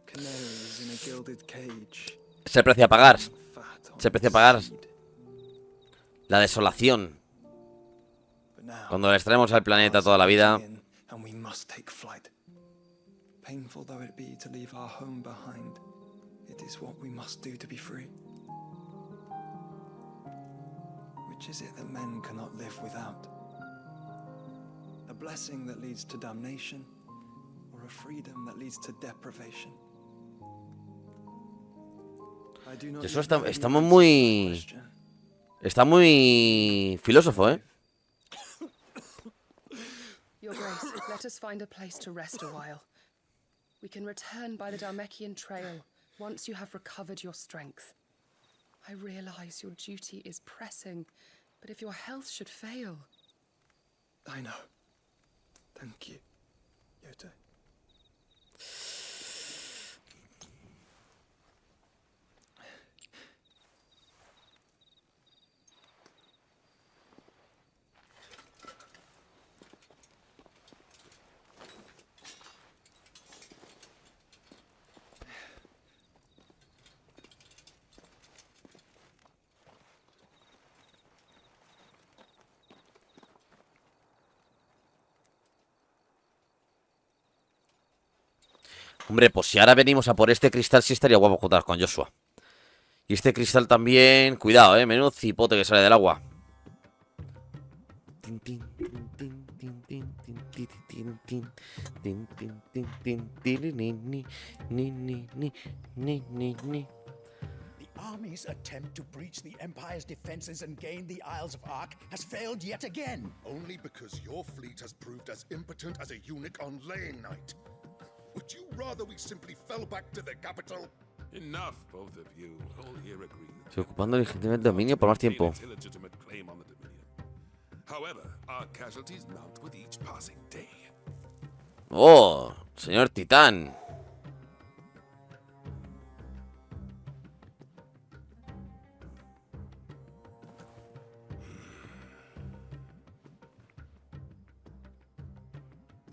canaries in a gilded cage. Es el precio a pagar. Es el precio a pagar. La desolación. Cuando le extraemos al planeta toda la vida. And we must take flight. Painful though it be to leave our home behind, it is what we must do to be free. Which is it that men cannot live without? A blessing that leads to damnation, or a freedom that leads to deprivation? Eso estamos muy... Está muy filósofo, ¿eh? Your Grace, let us find a place to rest a while. We can return by the Dalmekian trail once you have recovered your strength. I realize your duty is pressing, but if your health should fail... I know. Thank you, Yote. Hombre, pues si ahora venimos a por este cristal, sí estaría guapo juntar con Joshua. Y este cristal también... Cuidado, menudo cipote que sale del agua. The army's attempt to breach the Empire's defenses and gain the Isles of Ark has failed yet again. Only because your fleet has proved as impotent as a eunuch on laying night. Would you rather we simply fell back to the capital? Enough, both of you. All here agree. Estoy ocupando legítimamente el dominio por más tiempo. However, our casualties mount with each passing day. Oh, señor Titán.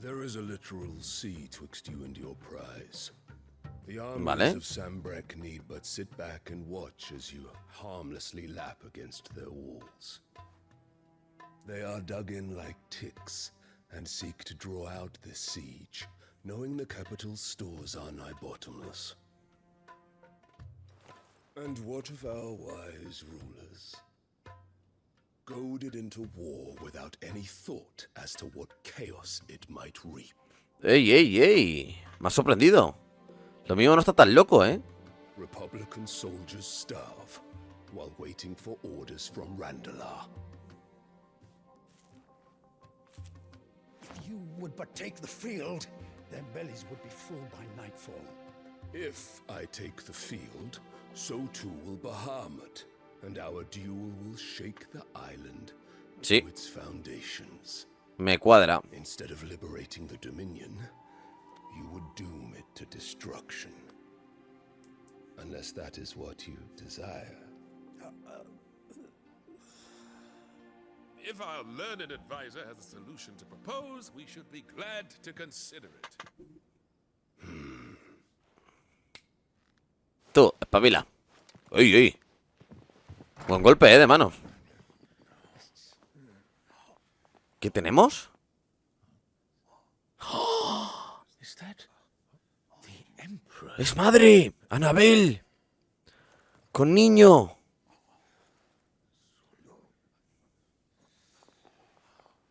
There is a literal sea twixt you and your prize. The armies of Sanbrek need but sit back and watch as you harmlessly lap against their walls. They are dug in like ticks and seek to draw out this siege, knowing the capital's stores are nigh bottomless. And what of our wise rulers? Goaded into war without any thought as to what chaos it might reap. ¡Ey, ey, ey! Me ha sorprendido. Lo mío no está tan loco, ¿eh? Republican soldiers starve while waiting for orders from Randalar. If you would but take the field, their bellies would be full by nightfall. If I take the field, so too will Bahamut, and our duel will shake the island to its foundations. Me cuadra. Instead of liberating the Dominion, you would doom it to destruction. Unless that is what you desire. If our learned advisor has a solution to propose, we should be glad to consider it. Tú, espabila. ¡Ey, ey! Buen golpe, de manos. ¿Qué tenemos? ¡Es madre! ¡Anabel! ¡Con niño!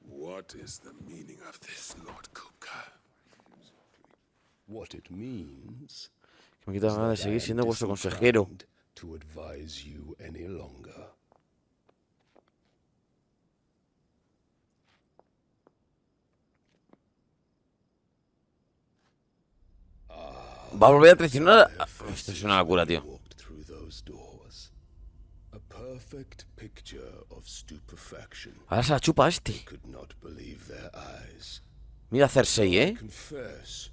What is the meaning of this, Lord Kupka? What it means Que me quita la gana de seguir siendo vuestro consejero. to advise you any longer. Va a volver a traicionar. Esto es una locura, tío. A perfect picture of stupefaction. Ahora se la chupa a este. Could not believe their eyes. Mira XVI, I confess,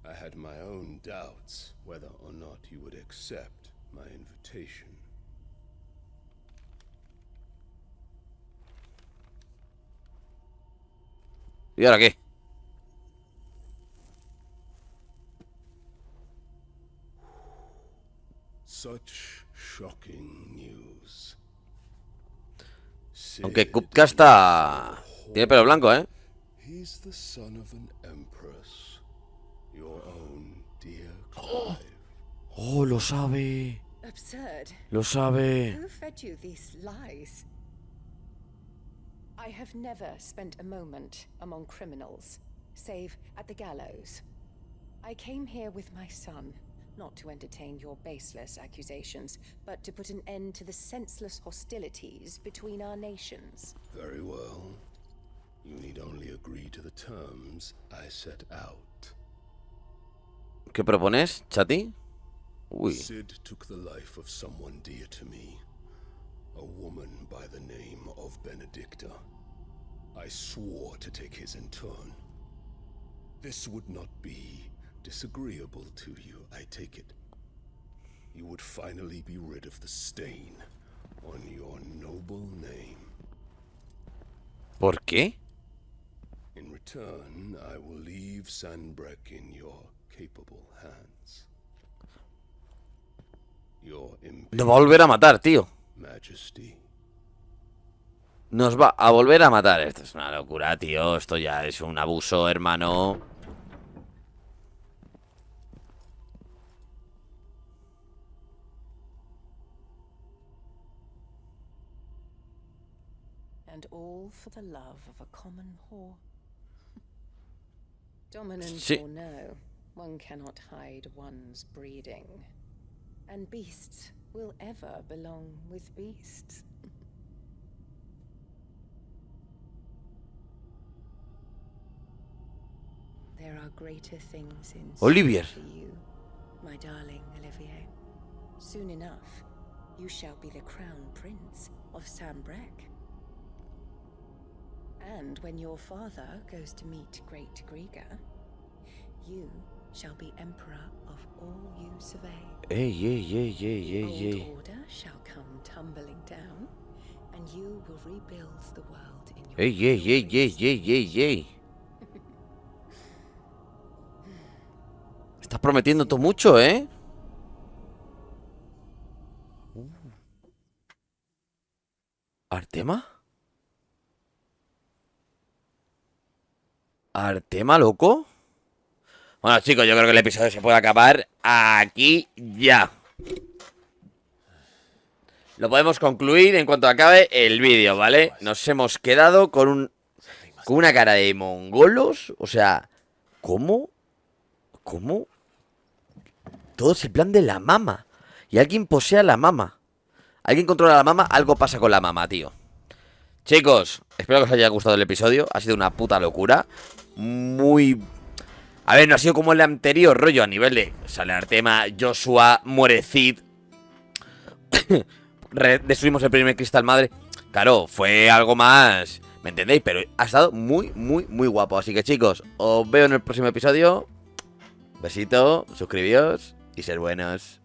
I had my own doubts whether or not you would accept my invitation. ¿Y ahora qué? Such shocking news. Aunque Kupka está... Tiene pelo blanco, ¿eh? He's the son of an empress. Your own dear Clive. Oh, lo sabe. Absurd. Lo sabe. Who fed you these lies? I have never spent a moment among criminals, save at the gallows. I came here with my son, not to entertain your baseless accusations, but to put an end to the senseless hostilities between our nations. Very well. You need only agree to the terms I set out. ¿Qué propones, Chati? Uy. Sid took the life of someone dear to me, a woman by the name of Benedicta. I swore to take his in turn. This would not be disagreeable to you, I take it. You would finally be rid of the stain on your noble name. ¿Por qué? In return, I will leave Sanbrek in your capable hands. Your Nos va a volver a matar, tío. Majesty. Nos va a volver a matar. Esto es una locura, tío. Esto ya es un abuso, hermano. And all for the love of a common whore. Dominant Sí. or no, one cannot hide one's breeding. And beasts will ever belong with beasts. There are greater things in store Olivier. for you, my darling Olivier. Soon enough, you shall be the crown prince of Sanbrek. And when your father goes to meet Great Griga, you shall be emperor of all you survey. Ey, ey, ey, ey, The ey, old ey. order shall come tumbling down, and you will rebuild the world in your Ey, ey, ey, ey, ey, ey, ey. Estás prometiendo tú mucho, ¿eh? ¿Artema? ¿Artema, loco? Bueno, chicos, yo creo que el episodio se puede acabar aquí ya. Lo podemos concluir en cuanto acabe el vídeo, ¿vale? Nos hemos quedado con una cara de mongolos. O sea, ¿cómo? ¿Cómo? Todo es el plan de la mama. Y alguien posee a la mama. Alguien controla a la mama, algo pasa con la mama, tío. Chicos, espero que os haya gustado el episodio. Ha sido una puta locura. Muy... A ver, no ha sido como el anterior rollo a nivel de... Sale Artema, Joshua, muere Cid. Destruimos el primer cristal madre. Claro, fue algo más... ¿Me entendéis? Pero ha estado muy, muy, muy guapo. Así que chicos, os veo en el próximo episodio. Besito, suscribíos y ser buenos.